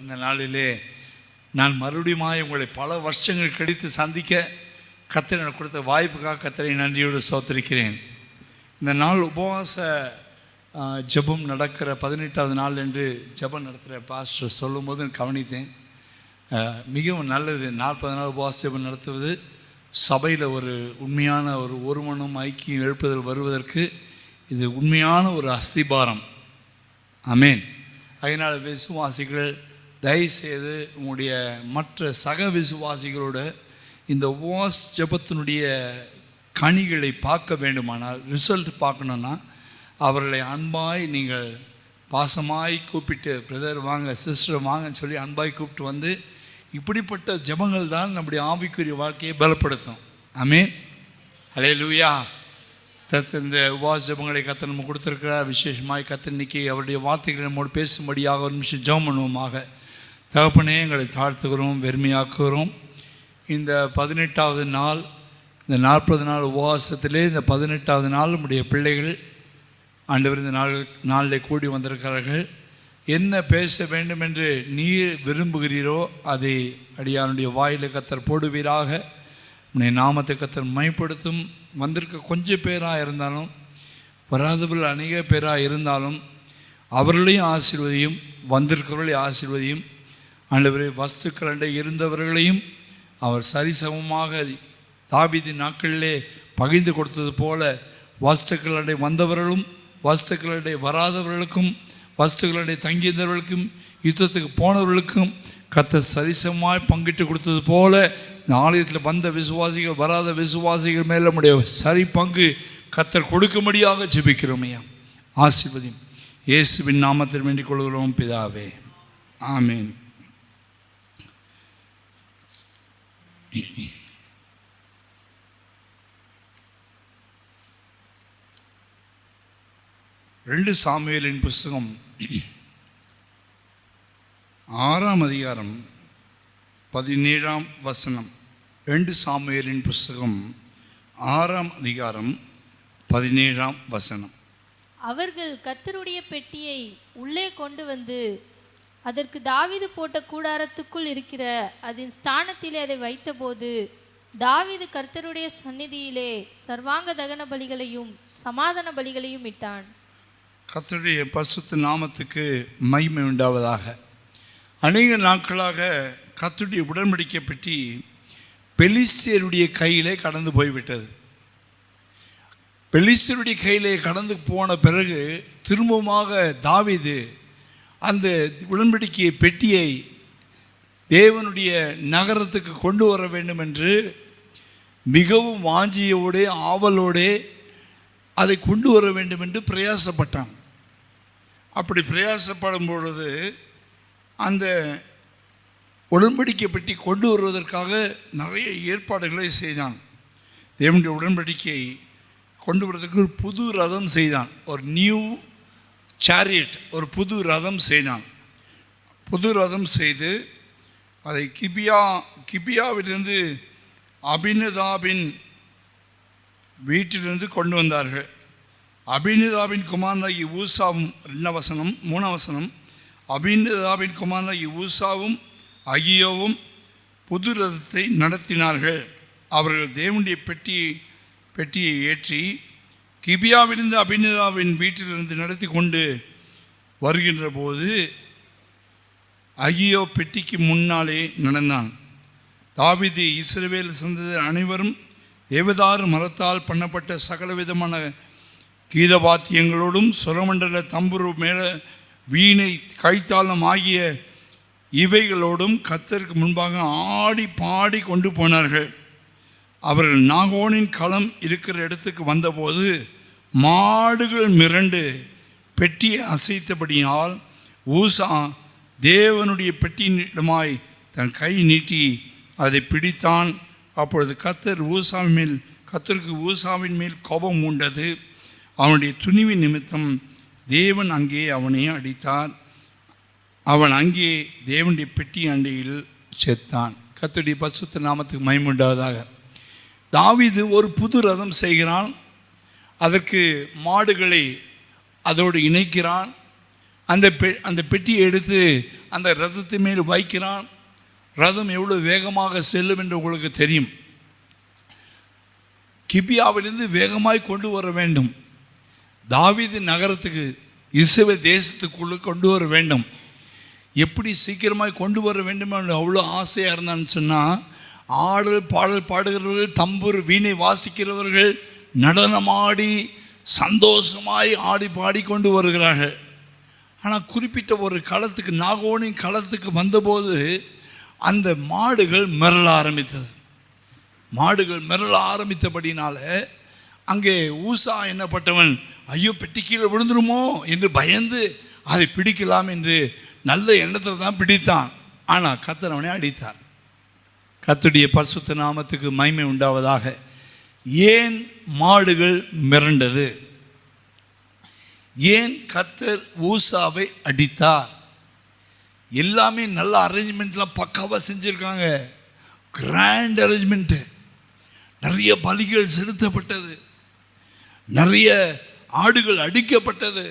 இந்த நாளிலே நான் மறுபடியும் உங்களை பல வருஷங்கள் கழித்து சந்திக்க கர்த்தர் எனக்கு கொடுத்த வாய்ப்புக்காக கர்த்தரை நன்றியோடு ஸ்தோத்திரிக்கிறேன். இந்த நாள் உபவாச ஜெபம் நடக்கிற 18வது நாள் என்று ஜெபம் நடத்துகிற பாஸ்டர் சொல்லும்போது கவனித்தேன். மிகவும் நல்லது. 40 நாள் உபவாச ஜெபம் நடத்துவது சபையில் ஒரு உண்மையான ஒரு மனம் ஐக்கியம் எழுப்புதல் வருவதற்கு இது உண்மையான ஒரு அஸ்திபாரம். ஆமேன். அதனால் விசுவாசிகள் தயவுசெய்து உங்களுடைய மற்ற சக விசுவாசிகளோட இந்த உபவாச ஜெபத்தினுடைய கனிகளை பார்க்க வேண்டுமானால், ரிசல்ட் பார்க்கணுன்னா அவர்களை அன்பாய் நீங்கள் பாசமாய் கூப்பிட்டு பிரதர் வாங்க, சிஸ்டர் வாங்கன்னு சொல்லி அன்பாய் கூப்பிட்டு வந்து இப்படிப்பட்ட ஜெபங்கள் தான் நம்முடைய ஆவிக்குரிய வாழ்க்கையை பலப்படுத்தும். ஆமேன். ஹல்லேலூயா. இந்த உபவாச ஜெபங்களை கர்த்தர் நம்ம கொடுத்துருக்கிறார். விசேஷமாய் கர்த்தர் இன்னைக்கு அவருடைய வார்த்தைகளை நம்மோடு பேசும்படியாக ஒரு நிமிஷம் ஜெபம் பண்ணுவோமாக. தகப்பனே, எங்களை தாழ்த்துகிறோம், வெறுமையாக்குகிறோம். இந்த 18வது நாள், இந்த 40 நாள் உபவாசத்திலே இந்த 18வது நாள் நம்முடைய பிள்ளைகள் ஆண்டவர் இந்த நாளில் கூடி வந்திருக்கிறார்கள். என்ன பேச வேண்டும் என்று நீர் விரும்புகிறீரோ அதை அடியானுடைய வாயில் கர்த்தர் போடுவீராக. உன்னுடைய நாமத்தை கர்த்தர் மைப்படுத்தும். வந்திருக்க கொஞ்சம் பேராக இருந்தாலும் வராதவர்கள் அநேக பேராக இருந்தாலும் அவர்களையும் ஆசீர்வதியும், வந்திருக்கிறவர்களையும் ஆசீர்வதியும். ஆண்டவரே, வஸ்துக்களண்டை இருந்தவர்களையும் அவர் சரிசமமாக தாவீது நாட்களிலே பகிர்ந்து கொடுத்தது போல வஸ்துக்களண்டை வந்தவர்களும் வஸ்துக்களண்டை வராதவர்களுக்கும் வஸ்துக்களண்டை தங்கியிருந்தவர்களுக்கும் யுத்தத்துக்கு போனவர்களுக்கும் கர்த்தர் சரிசமமாய் பங்கிட்டு கொடுத்தது போல இந்த ஆலயத்தில் வந்த விசுவாசிகள் வராத விசுவாசிகள் மேல் நம்முடைய சரி பங்கு கர்த்தர் கொடுக்கும்படியாக ஜெபிக்கிறோமையா. ஆசீர்வதியும். இயேசுவின் நாமத்தில் வேண்டிக் கொள்கிறோம் பிதாவே. ஆமீன். ரெண்டு சாமுவேலின் புஸ்தகம் 6ஆம் அதிகாரம் 17ஆம் வசனம். 2 சாமுவேலின் புஸ்தகம் 6ஆம் அதிகாரம் 17ஆம் வசனம். அவர்கள் கர்த்தருடைய பெட்டியை உள்ளே கொண்டு வந்து அதற்கு தாவீது போட்ட கூடாரத்துக்குள் இருக்கிற அதன் ஸ்தானத்திலே அதை வைத்தபோது தாவீது கர்த்தருடைய சந்நிதியிலே சர்வாங்க தகன பலிகளையும் சமாதான பலிகளையும் இட்டான். கர்த்தருடைய பரிசுத்த நாமத்துக்கு மகிமை உண்டாவதாக. அநேக நாட்களாக கர்த்தருடைய உடன்படிக்கை பற்றி பெலிஸ்தியருடைய கையிலே கடந்து போய்விட்டது. பெலிஸ்தியருடைய கையிலே கடந்து போன பிறகு திரும்பமாக தாவீது அந்த உடன்படிக்கை பெட்டியை தேவனுடைய நகரத்துக்கு கொண்டு வர வேண்டும் என்று மிகவும் வாஞ்சியோடே ஆவலோடே அதை கொண்டு வர வேண்டும் என்று பிரயாசப்பட்டான். அப்படி பிரயாசப்படும் பொழுது அந்த உடன்படிக்கை பெட்டி கொண்டு வருவதற்காக நிறைய ஏற்பாடுகளை செய்தான். தேவனுடைய உடன்படிக்கையை கொண்டு வருவதற்கு ஒரு புது ரதம் செய்தான். ஒரு நியூ சேரியட், ஒரு புது ரதம் செய்தான். புது ரதம் செய்து அதை கிபியாவிலிருந்து அபினதாபின் வீட்டிலிருந்து கொண்டு வந்தார்கள். அபினதாபின் குமாரனாகி ஊசாவும் 2 வசனம் 3 வசனம். அபினதாபின் குமாரனாகி ஊசாவும் அகியோவும் புது ரதத்தை நடத்தினார்கள். அவர்கள் தேவனுடைய பெட்டியை ஏற்றி கிபியாவிலிருந்து அபினதாவின் வீட்டிலிருந்து நடத்தி கொண்டு வருகின்ற போது அகியோ பெட்டிக்கு முன்னாலே நடந்தான். தாவீது இஸ்ரவேல் சந்ததியர் அனைவரும் தேவதாரு மரத்தால் பண்ணப்பட்ட சகலவிதமான கீதவாத்தியங்களோடும் சுரமண்டல தம்புரு மேல வீணை கைத்தாளம் ஆகிய இவைகளோடும் கர்த்தருக்கு முன்பாக ஆடி பாடி கொண்டு போனார்கள். அவர்கள் நாகோனின் களம் இருக்கிற இடத்துக்கு வந்தபோது மாடுகள் மிரண்டு பெட்டியை அசைத்தபடியால் ஊசா தேவனுடைய பெட்டியிடமாய் தன் கை நீட்டி அதை பிடித்தான். அப்பொழுது கர்த்தருக்கு ஊசாவின் மேல் கோபம் உண்டது. அவனுடைய துணிவின் நிமித்தம் தேவன் அங்கே அவனை அடித்தார். அவன் அங்கே தேவனுடைய பெட்டி அண்டையில் செத்தான். கர்த்தருடைய பரிசுத்த நாமத்துக்கு மகிமை உண்டாவதாக. தாவீது ஒரு புது ரதம் செய்கிறான். அதற்கு மாடுகளை அதோடு இணைக்கிறான். அந்த பெட்டியை எடுத்து அந்த ரதத்தின் மேல் வைக்கிறான். ரதம் எவ்வளோ வேகமாக செல்லும் என்று உங்களுக்கு தெரியும். கிபியாவிலிருந்து வேகமாய் கொண்டு வர வேண்டும். தாவீது நகரத்துக்கு, இஸ்ரவேல் தேசத்துக்குள்ளே கொண்டு வர வேண்டும். எப்படி சீக்கிரமாய் கொண்டு வர வேண்டும் என்று அவ்வளோ ஆசையாக இருந்தான்னு சொன்னால், ஆடல் பாடல் பாடுகிறவர்கள், தம்புரு வீணை வாசிக்கிறவர்கள் நடனமாடி சந்தோஷமாய் ஆடி பாடி கொண்டு வருகிறார்கள். ஆனால் குறிப்பிட்ட ஒரு களத்துக்கு, நாகோனின் களத்துக்கு வந்தபோது அந்த மாடுகள் மிரள ஆரம்பித்தது. மாடுகள் மிரள ஆரம்பித்தபடினால அங்கே ஊசா என்னப்பட்டவன், ஐயோ பெட்டி கீழே விழுந்துருமோ என்று பயந்து அதை பிடிக்கலாம் என்று நல்ல எண்ணத்தில் தான் பிடித்தான். ஆனால் கர்த்தர் அவனை அடித்தார். கர்த்தருடைய பரிசுத்த நாமத்துக்கு மகிமை உண்டாவதாக. ஏன் மாடுகள் மிரண்டது? ஏன் கர்த்தர் ஊசாவை அடித்தார்? எல்லாமே நல்ல அரேஞ்ச்மெண்ட்லாம் பக்காவாக செஞ்சுருக்காங்க. Grand arrangement. நிறைய பலிகள் செலுத்தப்பட்டது, நிறைய ஆடுகள் அடிக்கப்பட்டது,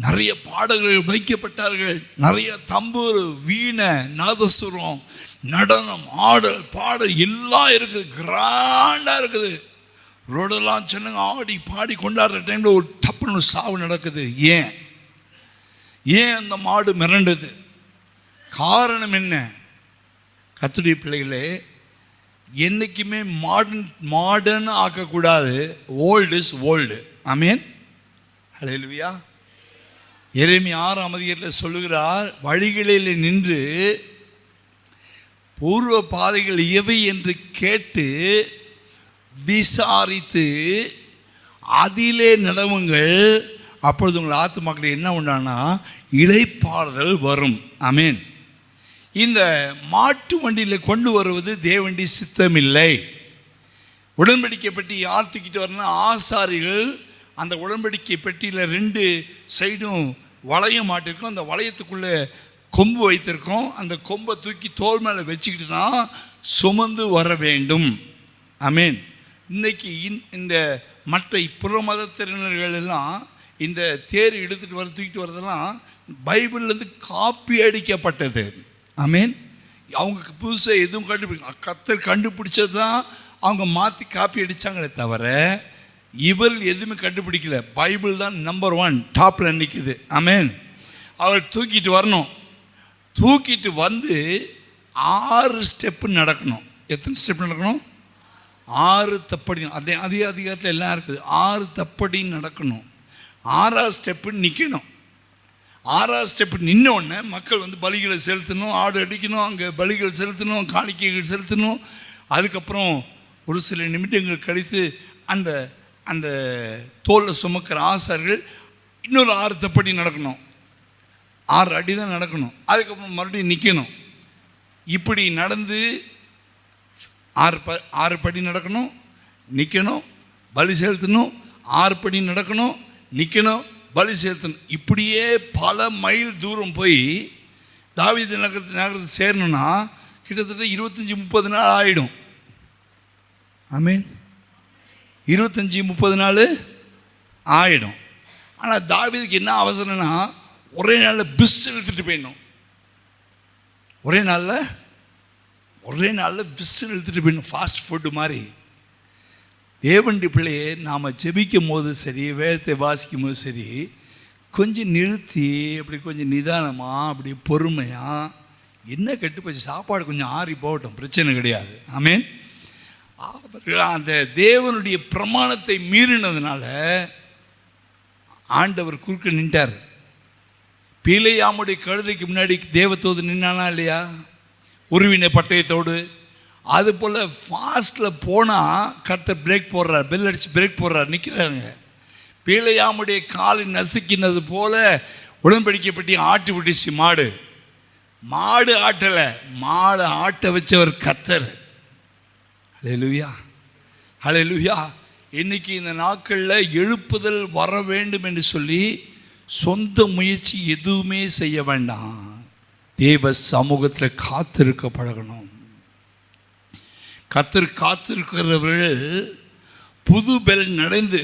நிறைய பாடல்கள் வைக்கப்பட்டார்கள், நிறைய தம்பூர் வீணை நாதசுரம் நடனம் ஆடல் பாடல் எல்லாம் இருக்குது. கிராண்டாக இருக்குது. ரோடெல்லாம் சின்னங்க ஆடி பாடி கொண்டாடுற டைமில் ஒரு டப்புன்னு சாவு நடக்குது. ஏன் அந்த மாடு மிரண்டது? காரணம் என்ன? கர்த்தருடைய பிள்ளைகளே, என்றைக்குமே மாடர்ன் ஆக்கக்கூடாது. Old is old. ஆமென். ஹல்லேலூயா. எரேமியா 6ஆம் அதிகாரத்தில் சொல்லுகிறார், வழிகளில் நின்று பூர்வ பாதைகள் எவை என்று கேட்டு விசாரித்து அதிலே நடவுங்கள், அப்பொழுது உங்கள் ஆத்துமாக்கள் என்ன உண்டானா இளைப்பாறுதல் வரும். ஆமென். இந்த மாட்டு வண்டியில் கொண்டு வருவது தேவண்டி சித்தமில்லை. உடன்படிக்கை பெட்டி யார் தூக்கிட்டு வரணும்னா ஆசாரிகள். அந்த உடன்படிக்கை பெட்டியில் 2 சைடும் வளையம் மாட்டிருக்கும். அந்த வளையத்துக்குள்ளே கொம்பு வைத்திருக்கோம். அந்த கொம்பை தூக்கி தோல் மேலே வச்சுக்கிட்டு தான் சுமந்து வர வேண்டும். ஆமென். இன்னைக்கு இந்த மற்ற புற மதத்தினர்கள் எல்லாம் இந்த தேர் எடுத்துகிட்டு தூக்கிட்டு வரதெல்லாம் பைபிள்லேருந்து காப்பி அடிக்கப்பட்டது. ஆமென். அவங்க புதுசாக எதுவும் கர்த்தர் கண்டுபிடிச்சது தான் அவங்க மாற்றி காப்பி அடித்தாங்களே தவிர இவர்கள் எதுவுமே கண்டுபிடிக்கல. பைபிள் தான் நம்பர் 1 டாப்பில் நிற்குது. ஆமென். அவர் தூக்கிட்டு வரணும். தூக்கிட்டு வந்து 6 ஸ்டெப்பு நடக்கணும். எத்தனை ஸ்டெப் நடக்கணும்? 6 தப்படி. அதே அதிகாரத்தில் எல்லாம் இருக்குது. 6 தப்படி நடக்கணும். 6ஆவது ஸ்டெப்பு நிற்கணும். 6ஆவது ஸ்டெப்பு நின்னோடனே மக்கள் வந்து பலிகளை செலுத்தணும், ஆடு அடிக்கணும், அங்கே பலிகள் செலுத்தணும், காணிக்கைகள் செலுத்தணும். அதுக்கப்புறம் ஒரு சில நிமிடங்கள் கழித்து அந்த அந்த தோளில் சுமக்கிற ஆசார்கள் இன்னொரு 6 தப்படி நடக்கணும். 6 அடி தான் நடக்கணும். அதுக்கப்புறம் மறுபடியும் நிற்கணும். இப்படி நடந்து 6 படி நடக்கணும், நிற்கணும், பலி செலுத்தணும், 6 படி நடக்கணும், நிற்கணும், பலி செலுத்தணும். இப்படியே பல மைல் தூரம் போய் தாவீது நகரத்தை சேரணும்னா கிட்டத்தட்ட 25-30 நாள் ஆகிடும். ஆமென். 25-30 நாள் ஆகிடும். ஆனால் தாவீதுக்கு என்ன அவசரம்னா ஒரே நாளில் பிஸ் இழுத்துட்டு போயிடணும். ஒரே நாளில் விசில் இழுத்துட்டு போயிடணும். ஃபாஸ்ட் ஃபுட்டு மாதிரி. தேவண்டி பிள்ளையே நாம் ஜெபிக்கும் போது சரி, வேதத்தை வாசிக்கும் போது சரி, கொஞ்சம் நிறுத்தி அப்படி கொஞ்சம் நிதானமாக அப்படி பொறுமையாக, என்ன கெட்டு போச்சு சாப்பாடு கொஞ்சம் ஆறி போகட்டும், பிரச்சனை கிடையாது. ஆமென். அந்த தேவனுடைய பிரமாணத்தை மீறினதுனால ஆண்டவர் குறுக்க நின்றார். பீலேயாமுடைய கழுதைக்கு முன்னாடி தேவதூது நின்னானா இல்லையா? உருவின பட்டயத்தோடு. அதுபோல் ஃபாஸ்ட்டில் போனால் கர்த்தர் பிரேக் போடுறார், பெல் அடித்து பிரேக் போடுறார், நிற்கிறாருங்க. பீலேயாமுடைய காலை நசுக்கினது போல உடன்படிக்கப்பட்டு ஆட்டி விட்டுச்சு மாடு ஆட்டலை, மாடு ஆட்ட வச்சவர் கர்த்தர். ஹல்லேலூயா, ஹல்லேலூயா. இன்னைக்கு இந்த நாட்களில் எழுப்புதல் வர வேண்டும் என்று சொல்லி சொந்த முயற்சி எதுவுமே செய்ய வேண்டாம். தேவ சமூகத்தில் காத்திருக்க பழகணும். காத்திருக்கிறவர்கள் புது பெல் நடைந்து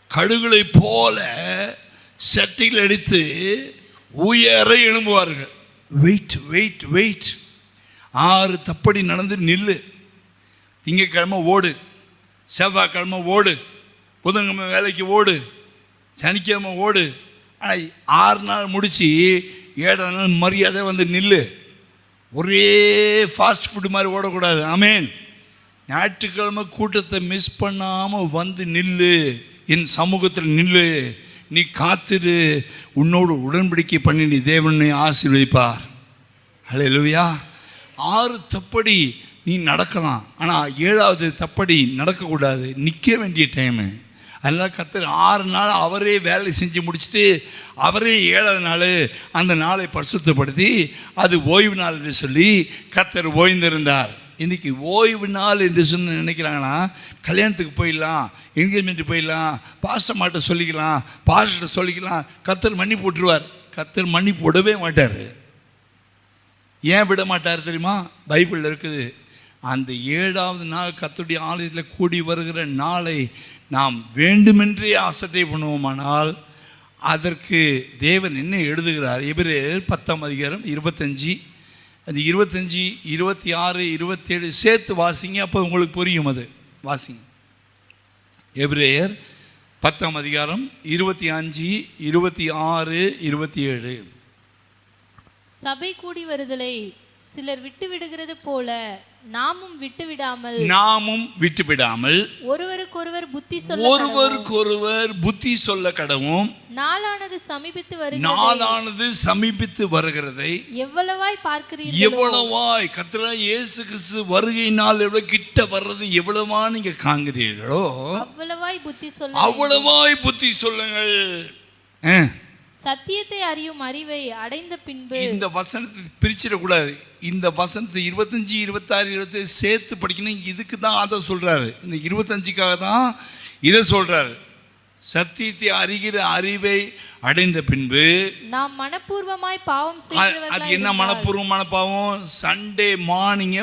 கடுகளை போல சட்டையில் அடித்து உயர எழும்புவார்கள். Wait wait wait. 6 தப்படி நடந்து நில்லு. திங்கக்கிழமை ஓடு, செவ்வாய்க்கிழமை ஓடு, புதன்கிழமை வேலைக்கு ஓடு, சனிக்கிழமை ஓடு. ஆனால் 6 நாள் முடித்து 7ஆம் நாள் மரியாதை வந்து நில்லு. ஒரே ஃபாஸ்ட் ஃபுட்டு மாதிரி ஓடக்கூடாது. ஆமேன். ஞாயிற்றுக்கிழமை கூட்டத்தை மிஸ் பண்ணாமல் வந்து நில்லு, என் சமூகத்தில் நில்லு. நீ காத்திரு, உன்னோடு உடன்படிக்கை பண்ணி நீ தேவனை ஆசீர்வதிப்பார். ஹல்லேலூயா. 6 தப்படி நீ நடக்கலாம், ஆனால் 7வது தப்படி நடக்கக்கூடாது, நிற்க வேண்டிய டைமு. அதனால் கர்த்தர் 6 நாள் அவரே வேலை செஞ்சு முடிச்சுட்டு அவரே 7வது நாள் அந்த நாளை பரிசுத்தப்படுத்தி அது ஓய்வு நாள் என்று சொல்லி கர்த்தர் ஓய்ந்திருந்தார். இன்றைக்கி ஓய்வு நாள் என்று சொன்ன நினைக்கிறாங்கன்னா, கல்யாணத்துக்கு போயிடலாம், என்கேஜ்மெண்ட்டு போயிடலாம், பாஸ்டர்மாட்ட சொல்லிக்கலாம், பாஸ்டர்கிட்ட சொல்லிக்கலாம், கர்த்தர் மன்னி போட்டுருவார். கர்த்தர் மன்னி போடவே மாட்டார். ஏன் விட மாட்டார் தெரியுமா? பைபிளில் இருக்குது. அந்த 7வது நாள் கர்த்தருடைய ஆலயத்தில் கூடி வருகிற நாளை நாம் வேண்டுமென்றே அசட்டை பண்ணுவோமானால் அதற்கு தேவன் என்ன எழுதுகிறார்? எபிரேயர் 10ஆம் அதிகாரம் 25, அந்த 25, 26, 27 சேர்த்து வாசிங்க, அப்போ உங்களுக்கு புரியும். அது வாசிங்க. எபிரேயர் 10ஆம் அதிகாரம் 25, 26, 27. சபை கூடி வருதலை சிலர் விட்டு விடுகிறது போல நாமும் விட்டுவிடாமல் ஒருவருக்கொருவர் புத்தி சொல்ல கடவும் நாளானது சமீபித்து வருகிறதை எவ்வளவாய் பார்க்கிறீர்கள். எவ்வளவாய் கர்த்தராகிய இயேசு கிறிஸ்து வருகை நாள் எவ்வளவு கிட்ட வர்றது எவ்வளவா நீங்க காண்கிறீர்களோ அவ்வளவாய் புத்தி சொல்லுங்கள். சத்தியத்தை அறியும் அறிவை அடைந்த பின்பு. இந்த வசனத்தை பிரிச்சிடக்கூடாது. இந்த வசனத்தை 25, 26, 27 சேர்த்து படிக்கணும். இதுக்கு தான் அதை சொல்றாரு. இந்த 25க்காக தான் இதை சொல்றாரு. சத்தியத்தை அறிகிற அறிவை அடைந்த பின்பு நாம் மனப்பூர்வமாய் பாவம் செய்கிறவர்களாய். அது என்ன மனப்பூர்வமான பாவம்? சண்டே மார்னிங்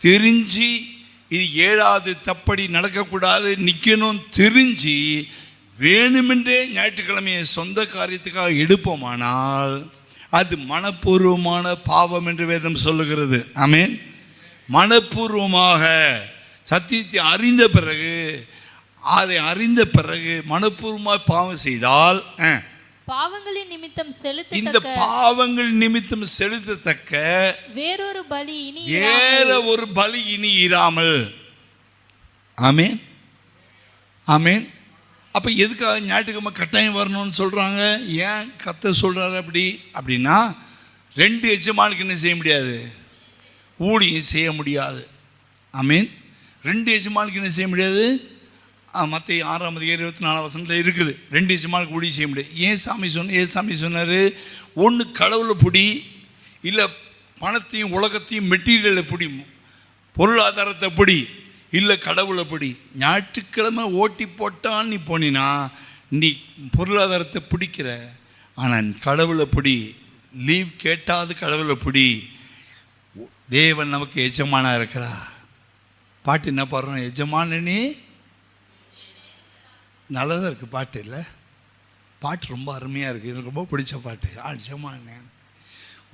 தெரிஞ்சு இது 7வது தப்படி நடக்கக்கூடாது, நிற்கணும் தெரிஞ்சு வேணுமென்றே ஞாயிற்றுக்கிழமையை சொந்த காரியத்துக்காக எடுப்போமானால் அது மனப்பூர்வமான பாவம் என்று வேதம் சொல்லுகிறது. ஆமென். மனப்பூர்வமாக சத்தியத்தை அறிந்த பிறகு, அதை அறிந்த பிறகு மனப்பூர்வமாக பாவம் செய்தால் பாவங்களின் நிமித்தம் இந்த பாவங்கள் நிமித்தம் செலுத்தத்தக்க வேறொரு பலி இனி இராமல். ஆமென். ஆமென். அப்போ எதுக்காக ஞாயிற்றுக்கிழமை கட்டாயம் வரணும்னு சொல்கிறாங்க? ஏன் கர்த்தர் சொல்கிறாரு அப்படின்னா 2 எஜமானுக்கு என்ன செய்ய முடியாது? ஊழியம் செய்ய முடியாது. ஆமென். 2 எஜமானுக்கு என்ன செய்ய முடியாது? மத்தேயு 6ஆம் அதிகாரம் 24ஆம் வசனத்தில் இருக்குது. 2 எஜமானுக்கு ஊழியம் செய்ய முடியாது. ஏன் சாமி சொன்னார்? ஒன்று கடவுளை பிடி, இல்லை பணத்தையும் உலகத்தையும் மெட்டீரியலை பிடி, பொருளாதாரத்தை பிடி, இல்லை கடவுளை படி. ஞாயிற்றுக்கிழமை ஓட்டி போட்டான்னு நீ போனினா நீ பொருளாதாரத்தை பிடிக்கிற. ஆனால் கடவுளை பிடி. லீவ் கேட்டாது கடவுளை பிடி. தேவன் நமக்கு எஜமானா இருக்கிறா. பாட்டு என்ன பாடுறோம்? எஜமானனே. நல்லதாக இருக்குது பாட்டு. இல்லை, பாட்டு ரொம்ப அருமையாக இருக்குது. எனக்கு ரொம்ப பிடிச்ச பாட்டு. எஜமானே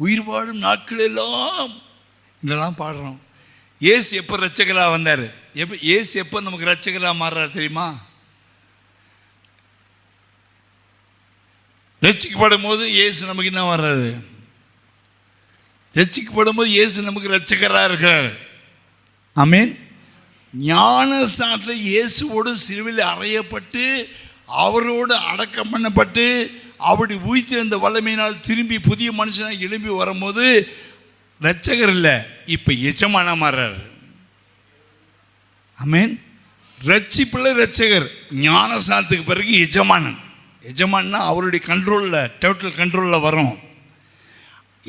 உயிர் வாழும் நாட்கள் எல்லாம் இதெல்லாம் பாடுறோம். இயேசு எப்போ ரட்சகராக வந்தார்? இயேசு எப்போ நமக்கு ரட்சகராக மாறுறாரு தெரியுமா? ரட்சிக்கப்படும் போது இயேசு நமக்கு என்ன வர்றாரு? ரட்சிக்கப்படும் போது இயேசு நமக்கு ரட்சகராக இருக்கிறார். ஆமென். ஞானஸ்நானத்தில் இயேசுவோடு சிலுவையில் அறையப்பட்டு அவரோடு அடக்கம் பண்ணப்பட்டு அப்படி உயிர்த்தெழுந்த வல்லமையினால் திரும்பி புதிய மனுஷனாக எழும்பி வரும்போது ரட்சகர் இல்லை, இப்போ எஜமானா மாறுறாரு. ஆமென். ரட்சிப்பில் ரட்சகர், ஞானஸ்நானத்துக்கு பிறகு எஜமானன். எஜமானா அவருடைய கண்ட்ரோலில், டோட்டல் கண்ட்ரோலில் வரும்.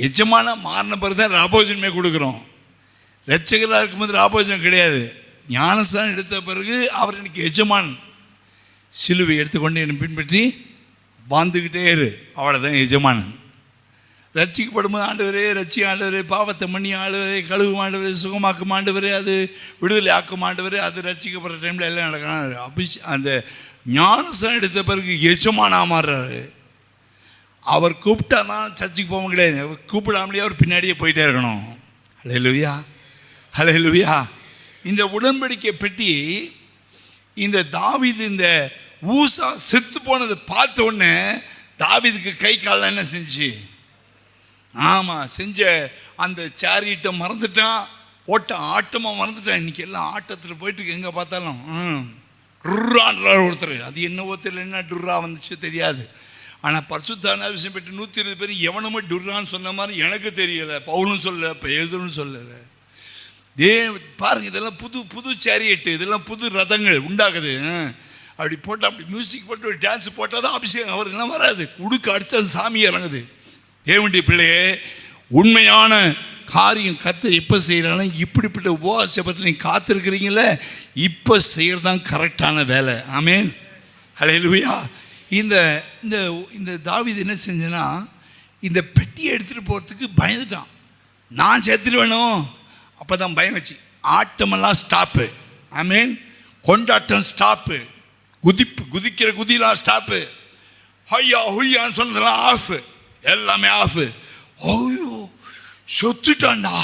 எஜமானா மாறின பிறகு தான் ராபோஜனமே கொடுக்குறோம். ரட்சகராக இருக்கும்போது ராபோஜனம் கிடையாது. ஞானஸ்நானம் எடுத்த பிறகு அவர் எனக்கு எஜமான். சிலுவை எடுத்துக்கொண்டு என்னை பின்பற்றி வாழ்ந்துக்கிட்டே இரு, அவ்வளோதான் எஜமானன். ரட்சிக்கப்படும் போது ஆண்டவரே ரட்சி, ஆண்டவரே பாவத்தை மன்னி, ஆண்டவரே கழுவு, ஆண்டவரே சுகமாக்கும், ஆண்டவரே அது விடுதலை ஆக்கும், ஆண்டவரே அது ரட்சிக்கப்படுற டைமில் எல்லாம் நடக்கணும். அந்த ஞானஸ்நானம் எடுத்த பிறகு எஜமானா மாறுறாரு. அவர் கூப்பிட்டா தான் சர்ச்சுக்கு போக கிடையாது, அவர் கூப்பிடாமலே அவர் பின்னாடியே போயிட்டே இருக்கணும். ஹல்லேலூயா, ஹல்லேலூயா. இந்த உடன்படிக்கை பெட்டி இந்த தாவீது இந்த ஊசா செத்து போனதை பார்த்த உடனே தாவீதுக்கு கை காலம் என்ன செஞ்சு, ஆமாம் செஞ்ச அந்த சேரியட்டை மறந்துட்டான், ஆட்டமாக மறந்துட்டான். இன்றைக்கி எல்லாம் ஆட்டத்தில் போயிட்டு எங்கே பார்த்தாலும் டுர்ரான்றார் ஒருத்தர். அது என்னவோ தெரியல, என்ன டுர்ரா வந்துச்சு தெரியாது. ஆனால் பரிசுத்தான விஷயம் பெற்று 120 பேர் எவனுமே டுர்ரான்னு சொன்ன மாதிரி எனக்கு தெரியலை. பவுலும் சொல்லலை, பேதுருன்னு சொல்லலை. பாருங்க, இதெல்லாம் புது புது சேரியட்டு, இதெல்லாம் புது ரதங்கள் உண்டாகுது. அப்படி போட்டால், அப்படி மியூசிக் போட்டு ஒரு டான்ஸ் போட்டால் தான் அபிஷேகம் அவருக்குலாம் வராது. குடுக்க அடித்து அது சாமி இறங்குது. தேவனுடைய பிள்ளையே, உண்மையான காரியம் கர்த்தர் எப்போ செய்கிறாலும் இப்படிப்பட்ட உபவாச ஜெபத்தில் நீங்கள் காத்திருக்கிறீங்களே, இப்போ செய்கிறது தான் கரெக்டான வேலை. ஆமென், ஹல்லேலூயா. இந்த இந்த இந்த தாவீது என்ன செஞ்சேன்னா, இந்த பெட்டியை எடுத்துகிட்டு போகிறதுக்கு பயந்துட்டான். நான் செத்துருவேணும். அப்போ தான் பயம் வச்சு ஆட்டமெல்லாம் ஸ்டாப்பு. ஆமென், கொண்டாட்டம் ஸ்டாப்பு, குதிக்கிற குதிலாம் ஸ்டாப்பு, ஹையா ஹுய்யான்னு சொன்னதெல்லாம் ஆஃபு, எல்லாமே ஆஃபு. ஐயோ சொத்துட்டான்டா,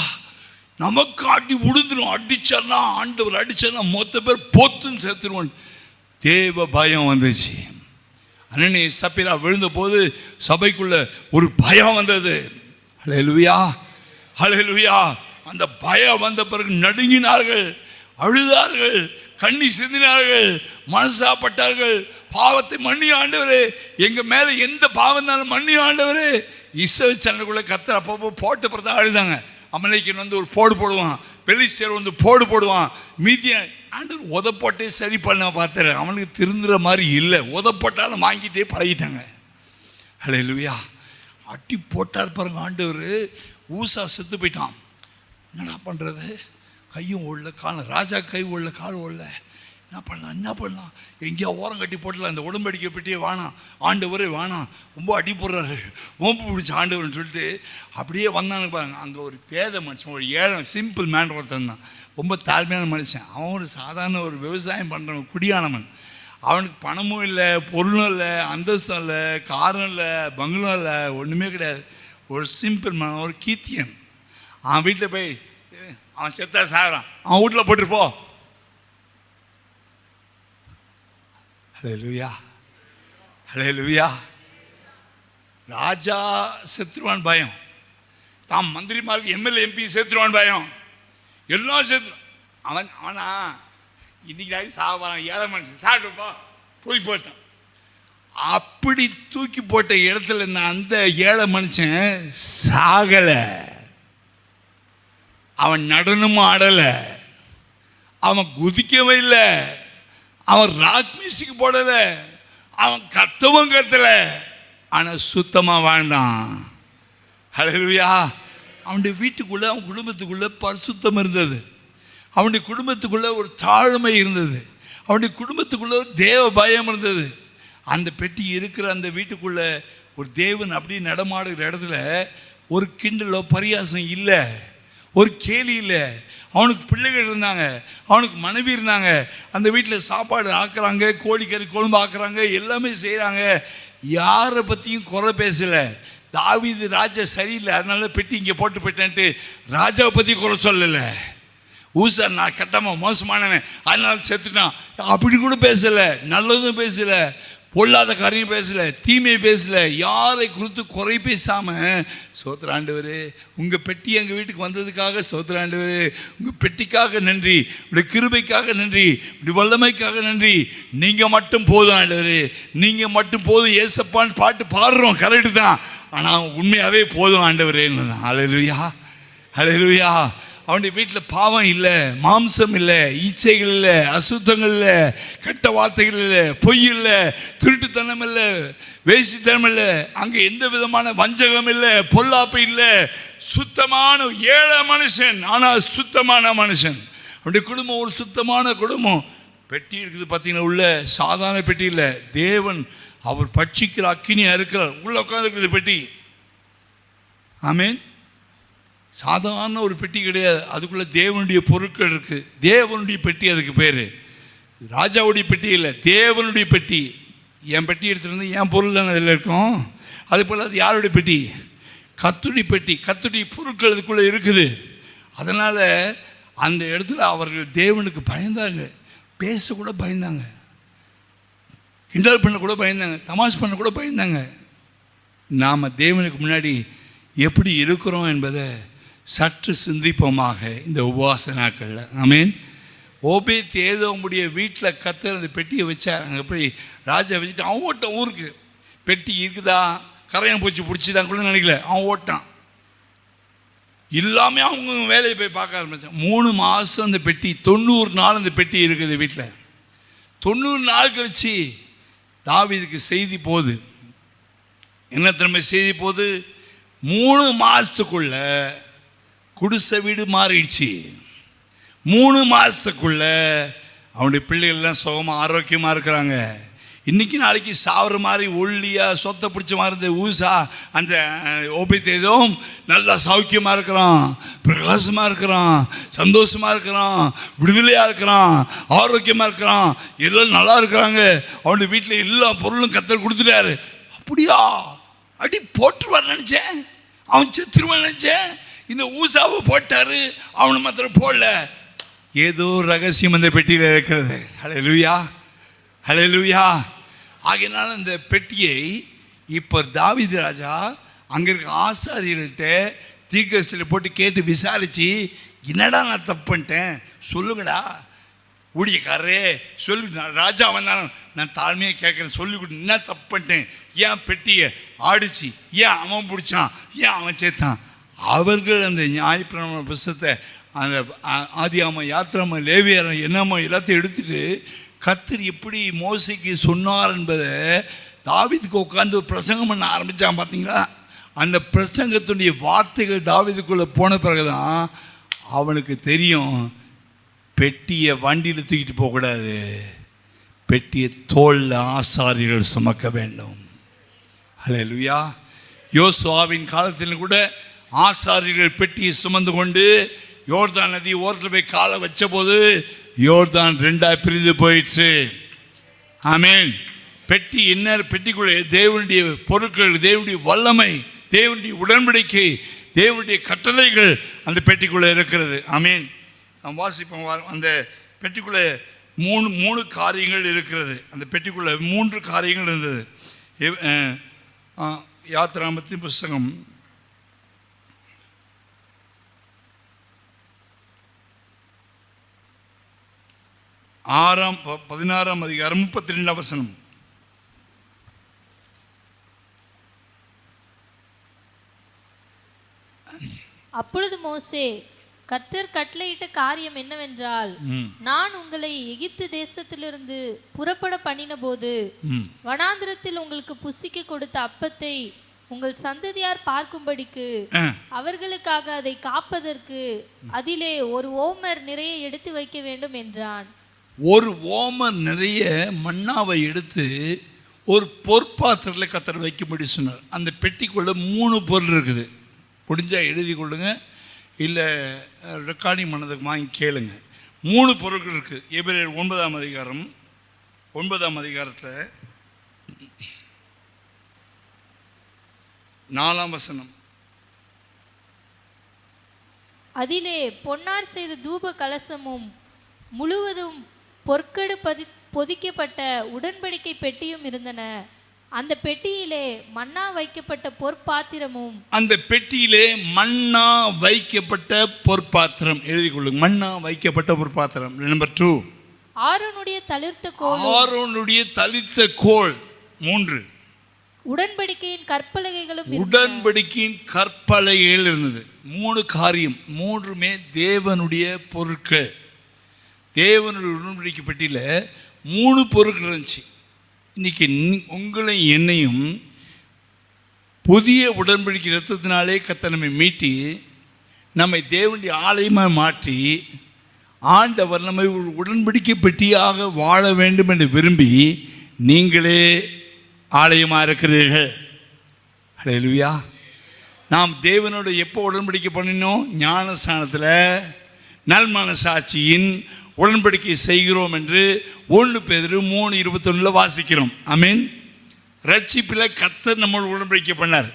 நமக்கு அடி உடுந்துடும், அடிச்சார்னா ஆண்டவர் அடிச்சார்னா மொத்த பேர் பொத்துன்னு சேர்த்துருவோம். தேவ பயம் வந்துச்சு. அண்ணனே சப்பீரா விழுந்த போது சபைக்குள்ள ஒரு பயம் வந்தது. ஹல்லேலூயா, ஹல்லேலூயா. அந்த பயம் வந்த பிறகு நடுங்கினார்கள், அழுதார்கள், கண்ணீர் சிந்தினார்கள், மனசாப்பட்டார்கள். பாவத்தை மன்னி ஆண்டவரே, எங்கள் மேலே எந்த பாவம் இருந்தாலும் மன்னி ஆண்டவரே. இஸ்ரவேல் சனங்களுக்குள்ள கர்த்தர் அப்பப்போ போட்ட பிறகு தான் அழுதாங்க. அமலேக்கியன் வந்து ஒரு போடு போடுவான், பெலிஸ்தர் வந்து போடு போடுவான், மீதிய ஆண்டவர் உதப்போட்டே சரி பண்ண பார்த்தாரு. அவனுக்கு திருந்துற மாதிரி இல்லை, உதப்போட்டாலும் வாங்கிட்டே பழகிட்டாங்க. ஹல்லேலூயா. அட்டி போட்டார் பாருங்க ஆண்டவர். ஊசா செத்து போயிட்டான். என்னடா பண்ணுறது, கையும் ஓடல, காலம் ராஜா கை ஓடல, கால் ஓடல, என்ன பண்ணலாம், எங்கேயா ஓரம் கட்டி போட்டலாம். இந்த உடம்படிக்கை பெட்டியே வேணாம், ஆண்டவரே வேணாம், ரொம்ப அடி போடுறாரு, ஓம்பு பிடிச்ச ஆண்டவர்னு சொல்லிட்டு அப்படியே வந்தானு பாருங்க. அங்கே ஒரு பேத மனுஷன், ஒரு ஏழை சிம்பிள் மேன் ஒருத்தன் தான், ரொம்ப தாழ்மையான மனுஷன். அவன் ஒரு சாதாரண ஒரு விவசாயம் பண்ணுறவன், குடியானவன். அவனுக்கு பணமும் இல்லை, பொருளும் இல்லை, அந்தஸ்தும் இல்லை, காரம் இல்லை, பங்களம் இல்லை, ஒன்றுமே கிடையாது. ஒரு சிம்பிள் மேன், ஒரு கீர்த்தியன். அவன் வீட்டில் போய் அவன் செத்தா சாகிறான், அவன் வீட்டில் போட்டுருப்போ. ஹல்லேலூயா, ஹல்லேலூயா. ராஜா செத்துருவான் பயம், தாம் மந்திரிமாருக்கு எம்எல்ஏ எம்பி செத்துருவான் பயம், எல்லாம் செத்து. அவனா இன்னைக்கு சாவான், ஏழை மனுஷன் சாப்பிட்டுப்பா போய் போட்டான். அப்படி தூக்கி போட்ட இடத்துல நான் அந்த ஏழை மனுஷன் சாகலை, அவன் நடனமும் ஆடலை, அவன் குதிக்கவே இல்லை, அவன் ராக் மியூசிக் போடலை, அவன் கத்தவும் கத்தலை, ஆனால் சுத்தமாக வாழ்ந்தான். ஹல்லேலூயா. அவனுடைய வீட்டுக்குள்ளே, அவன் குடும்பத்துக்குள்ளே பரிசுத்தம் இருந்தது, அவனுடைய குடும்பத்துக்குள்ளே ஒரு தாழ்மை இருந்தது, அவனுடைய குடும்பத்துக்குள்ளே ஒரு தேவ பயம் இருந்தது. அந்த பெட்டி இருக்கிற அந்த வீட்டுக்குள்ளே ஒரு தேவன் அப்படி நடமாடுகிற இடத்துல ஒரு கிண்டலோ பரியாசம் இல்லை, ஒரு கேலி இல்லை. அவனுக்கு பிள்ளைகள் இருந்தாங்க, அவனுக்கு மனைவி இருந்தாங்க, அந்த வீட்டில் சாப்பாடு ஆக்குறாங்க, கோழிக்கறி குழம்பு ஆக்குறாங்க, எல்லாமே செய்கிறாங்க. யாரை பற்றியும் குறை பேசலை. தாவீது ராஜா சரியில்லை, அதனால பெட்டி இங்கே போட்டு போயிட்டேன்ட்டு ராஜாவை பற்றி குறை சொல்லலை. ஊசா நான் கட்டமாக மோசமானவன் அதனால செத்துட்டான் அப்படி கூட பேசலை, நல்லதும் பேசலை, பொல்லாத காரியம் பேசலை, தீமையை பேசலை, யாரை குறித்து குறை பேசாமல் சோத்திர ஆண்டவரே, உங்கள் பெட்டி எங்கள் வீட்டுக்கு வந்ததுக்காக சோத்திர ஆண்டவரே, உங்கள் பெட்டிக்காக நன்றி, உடைய கிருபைக்காக நன்றி, உடைய வல்லமைக்காக நன்றி, நீங்கள் மட்டும் போதும் ஆண்டவரே, நீங்கள் மட்டும் போதும் ஏசப்பான்னு பாட்டு பாடுறோம், கரெக்டு தான், ஆனால் உண்மையாகவே போதும் ஆண்டவரே. ஹல்லேலூயா, ஹல்லேலூயா. அவனுடைய வீட்டில் பாவம் இல்லை, மாம்சம் இல்லை, இச்சைகள் இல்லை, அசுத்தங்கள் இல்லை, கெட்ட வார்த்தைகள் இல்லை, பொய் இல்லை, திருட்டுத்தனம் இல்லை, வேசித்தனம் இல்லை, அங்கே எந்த விதமான வஞ்சகம் இல்லை, பொல்லாப்பு இல்லை, சுத்தமான ஏழை மனுஷன், ஆனால் சுத்தமான மனுஷன். அவனுடைய குடும்பம் ஒரு சுத்தமான குடும்பம். பெட்டி இருக்குது பார்த்தீங்கன்னா, உள்ள சாதாரண பெட்டி இல்லை, தேவன் அவர் பட்சிக்கிற அக்கினியாக இருக்கிறார், உள்ள உட்காந்துருக்குது பெட்டி. ஆமென். சாதாரண ஒரு பெட்டி கிடையாது, அதுக்குள்ளே தேவனுடைய பொருட்கள் இருக்குது, தேவனுடைய பெட்டி, அதுக்கு பேர் ராஜாவுடைய பெட்டி இல்லை, தேவனுடைய பெட்டி. என் பெட்டி எடுத்துகிட்டு வந்து என் பொருள் தானே அதில் இருக்கும், அதே போல் அது யாருடைய பெட்டி? கர்த்தருடைய பெட்டி. கர்த்தருடைய பொருட்கள் அதுக்குள்ளே இருக்குது. அதனால் அந்த இடத்துல அவர்கள் தேவனுக்கு பயந்தாங்க, பேசக்கூட பயந்தாங்க, கிண்டல் பண்ண கூட பயந்தாங்க, தமாஷ் பண்ண கூட பயந்தாங்க. நாம் தேவனுக்கு முன்னாடி எப்படி இருக்கிறோம் என்பதை சற்று சிந்திப்போமாக இந்த உபவாச நாட்களில். ஆமென். ஓபேத் ஏதோமுடைய வீட்டில் கர்த்தர் அந்த பெட்டியை வச்சார். அங்கே போய் ராஜா வச்சுட்டு அவன் ஓட்டான். ஊருக்கு பெட்டி இருக்குதா, கரையான் பூச்சி பிடிச்சிதான் கூட நினைக்கல, அவன் ஓட்டான். எல்லாமே அவங்க வேலையை போய் பார்க்க ஆரம்பித்தான். 3 மாதம் அந்த பெட்டி, 90 நாள் அந்த பெட்டி இருக்குது வீட்டில். 90 நாள் கழிச்சு தாவீதுக்கு செய்தி போகுது. என்ன திரும்ப செய்தி போகுது? 3 மாதத்துக்குள்ள குடிசை வீடு மாறிடுச்சு. 3 மாதத்துக்குள்ள அவனுடைய பிள்ளைகள் எல்லாம் சுகமாக ஆரோக்கியமாக இருக்கிறாங்க. இன்றைக்கி நாளைக்கு சாவர மாதிரி ஒல்லியாக சொத்தை பிடிச்ச மாதிரி இருந்த ஊசா அந்த ஓபேத் நல்லா சௌக்கியமாக இருக்கிறான், பிரகாசமாக இருக்கிறான், சந்தோஷமாக இருக்கிறான், விடுதலையாக இருக்கிறான், ஆரோக்கியமாக இருக்கிறான், எல்லாம் நல்லா இருக்கிறாங்க. அவனுடைய வீட்டில் எல்லா பொருளும் கர்த்தர் கொடுத்துட்டாரு. அப்படியா? அடி போட்டுருவார் நினச்சேன், அவன் செத்துருவான் நினச்சேன். இந்த ஊசாவை போட்டார், அவனை மாத்திரம் போடல. ஏதோ ரகசியம் அந்த பெட்டியில் இருக்கிறது. ஹல்லேலூயா, ஹல்லேலூயா. ஆகையினால இந்த பெட்டியை இப்போ தாவீது ராஜா அங்கே இருக்க ஆசாரியர்கிட்ட தீர்க்கதரிசியில் போட்டு கேட்டு விசாரித்து, என்னடா நான் தப்பு பண்ணிட்டேன் சொல்லுங்கடா, ஊழியக்காரரே சொல்லு, நான் ராஜா வந்தாலும் நான் தாழ்மையாக கேட்குறேன், சொல்லி கொடு, என்ன தப்பு பண்ணிட்டேன், ஏன் பெட்டியை ஆடிச்சு, ஏன் அவன் பிடிச்சான், ஏன் அவன் சேர்த்தான். அவர்கள் அந்த நியாயப்பிரமாண புஸ்தகத்தை, அந்த ஆதியாம, யாத்திராம, லேவியரம் என்னமோ எல்லாத்தையும் எடுத்துகிட்டு கர்த்தர் எப்படி மோசேக்கு சொன்னார் என்பதை தாவீதுக்கு உட்காந்து ஒரு பிரசங்கம் பண்ண ஆரம்பித்தான். பார்த்தீங்களா? அந்த பிரசங்கத்துடைய வார்த்தைகள் தாவீதுக்குள்ளே போன பிறகுதான் அவனுக்கு தெரியும், பெட்டியை வண்டியில் தூக்கிட்டு போகக்கூடாது, பெட்டியை தோளில் ஆசாரியர்கள் சுமக்க வேண்டும். ஹல்லேலூயா. யோசுவாவின் காலத்தில் கூட ஆசாரியர்கள் பெட்டியை சுமந்து கொண்டு யோர்தான் நதி ஓரத்தில் போய் காலை வச்ச போது யோர்தான் 2 பிரிந்து போயிற்று. ஆமென். பெட்டி என்ன? பெட்டிக்குள்ளே தேவனுடைய பொருட்கள், தேவனுடைய வல்லமை, தேவனுடைய உடன்படிக்கை, தேவனுடைய கட்டளைகள் அந்த பெட்டிக்குள்ளே இருக்கிறது. ஆமென். நாம் வாசிப்போம். அந்த பெட்டிக்குள்ளே 3 காரியங்கள் இருக்கிறது. அந்த பெட்டிக்குள்ளே 3 காரியங்கள் இருந்தது. யாத்திராமத்தின் புஸ்தகம் 16ஆம் அதிகாரம் 32 வசனம். அப்பொழுது மோசே, கர்த்தர் கட்டளையிட்ட காரியம் என்னவென்றால், நான் உங்களை எகிப்து தேசத்திலிருந்து புறப்பட பண்ணின போது வனாந்திரத்தில் உங்களுக்கு புசிக்க கொடுத்த அப்பத்தை உங்கள் சந்ததியார் பார்க்கும்படிக்கு அவர்களுக்காக அதை காப்பதற்கு அதிலே ஒரு ஓமர் நிறைய எடுத்து வைக்க வேண்டும் என்றான். ஒரு ஓமர் நிறைய மன்னாவை எடுத்து ஒரு பொற்பாத்திரத்தில் கர்த்தர் வைக்கும்படி சொன்னார். அந்த பெட்டிக்குள்ளே 3 பொருள் இருக்குது. முடிஞ்சால் எழுதி கொள்ளுங்க, இல்லை ரெக்கார்டிங் பண்ணதுக்கு வாங்கி கேளுங்க. 3 பொருட்கள் இருக்குது. எபிரேயர் 9ஆம் அதிகாரம் 9ஆம் அதிகாரத்தில் 4ஆம் வசனம். அதிலே பொன்னார் செய்த தூப கலசமும் முழுவதும் பொற்கடு பொதிக்கப்பட்ட உடன்படிக்கை பெட்டியும் இருந்தன. அந்த பெட்டியிலே மன்னா வைக்கப்பட்ட பொற்பாத்திரமும், அந்த பெட்டியிலே மன்னா வைக்கப்பட்ட பொற்பாத்திரம் எழுதி கொள்ளுங்க. மன்னா வைக்கப்பட்ட பொற்பாத்திரம். நம்பர் 2, ஆரோனுடைய தளிர்த்த கோல். ஆரோனுடைய தளிர்த்த கோல். 3, உடன்படிக்கையின் கற்பலகைகளும். உடன்படிக்கையின் கற்பலகைகள் இருந்தது. 3 காரியம், 3மே தேவனுடைய பொருட்கள். தேவனுடைய உடன்படிக்கை பெட்டியில் 3 பொருட்கள் இருந்துச்சு. இன்றைக்கி உங்களை என்னையும் புதிய உடன்படிக்கை இரத்தத்தினாலே கர்த்தர் நம்மை மீட்டி நம்மை தேவனுடைய ஆலயமாக மாற்றி ஆண்டவர் நம்மை ஒரு உடன்படிக்கை பெட்டியாக வாழ வேண்டும் என்று விரும்பி நீங்களே ஆலயமாக இருக்கிறீர்கள். ஹல்லேலூயா. நாம் தேவனோட எப்போ உடன்படிக்கை பண்ணினோம்? ஞானஸ்நானத்தில் நல்மனசாட்சியின் உடன்படிக்கை செய்கிறோம் என்று 1 பேதுரு 3:21 வாசிக்கிறோம். ஆமென். ரட்சிப்பில் கர்த்தர் நம்ம உடன்படிக்கை பண்ணார்.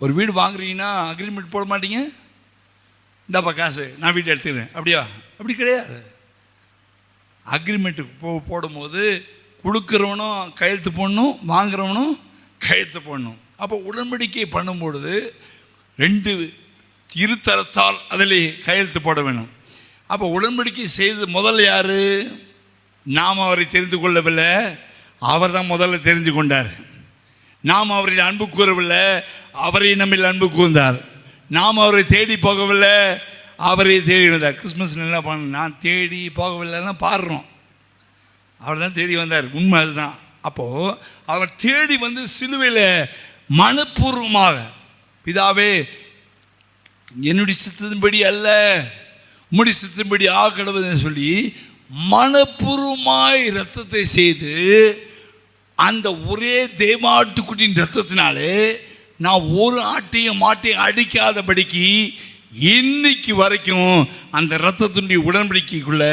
ஒரு வீடு வாங்குறீங்கன்னா அக்ரிமெண்ட் போட மாட்டீங்க, இந்தாப்பா காசு நான் வீட்டை எடுத்துக்கிறேன், அப்படியா? அப்படி கிடையாது. அக்ரிமெண்ட்டுக்கு போடும்போது கொடுக்குறவனும் கையெழுத்து போடணும், வாங்குறவனும் கையெழுத்து போடணும். அப்போ உடன்படிக்கை பண்ணும்பொழுது 2 இருதரத்தால் அதில் கையெழுத்து போட வேணும். அப்போ உடன்படிக்கை செய்து முதல்ல யார்? நாம் அவரை தெரிந்து கொள்ளவில்லை, அவர் தான் முதல்ல தெரிந்து கொண்டார். நாம் அவரில் அன்பு கூறவில்லை, அவரை நம்மில் அன்பு கூர்ந்தார். நாம் அவரை தேடி போகவில்லை, அவரை தேடி வந்தார். கிறிஸ்மஸ் என்ன பண்ண, நான் தேடி போகவில்லைன்னா பாடுறோம், அவர் தான் தேடி வந்தார். உண்மை அதுதான். அப்போது அவர் தேடி வந்து சிலுவையில் மனப்பூர்வமாக, பிதாவே என்னுடைய சித்தத்தின்படி அல்ல உம்முடைய சித்தத்தின்படி ஆக்கடவுன்னு சொல்லி மனப்பூர்வமாய் இரத்தத்தை செய்து, அந்த ஒரே தேவாட்டுக்குட்டியின் இரத்தத்தினாலே நான் ஒரு ஆட்டையும் மாட்டையும் அடிக்காதபடிக்கு இன்னைக்கு வரைக்கும் அந்த இரத்தத்தினுடைய உடன்படிக்கைக்குள்ள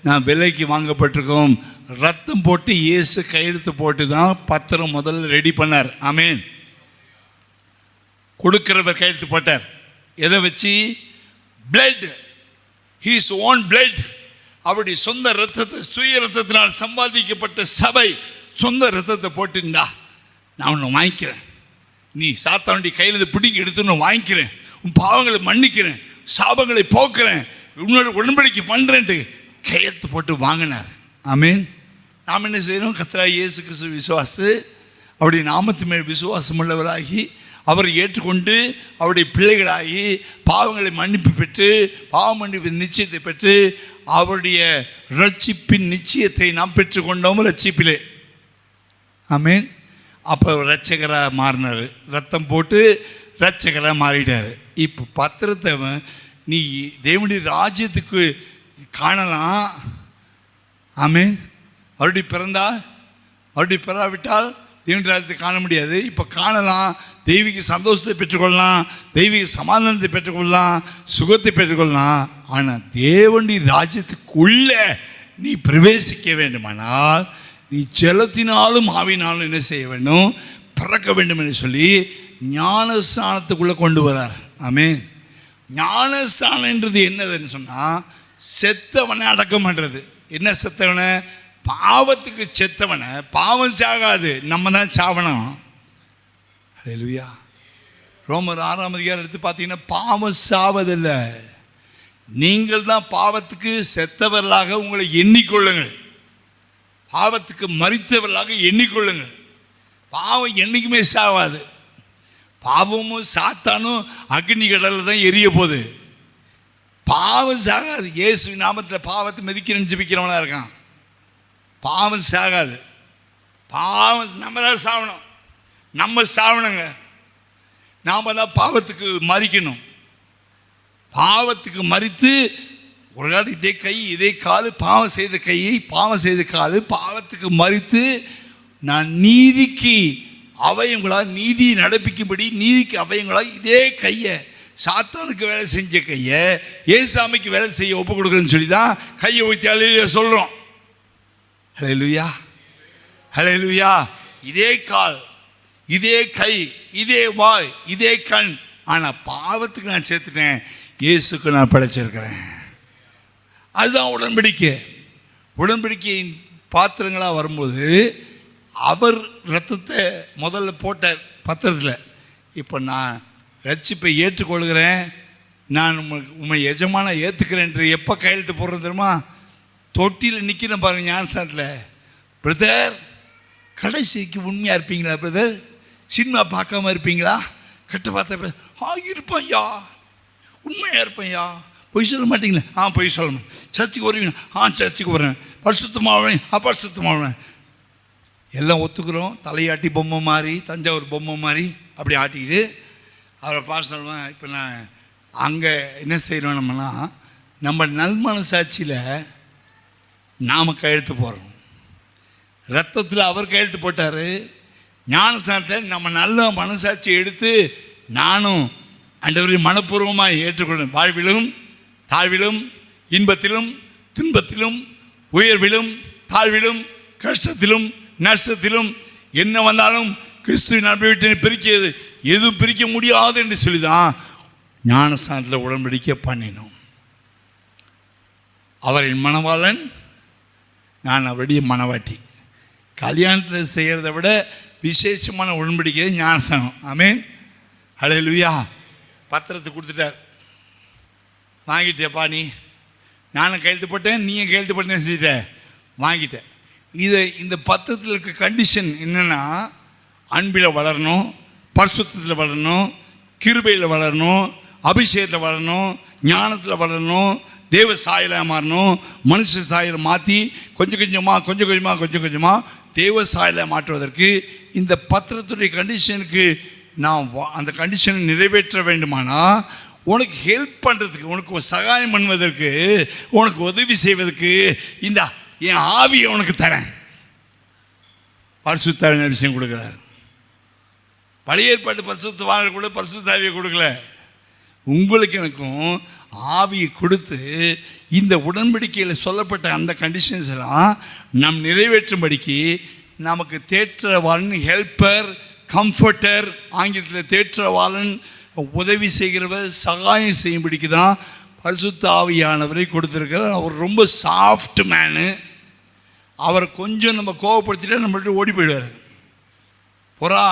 நான் விலைக்கு வாங்கப்பட்டிருக்கோம். ரத்தம் போட்டு இயேசு கையெழுத்து போட்டு தான் பத்திரம் முதல்ல ரெடி பண்ணார். ஆமேன். கொடுக்கிறவர் கையெழுத்து போட்டார். எதை வச்சு? Blood, he's own blood. அவருடைய சொந்த ரத்தத்தை, சுய ரத்தத்தினால் சம்பாதிக்கப்பட்ட சபை சொந்த ரத்தத்தை போட்டுண்டா நான் ஒன்று வாங்கிக்கிறேன், நீ சாத்தானுடைய கையில் பிடிங்கி எடுத்து நான் வாங்கிக்கிறேன், உன் பாவங்களை மன்னிக்கிறேன், சாபங்களை போக்குறேன், உன்னோட உடன்படிக்கை பண்ணுறேன்ட்டு கையெழுத்து போட்டு வாங்கினார். ஆமீன். நாம் என்ன செய்யணும்? கர்த்தராகிய இயேசு கிறிஸ்து விசுவாசு, அவருடைய நாமத்து மேல் விசுவாசம் உள்ளவராகி அவரை ஏற்றுக்கொண்டு அவருடைய பிள்ளைகளாகி பாவங்களை மன்னிப்பு பெற்று பாவ மன்னிப்பு நிச்சயத்தை பெற்று அவருடைய ரட்சிப்பின் நிச்சயத்தை நாம் பெற்றுக்கொண்டோம் ரட்சிப்பிலே. ஆமீன். அப்போ ரட்சகராக மாறினார், ரத்தம் போட்டு ரட்சகராக மாறிட்டார். இப்போ பத்திரத்தை நீ தேவனுடைய ராஜ்யத்துக்கு காணலாம். ஆமீன். மறுபடி பிறந்தா, மறுபடி பெறாவிட்டால் தேவனுடைய ராஜ்யத்தை காண முடியாது. இப்போ காணலாம், தெய்வீக சந்தோஷத்தை பெற்றுக்கொள்ளலாம், தெய்வீக சமாதானத்தை பெற்றுக்கொள்ளலாம், சுகத்தை பெற்றுக்கொள்ளலாம். ஆனால் தேவனுடைய ராஜ்யத்துக்குள்ள நீ பிரவேசிக்க வேண்டுமானால் நீ ஜலத்தினாலும் ஆவினாலும் என்ன செய்ய வேண்டும்? பிறக்க வேண்டும் என்று சொல்லி ஞானஸ்தானத்துக்குள்ளே கொண்டு வரார். ஆமீன். ஞானஸ்தானன்றது என்னதுன்னு சொன்னால் செத்தவனை அடக்கம் பண்ணுறது. என்ன செத்தவனை? பாவத்துக்கு செத்தவனை. பாவம் சாகாது, நம்ம தான் சாவணும். ஹல்லேலூயா. ரோமர் 6ஆம் அதிகாரம் எடுத்து பார்த்தீங்கன்னா பாவம் சாவதில்லை, நீங்கள் தான் பாவத்துக்கு செத்தவர்களாக உங்களை எண்ணிக்கொள்ளுங்கள், பாவத்துக்கு மரித்தவர்களாக எண்ணிக்கொள்ளுங்கள். பாவம் என்றைக்குமே சாவாது. பாவமும் சாத்தானும் அக்னி கடலில் தான் எரிய போகுது. பாவம் சாகாது. இயேசு நாமத்தில் பாவத்தை மிதிக்கிறேன்னு ஜெபிக்கிறவனாக இருக்கான். பாவம் சாகாது. பாவம் நம்ம தான் சாவணும், நம்ம சாவணுங்க. நாம் தான் பாவத்துக்கு மறிக்கணும். பாவத்துக்கு மறித்து ஒரு காலம் இதே கை இதே கால், பாவம் செய்த கையை பாவம் செய்த கால், பாவத்துக்கு மறித்து நான் நீதிக்கு அவயங்களால் நீதியை நடப்பிக்கும்படி நீதிக்கு அவயங்களால் இதே கையை, சாத்தானுக்கு வேலை செஞ்ச கையை ஏசாமிக்கு வேலை செய்ய ஒப்பு கொடுக்குறேன்னு சொல்லி தான் கையை ஊற்றி அலையில சொல்கிறோம். ஹல்லேலூயா, ஹல்லேலூயா. இதே கால், இதே கை, இதே வாய், இதே கண். ஆனால் பாவத்துக்கு நான் சேர்த்துட்டேன், இயேசுக்கு நான் படைச்சிருக்கிறேன். அதுதான் உடன்படிக்கை. உடன்படிக்கையின் பாத்திரங்களாக வரும்போது அவர் ரத்தத்தை முதல்ல போட்டார் பத்திரத்தில். இப்போ நான் ரட்சிப்பை ஏற்றுக்கொள்கிறேன், நான் உண்மை எஜமான ஏற்றுக்கிறேன் எப்போ கையெழுத்து போடுறது தெரியுமா? தொட்டியில் நிற்கிறேன் பாருங்க ஞானஸ்தானத்தில். பிரதர், கடைசிக்கு உண்மையாக இருப்பீங்களா பிரதர்? சினிமா பார்க்காம இருப்பீங்களா? கட்ட பார்த்தா இருப்பேன் ஐயா, உண்மையாக இருப்பேன் ஐயா. பொய் சொல்ல மாட்டீங்களா? பொய் சொல்லணும். சர்ச்சுக்கு வருவீங்க? சர்ச்சுக்கு வரேன். பரிசுத்தமாவேன்? பரிசுத்தமாவேன். எல்லாம் ஒத்துக்கிறோம். தலையாட்டி பொம்மை மாதிரி, தஞ்சாவூர் பொம்மை மாதிரி அப்படி ஆட்டிக்கிட்டு அவரை பார்த்து சொல்லுவேன். இப்போ நான் அங்கே என்ன செய்கிறோம் நம்மனா, நம்ம நல்மனசாட்சியில் நாம் கையெழுத்து போடுறோம். ரத்தத்தில் அவர் கையெழுத்து போட்டார். ஞானஸ்தானத்தில் நம்ம நல்ல மனசாட்சியை எடுத்து நானும் ஆண்டவரை மனப்பூர்வமாக ஏற்றுக்கொள்வேன். வாழ்விலும் தாழ்விலும் இன்பத்திலும் துன்பத்திலும் உயர்விலும் தாழ்விலும் கஷ்டத்திலும் நஷ்டத்திலும் என்ன வந்தாலும் கிறிஸ்துவின் அன்பை விட்டு பிரிக்கிறது எதுவும் பிரிக்க முடியாது என்று சொல்லி தான் ஞானஸ்தானத்தில் உடன்படிக்கை பண்ணினோம். அவரின் மணவாளன், நான் அவருடைய மணவாட்டி. கல்யாணத்தில் செய்கிறத விட விசேஷமான உடன்படிக்கை ஞானஸ்தானம். ஆமென், ஹல்லேலூயா. பத்திரத்தை கொடுத்துட்டார், வாங்கிட்டேப்பா நீ, நானும் கையெழுத்து போட்டேன், நீங்கள் கையெழுத்து போட்டேன்னு செஞ்சுட்ட, வாங்கிட்டேன். இந்த பத்திரத்தில் இருக்க கண்டிஷன் என்னென்னா, அன்பில் வளரணும், பரிசுத்தத்தில் வளரணும், கிருபையில் வளரணும், அபிஷேகத்தில் வளரணும், ஞானத்தில் வளரணும், தேவ சாயலாக மாறணும். மனுஷ சாயலை மாற்றி கொஞ்சம் கொஞ்சமாக தேவ சாயலை மாற்றுவதற்கு இந்த பத்திரத்துடைய கண்டிஷனுக்கு நான் அந்த கண்டிஷனை நிறைவேற்ற வேண்டுமானா, உனக்கு ஹெல்ப் பண்ணுறதுக்கு, உனக்கு ஒரு சகாயம் பண்ணுவதற்கு, உனக்கு உதவி செய்வதற்கு இந்த என் ஆவியை உனக்கு தரேன். பரிசுத்த ஆவியின் விஷயம் கொடுக்குறார். பழைய ஏற்பாட்டு பரிசுத்தவான்கள் கூட பரிசுத்த ஆவியை கொடுக்கல. உங்களுக்கு எனக்கும் ஆவியை கொடுத்து இந்த உடன்படிக்கையில் சொல்லப்பட்ட அந்த கண்டிஷன்ஸ் எல்லாம் நாம் நிறைவேற்றும்படிக்கு நமக்கு தேற்றவாளன், ஹெல்ப்பர், கம்ஃபர்டர், ஆங்கிலத்தில் தேற்றவாளன், உதவி செய்கிறவர், சகாயம் செய்யும்படிக்கு தான் பரிசுத்த ஆவியானவரை கொடுத்துருக்கிறார். அவர் ரொம்ப சாஃப்ட் மேனு. அவரை கொஞ்சம் நம்ம கோவப்படுத்திட்டா நம்மள்ட்ட ஓடி போயிடுவார். புறா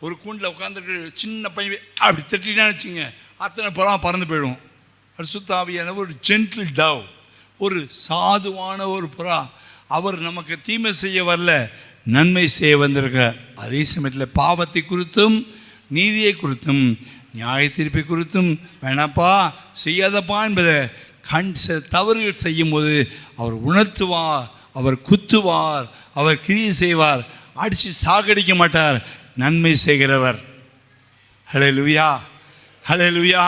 ஒரு கூண்டில் உட்காந்துட்டு சின்ன பையன் அப்படி தட்டினான்னு வச்சுங்க, அத்தனை புறா பறந்து போயிடும். பரிசுத்த ஆவியானவர் ஒரு ஜென்டில் டவ், ஒரு சாதுவான ஒரு புறா. அவர் நமக்கு தீமை செய்ய வரல, நன்மை செய்ய வந்திருக்கார். அதே சமயத்தில் பாவத்தை குறித்தும் நீதியை குறித்தும் நியாய தீர்ப்பை குறித்தும் வேணாப்பா செய்யாதப்பா என்பதை தவறுகள் செய்யும் போது அவர் உணர்த்துவார், அவர் குத்துவார், அவர் கிரியை செய்வார். அடித்து சாகடிக்க மாட்டார், நன்மை செய்கிறவர். ஹல்லேலூயா, ஹல்லேலூயா.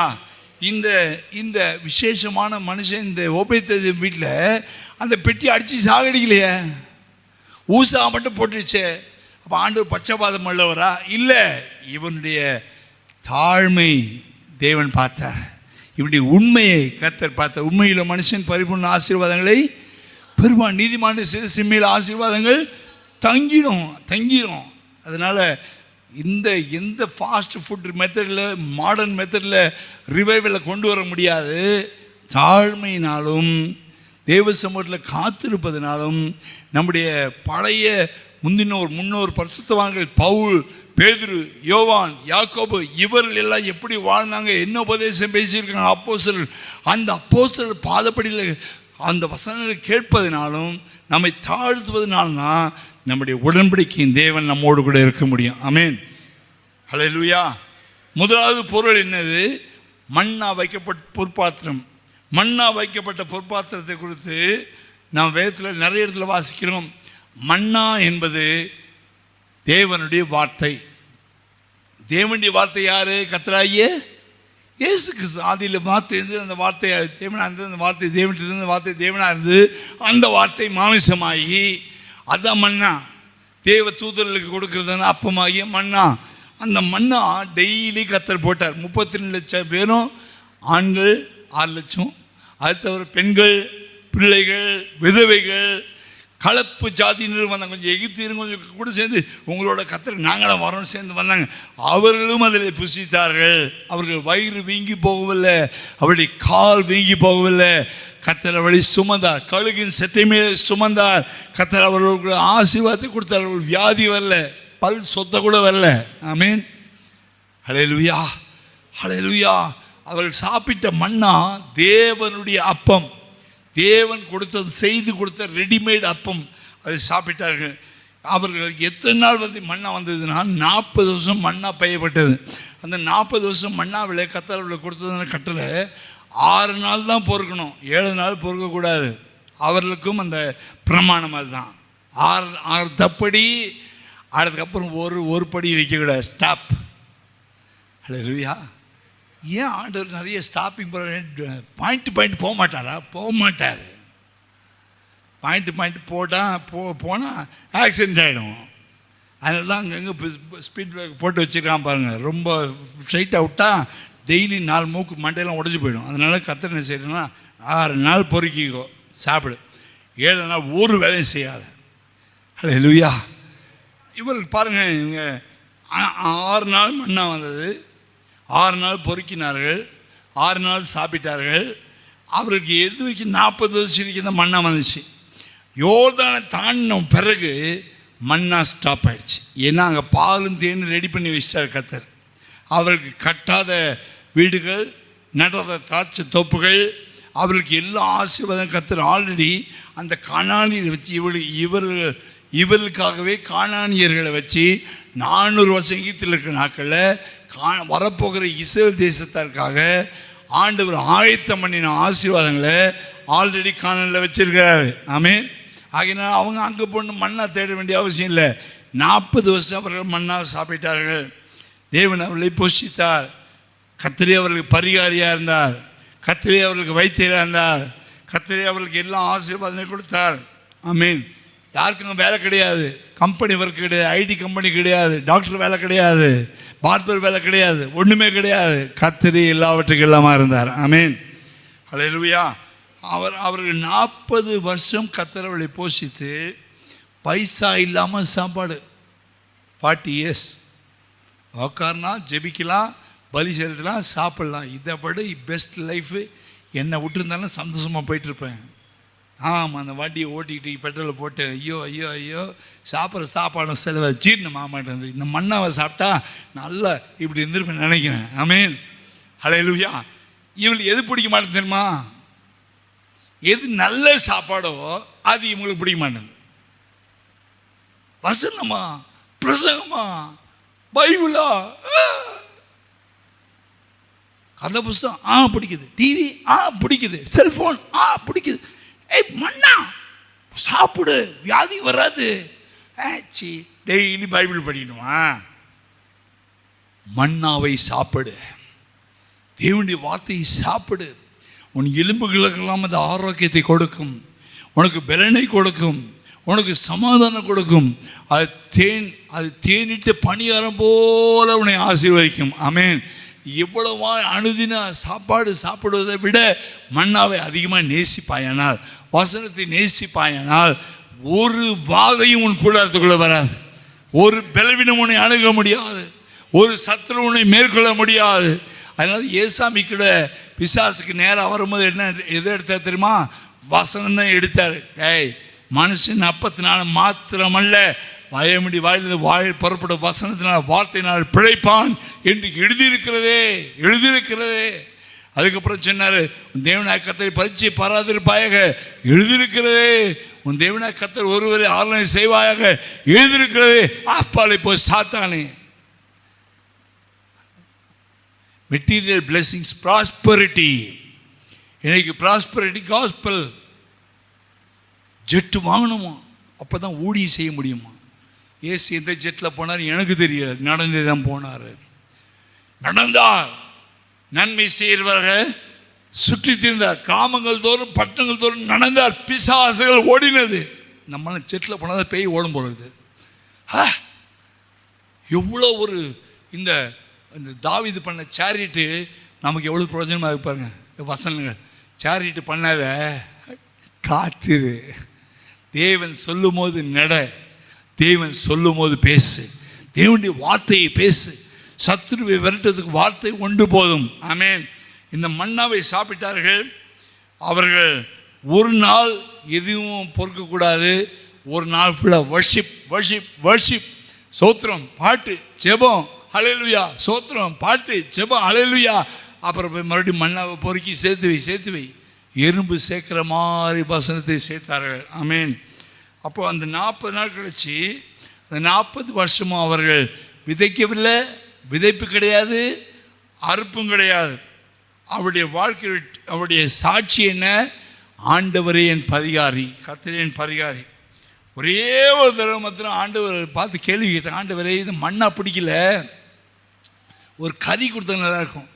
இந்த விசேஷமான மனுஷன் இந்த ஓபேத்தேதோம் வீட்டில் அந்த பெட்டி அடித்து சாகடிக்கலையே, ஊசா மட்டும் போட்டுருச்சே. அப்போ ஆண்டவர் பட்சபாதம் உள்ளவரா? இல்லை, இவனுடைய தாழ்மை தேவன் பார்த்தார், இவனுடைய உண்மையை கர்த்தர் பார்த்தார். உண்மையில் மனுஷன் பரிபூர்ண ஆசீர்வாதங்களை பெருமான், நீதிமான சிம்மையில் ஆசீர்வாதங்கள் தங்கிடும். அதனால் எந்த ஃபாஸ்ட் ஃபுட் மெத்தடில், மாடர்ன் மெத்தடில் ரிவைவலை கொண்டு வர முடியாது. தாழ்மையினாலும் தேவ சமூகத்தில் காத்திருப்பதனாலும் நம்முடைய பழைய முன்னோர் பரிசுத்தவான்கள் பவுல், பேதுரு, யோவான், யாக்கோபு இவர்கள் எல்லாம் எப்படி வாழ்ந்தாங்க, என்ன உபதேசம் பேசியிருக்காங்க அப்போஸ்தலர்கள், அந்த அப்போஸ்தலர் பாதப்படியில் அந்த வசனங்களை கேட்பதினாலும் நம்மை தாழ்த்துவதனாலும் தான் நம்முடைய உடன்படிக்கையின் தேவன் நம்மோடு கூட இருக்க முடியும். ஆமென், ஹல்லேலூயா. முதலாவது பொருள் என்னது? மண்ணா வைக்கப்பட்ட பொற்பாத்திரம். மண்ணா வைக்கப்பட்ட பொற்பாத்திரத்தை குறித்து நாம் வேதத்தில் நிறைய இடத்துல வாசிக்கிறோம். மன்னா என்பது தேவனுடைய வார்த்தை. தேவனுடைய வார்த்தை யாரு? கர்த்தராகிய இயேசு கிறிஸ்து. ஆதியில் வார்த்தை இருந்து, அந்த வார்த்தை தேவனாக இருந்தது, அந்த வார்த்தை தேவன்கிட்ட இருந்த வார்த்தை தேவனாக இருந்து, அந்த வார்த்தை மாமிசமாகி, அதுதான் மன்னா. தேவ தூதர்களுக்கு கொடுக்கறதுனா அப்பமாகிய மன்னா. அந்த மன்னா டெய்லி கர்த்தர் போட்டார். 32 லட்சம் பேரும், ஆண்கள் 6 லட்சம், அது தவிர பெண்கள், பிள்ளைகள், விதவைகள், கலப்பு ஜாதியினர் வந்தாங்க. கொஞ்சம் எகிப்தியரும் கொஞ்சம் கூட சேர்ந்து உங்களோட கர்த்தர் நாங்களும் வரோன்னு சேர்ந்து வந்தாங்க. அவர்களும் அதில் புசித்தார்கள். அவர்கள் வயிறு வீங்கி போகவில்லை, அவருடைய கால் வீங்கி போகவில்லை. கர்த்தர் அவளை சுமந்தார், கழுகின் செட்டை மேலே சுமந்தார். கர்த்தர் அவர்களுக்கு ஆசீர்வாதத்தை கொடுத்தார். அவர்கள் வியாதி வரல, பல் சொத்த கூட வரல. ஆமென், ஹல்லேலூயா, ஹல்லேலூயா. அவர்கள் சாப்பிட்ட மன்னா தேவனுடைய அப்பம், தேவன் கொடுத்தது, செய்து கொடுத்த ரெடிமேட் அப்பம். அதை சாப்பிட்டார்கள். அவர்கள் எத்தனை நாள் மண்ணா வந்ததுன்னா 40 வருஷம் மண்ணா பெய்யப்பட்டது. அந்த 40 வருஷம் மண்ணாவில் கர்த்தர் கொடுத்ததுன்னு கட்டளை 6 நாள் தான் பொறுக்கணும், 7 நாள் பொறுக்கக்கூடாது. அவர்களுக்கும் அந்த பிரமாணம் அதுதான். 6 தப்படி, அதுக்கப்புறம் ஒரு படி வைக்கக்கூடாது, ஸ்டாப். ஹல்லேலூயா. ஏன் ஆண்டவர் நிறைய ஸ்டாப்பிங் பாயிண்ட் போக மாட்டாரா? போக மாட்டார். பாயிண்ட் போனால் ஆக்சிடென்ட் ஆகிடும். அதனால தான் அங்கங்கே ஸ்பீட் பிரேக் போட்டு வச்சுருக்கான் பாருங்கள். ரொம்ப ஸ்ட்ரைட்டாக விட்டால் டெய்லி 4 மூக்கு மண்டையெல்லாம் உடஞ்சி போயிடும். அதனால கர்த்தர் என்ன செய்யணும்னா 6 நாள் பொறுக்கிக்கோ, சாப்பிடு. 7 நாள் ஒரு வேலையும் செய்யாத. ஹல்லேலூயா, இவர் பாருங்கள், இவங்க 6 நாள் மண்ணா வந்தது, 6 நாள் பொறுக்கினார்கள், 6 நாள் சாப்பிட்டார்கள். அவருக்கு எது வரைக்கும் 40 வருஷம் வரைக்கும் தான் மண்ணா வந்துச்சு. யோர்தானை தாண்டின பிறகு மண்ணா ஸ்டாப் ஆயிடுச்சு. ஏன்னா அங்கே பாலும் தேனும் ரெடி பண்ணி வச்சிட்டார் கர்த்தர். அவருக்கு கட்டாத வீடுகள், நடாத திராட்சை தோப்புகள், அவருக்கு எல்லா ஆசீர்வாதம் கர்த்தர் ஆல்ரெடி அந்த கானானியரை வச்சு இவர்களுக்காகவே கானானியர்களை வச்சு 400 வருஷம் ஈத்தில் இருக்கிற நாட்களில் வரப்போகிற இஸ்ரவேல் தேசத்திற்காக ஆண்டவர் ஆயத்தம் பண்ணின ஆசீர்வாதங்களை ஆல்ரெடி கானானில் வச்சிருக்கிறாரு. ஆமென். ஆகினால் அவங்க அங்கே போட்டு மண்ணா தேட வேண்டிய அவசியம் இல்லை. 40 வருஷம் அவர்கள் மண்ணா சாப்பிட்டார்கள். தேவன் அவர்களை போஷித்தார். கர்த்தரே அவர்களுக்கு பரிகாரியாக இருந்தார். கர்த்தரே அவர்களுக்கு வைத்தியராக இருந்தார். கர்த்தரே அவர்களுக்கு எல்லா ஆசீர்வாதங்களையும் கொடுத்தார். ஆமென். யாருக்கும் வேலை கிடையாது, கம்பெனி ஒர்க் கிடையாது, ஐடி கம்பெனி கிடையாது, டாக்டர் வேலை கிடையாது, பார்பர் வேலை கிடையாது, ஒன்றுமே கிடையாது. கர்த்தரே எல்லாவற்றுக்கும் எல்லாமா இருந்தார். ஆமென். ஹல்லேலூயா. அவர்கள் 40 வருஷம் கர்த்தர் அவர்களை போஷித்து பைசா இல்லாமல் சாப்பாடு. 40 இயர்ஸ் உக்கார்னா ஜெபிக்கலாம், பலி செலுத்தலாம், சாப்பிடலாம். இதை விட பெஸ்ட் லைஃபு என்னை விட்டுருந்தாலும் சந்தோஷமாக போயிட்டுருப்பேன். ஆமாம், அந்த வண்டியை ஓட்டிக்கிட்டு பெட்ரோலை போட்டு ஐயோ ஐயோ ஐயோ சாப்பிட்ற சாப்பாடு செலவை ஜீரணம் ஆக மாட்டேங்குது, இந்த மண்ணாவை சாப்பிட்டா நல்லா இப்படி இருந்துருப்பேன் நினைக்கிறேன். ஆமென். ஹல்லேலூயா. இவங்களுக்கு எது பிடிக்க மாட்டேங்குது தெரியுமா? எது நல்ல சாப்பாடோ அது இவங்களுக்கு பிடிக்க மாட்டேங்குது. வசனமா, பிரசங்கமா, பைபிளா, கதை புஸ்தகம் பிடிக்குது, டிவி பிடிக்குது, செல்ஃபோன் பிடிக்குது. மண்ணா சாப்பிடு, வியாதி வராது. டெய்லி பைபிள் படிக்கணுமா? மண்ணாவை சாப்பிடு, தேவனுடைய வார்த்தையை சாப்பிடு. உன் எலும்புகளுக்கெல்லாம் அது ஆரோக்கியத்தை கொடுக்கும், உனக்கு பலனை கொடுக்கும், உனக்கு சமாதானம் கொடுக்கும். அது தேனிட்டு பணியாரம் போல உன்னை ஆசீர்வதிக்கும். ஆமென். எவ்வளவா அனுதின சாப்பாடு சாப்பிடுவதை விட மண்ணாவை அதிகமாக நேசிப்பாயானால், வசனத்தை நேசிப்பாயானால், ஒரு வாதையும் உன் கூடாரத்துக்குள்ளே வராது, ஒரு பலவீனம் உன்னை அணுக முடியாது, ஒரு சத்துரு உன்னை மேற்கொள்ள முடியாது. அதனால ஏசாமி கூட பிசாசுக்கு நேராக வரும்போது எதை எடுத்தார் தெரியுமா? வசனம் தான் எடுத்தார். மனுஷன் அப்பத்தினால மாத்திரமல்ல, வாயமுடி வாயில் புறப்படும் வசனத்தினால் வார்த்தையினால் பிழைப்பான் என்று எழுதியிருக்கிறதே. அதுக்கப்புறம் சொன்னார், உன் தேவனாய் கர்த்தரை பரீட்சை பாராதிருப்பாயாக எழுதியிருக்கிறதே. உன் தேவனாய் கர்த்தர் ஒருவரை ஆராதனை செய்வாயாக எழுதியிருக்கிறதே. ஆப்பாலை போய் சாத்தானே. Material blessings, prosperity. இன்னைக்கு ப்ராஸ்பரிட்டி காஸ்பல். ஜெட்டு வாங்கணுமா, அப்போ தான் ஊழியம் செய்ய முடியுமா? ஏசு எந்த ஜெட்டில் போனார் எனக்கு தெரியல, நடந்தே தான் போனார். நடந்தார், நன்மை செய்கிறவர்கள் சுற்றி திரிந்தார், கிராமங்கள் தோறும் பட்டணங்கள் தோறும் நடந்தார், பிசாசுகள் ஓடினது. நம்மளாம் ஜெட்டில் போனால் பேய் ஓடும் போடுறது. எவ்வளோ ஒரு இந்த தாவீது பண்ண சேரிட்டு நமக்கு எவ்வளோ பிரயோஜனமாக இருப்பாருங்க. வசனங்கள் சேரிட்டு பண்ணாத, காத்திரு. தேவன் சொல்லும் போது நட, தேவன் சொல்லும் போது பேசு, தேவனுடைய வார்த்தையை பேசு. சத்துருவை விரட்டுறதுக்கு வார்த்தை ஒன்று போதும். ஆமென். இந்த மண்ணாவை சாப்பிட்டார்கள். அவர்கள் ஒரு நாள் எதுவும் பொறுக்கக்கூடாது. ஒரு நாள் ஃபுல்லாக வர்ஷிப் வர்ஷிப் வர்ஷிப், சோத்திரம், பாட்டு, ஜெபம், ஹல்லேலூயா, சோத்திரம், பாட்டு, ஜெபம், ஹல்லேலூயா. அப்புறம் போய் மறுபடியும் மண்ணாவை பொறுக்கி சேர்த்து வை. எறும்பு சேர்க்குற மாதிரி வசனத்தை சேர்த்தார்கள். ஆமென். அப்போது அந்த 40 நாள் கழிச்சு, அந்த 40 வருஷமும் அவர்கள் விதைக்கவில்லை, விதைப்பு கிடையாது, அறுப்பும் கிடையாது. அவருடைய வாழ்க்கை, அவருடைய சாட்சி என்ன? ஆண்டவரே என் பரிகாரி, கர்த்தரே என் பரிகாரி. ஒரே ஒரு தடவை மாத்திரம் ஆண்டவர் பார்த்து கேள்வி கேட்டேன், ஆண்டவரே இது மண்ணா பிடிக்கல, ஒரு கறி கொடுத்தா நல்லாயிருக்கும்,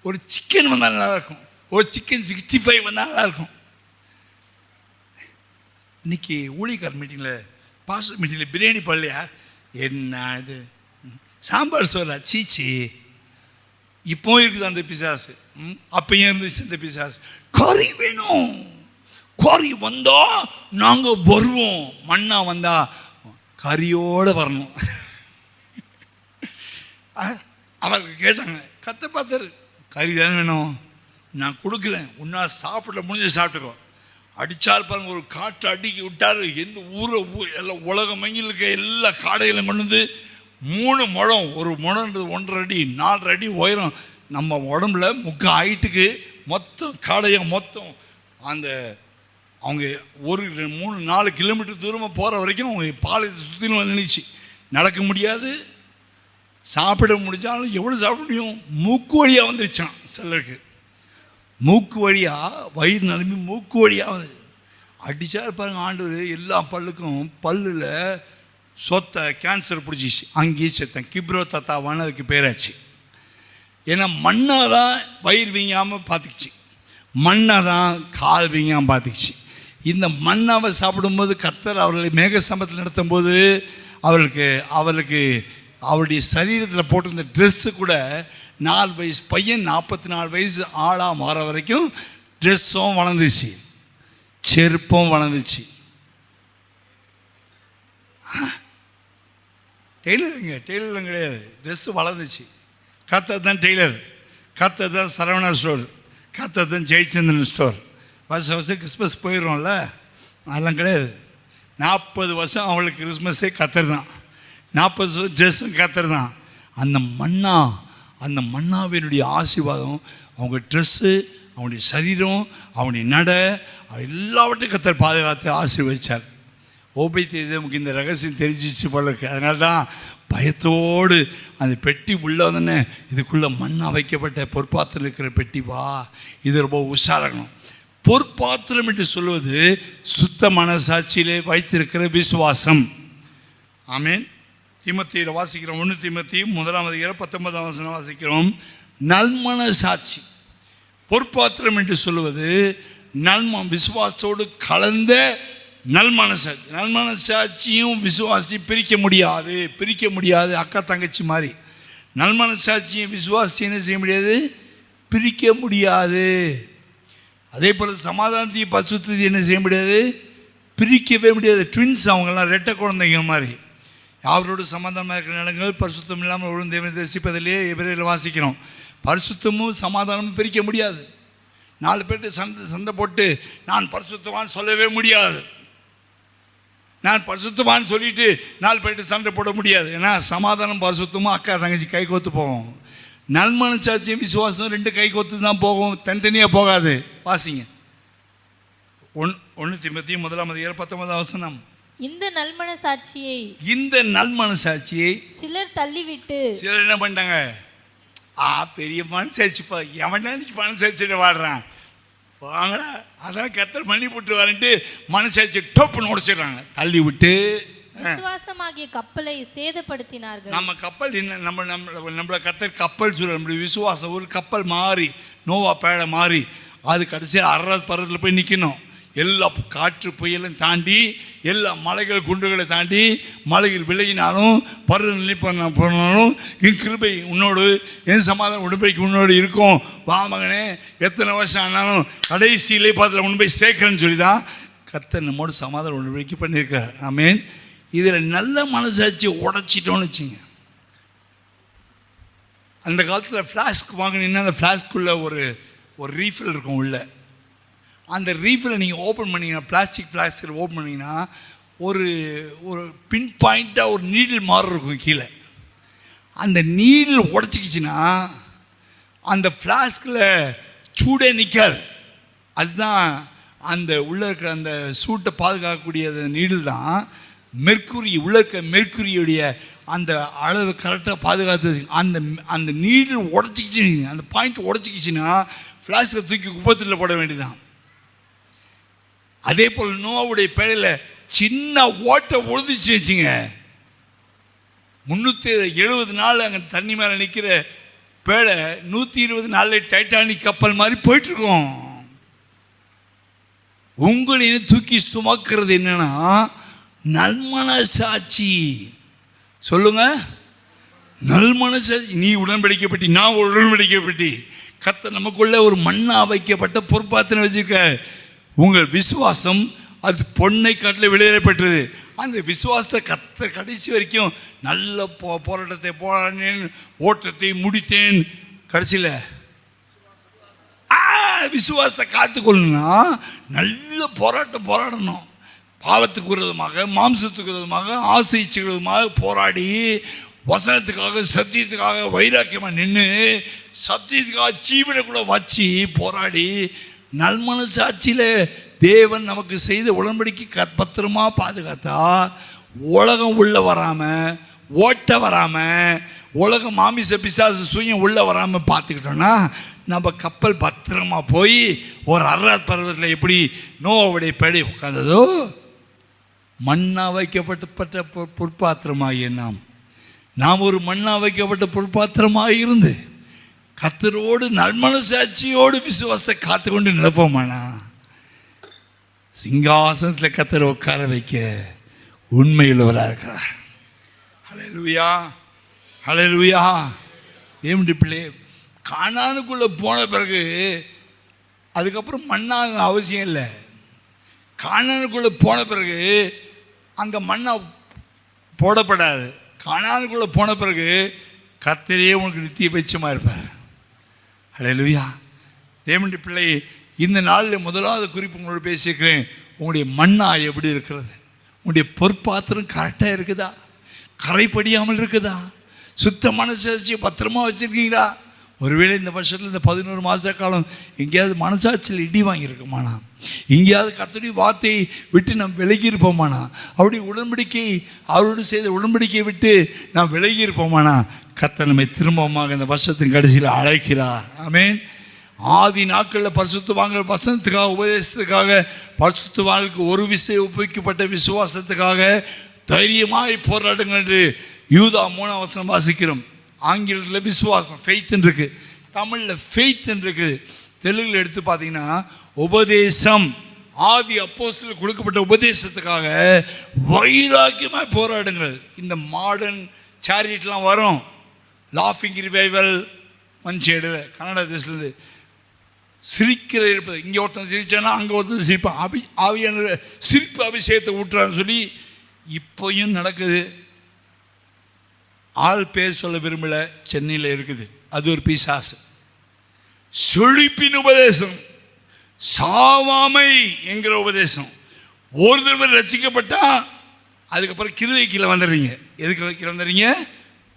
ஒரு சிக்கன் வந்தால் நல்லாயிருக்கும், ஒரு சிக்கன் 65 வந்தால் நல்லாயிருக்கும். இன்றைக்கி ஊழியக்கார மீட்டிங்கில், பாஸ்டர் மீட்டிங்கில் பிரியாணி பண்ணலையா? என்ன இது சாம்பார் சோறா? சீச்சி. இப்போ இருக்குது அந்த பிசாசு, அப்பயும் இருந்துச்சு அந்த பிசாசு. கறி வேணும், கறி வந்தால் நாங்கள் வருவோம். மண்ணா வந்தால் கறியோடு வரணும். அவருக்கு கேட்டாங்க, கர்த்தர் பார்த்தாரு, கறி தானே வேணும், நான் கொடுக்குறேன், உன்னா சாப்பிட முடிஞ்சு சாப்பிட்டுக்கோ. அடித்தார் பாருங்க, ஒரு காற்று அடுக்கி விட்டார். எந்த எல்லாம் உலகம் மங்கில் இருக்க எல்லா காடைகளும் கொண்டு வந்து 3 முழம், ஒரு முழன்றது 1.5 அடி 4 அடி உயரம், நம்ம உடம்புல முக்க ஹைட்டுக்கு மொத்தம் காடையை மொத்தம் அந்த அவங்க ஒரு 3-4 கிலோமீட்டர் தூரமாக போகிற வரைக்கும் அவங்க பாளையத்தை சுற்றிலும் நினைச்சு நடக்க முடியாது. சாப்பிட முடிஞ்சாலும் எவ்வளோ சாப்பிட முடியும்? மூக்கு வழியாக வந்துருச்சான் சிலருக்கு. மூக்கு வழியாக வயிறு நிரம்பி மூக்கு வழியாக வந்து அடித்தா பாருங்க. ஆண்டவர் எல்லா பல்லுக்கும் பல்லில் சொத்தை கேன்சர் பிடிச்சிச்சு, அங்கேயே செத்தேன். கிப்ரோ தத்தாவான்னு அதுக்கு பேராச்சு. ஏன்னா மண்ணாக தான் வயிறு வீங்காமல் பார்த்துக்கிச்சு, மண்ணாக தான் கால் வீங்காமல் பார்த்துக்கிச்சு. இந்த மண்ணாவை சாப்பிடும்போது கர்த்தர் அவர்களை மேக சம்பத்தில் நடத்தும் போது அவளுக்கு அவருடைய சரீரத்தில் போட்டிருந்த ட்ரெஸ்ஸு கூட 4 வயசு பையன் 44 வயசு ஆளாக மாற வரைக்கும் ட்ரெஸ்ஸும் வளர்ந்துச்சு, செருப்பும் வளர்ந்துச்சு. டெய்லரும் கிடையாது, ட்ரெஸ்ஸு வளர்ந்துச்சு. கர்த்தர் தான் டெய்லர், கர்த்தர் தான் சரவணா ஸ்டோர், கர்த்தர் தான் ஜெயச்சந்திரன் ஸ்டோர். வருஷம் கிறிஸ்மஸ் போயிடும்ல, அதெல்லாம் கிடையாது. 40 வருஷம் அவளுக்கு கிறிஸ்மஸே கர்த்தர் தான், 40 வருஷம் ட்ரெஸ்ஸும் கர்த்தர் தான். அந்த மன்னாவினுடைய ஆசீர்வாதம் அவங்க ட்ரெஸ்ஸு, அவனுடைய சரீரம், அவனுடைய நடை எல்லாவற்றையும் கர்த்தர் பாதுகாத்து ஆசீர்வதிச்சார். நமக்கு இந்த ரகசியம் தெரிஞ்சிச்சு போல இருக்கு. அதனால தான் பயத்தோடு அந்த பெட்டி உள்ளே வந்தோடனே, இதுக்குள்ளே மண்ணா வைக்கப்பட்ட பொற்பாத்திரம் இருக்கிற பெட்டி வா, இது ரொம்ப உஷாராகணும். பொற்பாத்திரம் என்று சொல்வது சுத்த மனசாட்சியிலே வைத்திருக்கிற விசுவாசம். ஆமேன். தீமோத்தேயுல வாசிக்கிறோம், 1 தீமோத்தேயு 1:19 வாசிக்கிறோம். நல்மனசாட்சி பொற்பாத்திரம் என்று சொல்லுவது விசுவாசத்தோடு கலந்த நல்மனசாட்சி. நல்மனசாட்சியும் விசுவாசியும் பிரிக்க முடியாது. அக்கா தங்கச்சி மாதிரி நல்மனசாட்சியும் விசுவாசியும் என்ன செய்ய முடியாது? பிரிக்க முடியாது. அதே போல் சமாதானத்தையும் பரிசுத்தத்தையும் என்ன செய்ய முடியாது? பிரிக்கவே முடியாது. ட்வின்ஸ் அவங்கெல்லாம் ரெட்டை குழந்தைங்க மாதிரி. அவரோடு சமாதானமாக இருக்கிற நிலங்கள் பரிசுத்தம் இல்லாமல் ஒழுங்கு தேவனை தரிசிப்பதிலேயே எபிரேயரில் வாசிக்கிறோம். பரிசுத்தமும் சமாதானமும் பிரிக்க முடியாது. 4 பேர்கிட்ட சண்டை போட்டு நான் பரிசுத்தவான் சொல்லவே முடியாது. நான் பரிசுத்தவான் சொல்லிட்டு 4 பேர்கிட்ட சண்டை போட முடியாது. ஏன்னா சமாதானம் பரிசுத்தமும் அக்கா தங்கச்சி கை கோத்து போகும். நல்மனசாட்சியும் விசுவாசம் 2 கை கோத்து தான் போகும், தனித்தனியாக போகாது. வாசிங்க 1 தீமோத்தேயு 1:19. இந்த நல்மனசாட்சியை சிலர் தள்ளிவிட்டு சிலர் என்ன பண்ணிட்டாங்க? பெரிய மனசாட்சிப்பா, எவன் நினைச்சு மனசாட்சிட்டு வாடுறான், வாங்கடா அதெல்லாம் கர்த்தர் மணி போட்டு வரேன்ட்டு மனசாட்சி டோப்புன்னு உடைச்சிடுறாங்க, தள்ளி விட்டு விசுவாசமாகிய கப்பலை சேதப்படுத்தினார்கள். நம்ம கப்பல் என்ன, நம்மள கர்த்தர் கப்பல் சொல்ல, நம்மளுடைய விசுவாசம் ஒரு கப்பல் மாறி, நோவா பேழை மாறி, அது கடைசியாக 60 பருவத்தில் போய் நிற்கணும். எல்லா காற்று புயலும் தாண்டி, எல்லா மலைகள் குண்டுகளை தாண்டி, மலைகள் விலகினாலும் பருவ நிலை போனாலும் என் கிருபை உன்னோடு, என் சமாதானம் உடம்பைக்கு உன்னோடு இருக்கும், வா மகனே, எத்தனை வருஷம் ஆனாலும் கடைசியிலே பார்த்துல உண்மை சேர்க்கிறேன்னு சொல்லி தான் கர்த்தர் நம்மோடு சமாதானம் உடம்பைக்கு பண்ணியிருக்கார். ஆமேன். இதில் நல்ல மனசாட்சியை உடைச்சிட்டோன்னு வச்சுங்க. அந்த காலத்தில் ஃப்ளாஸ்க் வாங்கினீங்கன்னா அந்த ஃப்ளாஸ்க்குள்ளே ஒரு ரீஃபில் இருக்கும் உள்ள. அந்த ரீஃபில் நீங்கள் ஓப்பன் பண்ணிங்கன்னா, பிளாஸ்டிக் ஃப்ளாஸ்கில் ஓப்பன் பண்ணிங்கன்னா ஒரு பின் பாயிண்ட்டாக ஒரு நீடில் மாதிரி இருக்கும் கீழே. அந்த நீடில் உடச்சிக்கிச்சின்னா அந்த ஃப்ளாஸ்கில் சூடே நிற்காது. அதுதான் அந்த உள்ளே இருக்கிற அந்த சூட்டை பாதுகாக்கக்கூடிய நீடில் தான் மெர்க்குரி, உள்ள இருக்க மெர்க்குரியுடைய அந்த அளவு கரெக்டாக பாதுகாத்து. அந்த நீடில் உடச்சிக்கிச்சு, அந்த பாயிண்ட் உடச்சிக்கிச்சின்னா ஃப்ளாஸ்கை தூக்கி குப்பத்தில் போட வேண்டியதான். அதே போல் நோவாவுடைய பேழையில் சின்ன ஓட்டை உழுதுச்சு வச்சுங்க, 370 நாள் அங்கே தண்ணி மேலே நிற்கிற பேழை 120 நாளில் டைட்டானிக் கப்பல் மாதிரி போயிட்டுருக்கோம். உங்களையும் தூக்கி சுமக்கிறது என்னன்னா நல்மனசாட்சி. சொல்லுங்க, நல்மனசாட்சி. நீ உடன்படிக்கப்பட்டி, நான் உடன்படிக்கப்பட்டி, கர்த்தர் நமக்குள்ள ஒரு மண்ணா வைக்கப்பட்ட பொறுப்பாத்திரம் வச்சிருக்க. உங்கள் விசுவாசம் அது பொன்னை காட்டில் விளையாடப்பட்டது. அந்த விசுவாசத்தை கர்த்தர் கடைசி வரைக்கும் நல்ல போராட்டத்தை போராடினேன், ஓட்டத்தை முடித்தேன். கடைசியில் விசுவாசத்தை காத்துக்கொள்ளணும்னா நல்ல போராடணும். பாவத்துக்கு விரோதமாக, மாம்சத்துக்கு விரோதமாக, ஆசைக்கு விரோதமாக போராடி வசனத்துக்காக, சத்தியத்துக்காக வைராக்கியமாக நின்று சத்தியத்துக்காக ஜீவனை கூட வச்சு போராடி நல்மனசாட்சியில் தேவன் நமக்கு செய்த உடன்படிக்கை பத்திரமா பாதுகாத்தா உலகம் உள்ள வராமல், ஓட்ட வராமல், உலகம் மாமிச பிசாசு சுயம் உள்ள வராமல் பார்த்துக்கிட்டோன்னா நம்ம கப்பல் பத்திரமா போய் ஒரு அரராத் பர்வத்தில் எப்படி நோவுடைய படி உட்கார்ந்ததோ மண்ணா வைக்கப்பட்ட பொற்பாத்திரமாகிய நாம் ஒரு மண்ணா வைக்கப்பட்ட பொற்பாத்திரமாக இருந்து கர்த்தரோடு நல்மனசாட்சியோடு விசுவாசத்தை காத்துக்கொண்டு நினைப்போமானா சிங்காசனத்தில் கர்த்தரை உட்கார வைக்க உண்மையுள்ளவராக இருக்கிறார். ஹல்லேலூயா, ஹல்லேலூயா. தேவனுடைய பிள்ளை கானானுக்குள்ளே போன பிறகு அதுக்கப்புறம் மண்ணாக அவசியம் இல்லை. கானானுக்குள்ளே போன பிறகு அங்கே மண்ணா போடப்படாது. கானானுக்குள்ளே போன பிறகு கர்த்தரே உனக்கு நித்திய பட்சமாக இருப்பார். ஹல்லேலூயா. தேவனுடைய பிள்ளை, இந்த நாளில் முதலாவது குறிப்பு உங்களோட பேசியிருக்கிறேன். உங்களுடைய மண்ணா எப்படி இருக்கிறது? உங்களுடைய பொற்பாத்திரம் கரெக்டாக இருக்குதா? கரைப்படியாமல் இருக்குதா? சுத்த மனசாட்சியை பத்திரமா வச்சுருக்கீங்களா? ஒருவேளை இந்த வருஷத்தில் இந்த 11 மாத காலம் எங்கேயாவது மனசாட்சியில் இடி வாங்கியிருக்கோமானா? எங்கேயாவது கர்த்தருடைய வார்த்தையை விட்டு நாம் விலகி இருப்போமானா? அவருடைய உடன்படிக்கை, அவரோடு செய்த உடன்படிக்கையை விட்டு நாம் விலகி இருப்போமானா? கர்த்தர் நம்மை திரும்பமாக இந்த வருஷத்தின் கடைசியில் அழைக்கிறார். ஆமென். ஆதி நாட்களில் பரிசுத்தவான்கள் வசனத்துக்காக, உபதேசத்துக்காக, பரிசுத்தவான்களுக்கு ஒரு விசை ஒப்புவிக்கப்பட்ட விசுவாசத்துக்காக தைரியமாய் போராடுங்கள் என்று யூதா 3 வசனம் வாசிக்கிறோம். ஆங்கிலத்தில் விசுவாசம், ஃபெய்த்ன்னு இருக்குது. தமிழில் ஃபெய்த்ன்னு இருக்குது. தெலுங்கில் எடுத்து பார்த்தீங்கன்னா உபதேசம். ஆதி அப்போஸ்தலருக்கு கொடுக்கப்பட்ட உபதேசத்துக்காக வைராக்கியமாக போராடுங்கள். இந்த மாடர்ன் சேரிட்லாம் வரும், லாஃபிங் ரிவைவல் மஞ்சேடு கன்னட தேசத்துலேருந்து சிரிக்கிற இருப்பது. இங்கே ஒருத்தன் சிரிச்சானா அங்கே ஒருத்தன் சிரிப்பான். ஆவியான சிரிப்பு அபிஷேகத்தை ஊட்டுறான்னு சொல்லி இப்போயும் நடக்குது. ஆள் பேர் சொல்ல விரும்பல, சென்னையில் இருக்குது. அது ஒரு பிசாசு. செழிப்பின் உபதேசம், சாவாமை என்கிற உபதேசம். ஒரு தடவை ரசிக்கப்பட்டா அதுக்கப்புறம் கிருபை கீழே வந்துடுறீங்க. எதுக்கு கீழே வந்துடுறீங்க?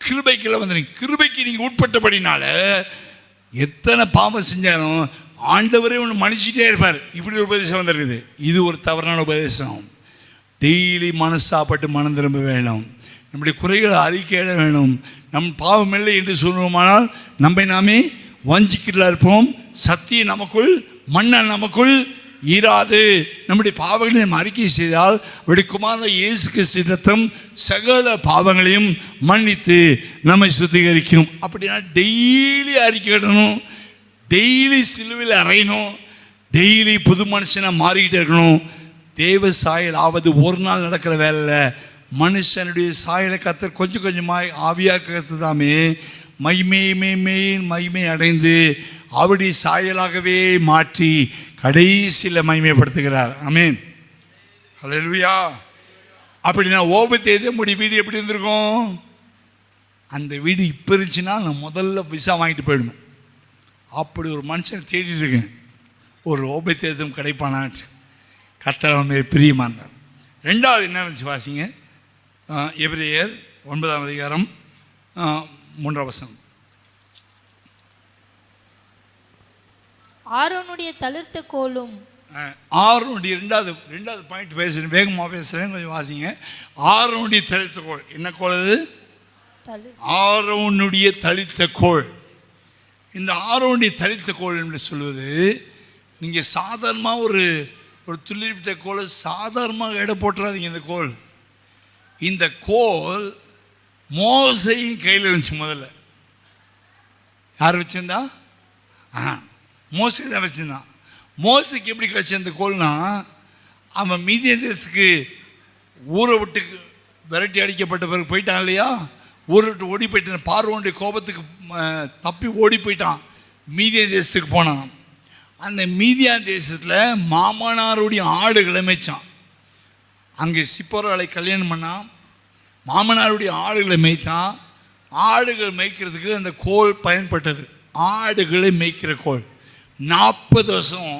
கிருபை கீழே வந்துடுறீங்க. கிருபைக்கு நீங்கள் உட்பட்டபடினால எத்தனை பாவம் செஞ்சாலும் ஆண்டவரே ஒன்று மன்னிச்சிட்டே இருப்பார். இப்படி ஒரு உபதேசம் வந்துருக்குது. இது ஒரு தவறான உபதேசம். டெய்லி மனசாப்பட்டு மனம் திரும்ப வேணும். நம்முடைய குறைகளை அறிக்கையிட வேணும். நம் பாவம் இல்லை என்று சொல்லுவோமானால் நம்மை நாமே வஞ்சிக்கிறதா இருப்போம். சத்தியம் நமக்குள், மண்ணை நமக்குள் ஈராது. நம்முடைய பாவங்களை நம்ம அறிக்கை செய்தால் அவருடைய குமாரன் இயேசு கிறிஸ்து ரத்தம் சகல பாவங்களையும் மன்னித்து நம்மை சுத்திகரிக்கும். அப்படின்னா டெய்லி அறிக்கையிடணும், டெய்லி சிலுவையில் அறையணும், டெய்லி புது மனுஷனாக மாறிக்கிட்டே இருக்கணும். தேவ சாயல் ஆவது ஒரு நாள் நடக்கிற வேலையில். மனுஷனுடைய சாயலை கர்த்தர் கொஞ்சம் கொஞ்சமாய் ஆவியாக கர்த்ததாமே மகிமை அடைந்து அவருடைய சாயலாகவே மாற்றி கடைசியில் மகிமைப்படுத்துகிறார். ஆமென். ஹல்லேலூயா. அப்படின்னா ஓபேதேதோமுடைய வீடு எப்படி இருந்திருக்கும்? அந்த வீடு இப்போ இருந்துச்சுன்னா நான் முதல்ல விசா வாங்கிட்டு போயிடுவேன். அப்படி ஒரு மனுஷன் தேடிட்டு இருக்கேன், ஒரு ஓபேதேதோம் கிடைப்பானாட்டு. கர்த்தர் அவன் மேல் பிரியமானார். ரெண்டாவது என்ன இருந்துச்சு வாசிங்க. எபிரேயர் 9ஆம் அதிகாரம் 3ஆம் வசனம். ஆரோனுடைய தளிர்த்த கோலும். ஆரோனுடைய ரெண்டாவது பாயிண்ட் பேசுகிறேன், வேகமாக பேசுகிறேன், கொஞ்சம் வாசிங்க. ஆரோனுடைய தளிர்த்த கோல். என்ன கோல் அது? ஆரோனுடைய தளிர்த்த கோல். இந்த ஆரோனுடைய தளிர்த்த கோல் என்று சொல்வது, நீங்கள் சாதாரணமாக ஒரு துளிர்விட்ட கோலை சாதாரணமாக எடை போட்டுறாதீங்க. இந்த கோல் மோசையின் கையில் இருந்துச்சு. முதல்ல யார் வச்சிருந்தா? மோசை தான் வச்சிருந்தான். மோசைக்கு எப்படி கிடைச்ச இந்த கோல்னா, அவன் மீதியான் தேசத்துக்கு ஊரை விட்டு விரட்டி அடிக்கப்பட்ட பிறகு போயிட்டான் இல்லையா? ஊரை விட்டு ஓடி போயிட்டான். பார்வோனுடைய கோபத்துக்கு தப்பி ஓடி போயிட்டான், மீதியான் தேசத்துக்கு போனான். அந்த மீதியான் தேசத்தில் மாமனாருடைய ஆடுகளை மேய்ச்சான். அங்கே சிப்போராளை கல்யாணம் பண்ணான். மாமனாருடைய ஆடுகளை மேய்த்தான். ஆடுகள் மேய்க்கிறதுக்கு அந்த கோல் பயன்பட்டது, ஆடுகளை மேய்க்கிற கோல். 40 வருஷம்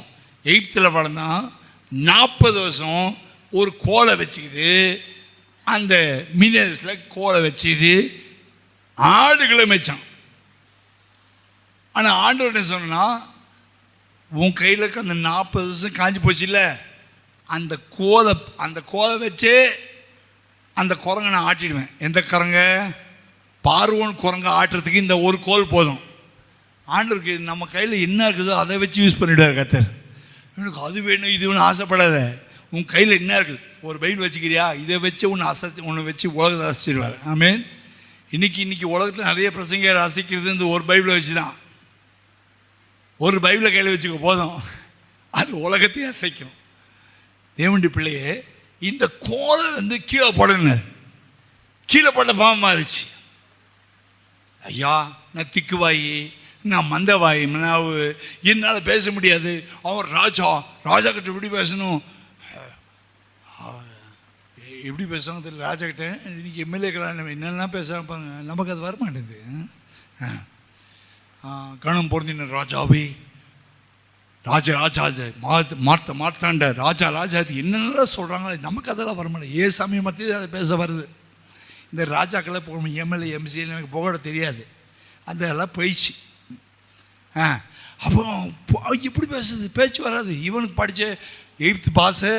எகிப்தில் வளர்ந்தான். 40 வருஷம் ஒரு கோலை வச்சுக்கிட்டு அந்த மீனஸில் கோலை வச்சுக்கிட்டு ஆடுகளை மேய்ச்சான். ஆனால் ஆண்டவர் என்ன சொன்னா, உன் கையில் இருக்க அந்த 40 வருஷம் காஞ்சி போச்சு இல்லை, அந்த கோலை வச்சே அந்த குரங்கை நான் ஆட்டிடுவேன். எந்த குரங்க? பார்வோன் குரங்கை ஆட்டுறதுக்கு இந்த ஒரு கோல் போதும். ஆண்டவருக்கு நம்ம கையில் என்ன இருக்குதோ அதை வச்சு யூஸ் பண்ணிவிடுவார் கர்த்தர். எனக்கு அது வேணும் இது வேணும் ஆசைப்படாத. உன் கையில் என்ன இருக்குது? ஒரு பைபிள் வச்சுக்கிறியா? இதை வச்சு உன்னை வச்சு உலகத்தை ரசிச்சிடுவார். ஆமேன். இன்னைக்கு உலகத்தில் நிறைய பிரசங்க ரசிக்கிறது இந்த ஒரு பைபிளை வச்சு தான். ஒரு பைபிளை கையில் வச்சுக்க போதும், அது உலகத்தையே அசைக்கும். தேவனுடைய பிள்ளையே, இந்த கோலை கீழே போடணும். கீழே போட்ட பாவம் மாறிச்சு. ஐயா, நான் திக்குவாயி, நான் மந்தவாயி, நான் என்னால் பேச முடியாது. அவன் ராஜா கிட்ட எப்படி பேசணும், எப்படி பேசுவாங்க தெரியல. ராஜா கிட்ட இன்னைக்கு எம்எல்ஏக்கெல்லாம் என்னெல்லாம் பேசுகிறாங்க, நமக்கு அது வரமாட்டேங்குது. கணம் பொருந்தின ராஜாவே, ராஜா மார்த்தாண்ட ராஜா அது என்னென்னலாம் சொல்கிறாங்களே, நமக்கு அதெல்லாம் வரமாட்டேன். ஏ சமயம் மத்திய அதை பேச வருது. இந்த ராஜாக்களை போகணும், எம்எல்ஏ எம்சிஏ எனக்கு போக தெரியாது, அதெல்லாம் போயிடுச்சு. அப்போ இப்படி பேசுறது, பேச்சு வராது. இவனுக்கு படித்த எகிப்து பாஷை,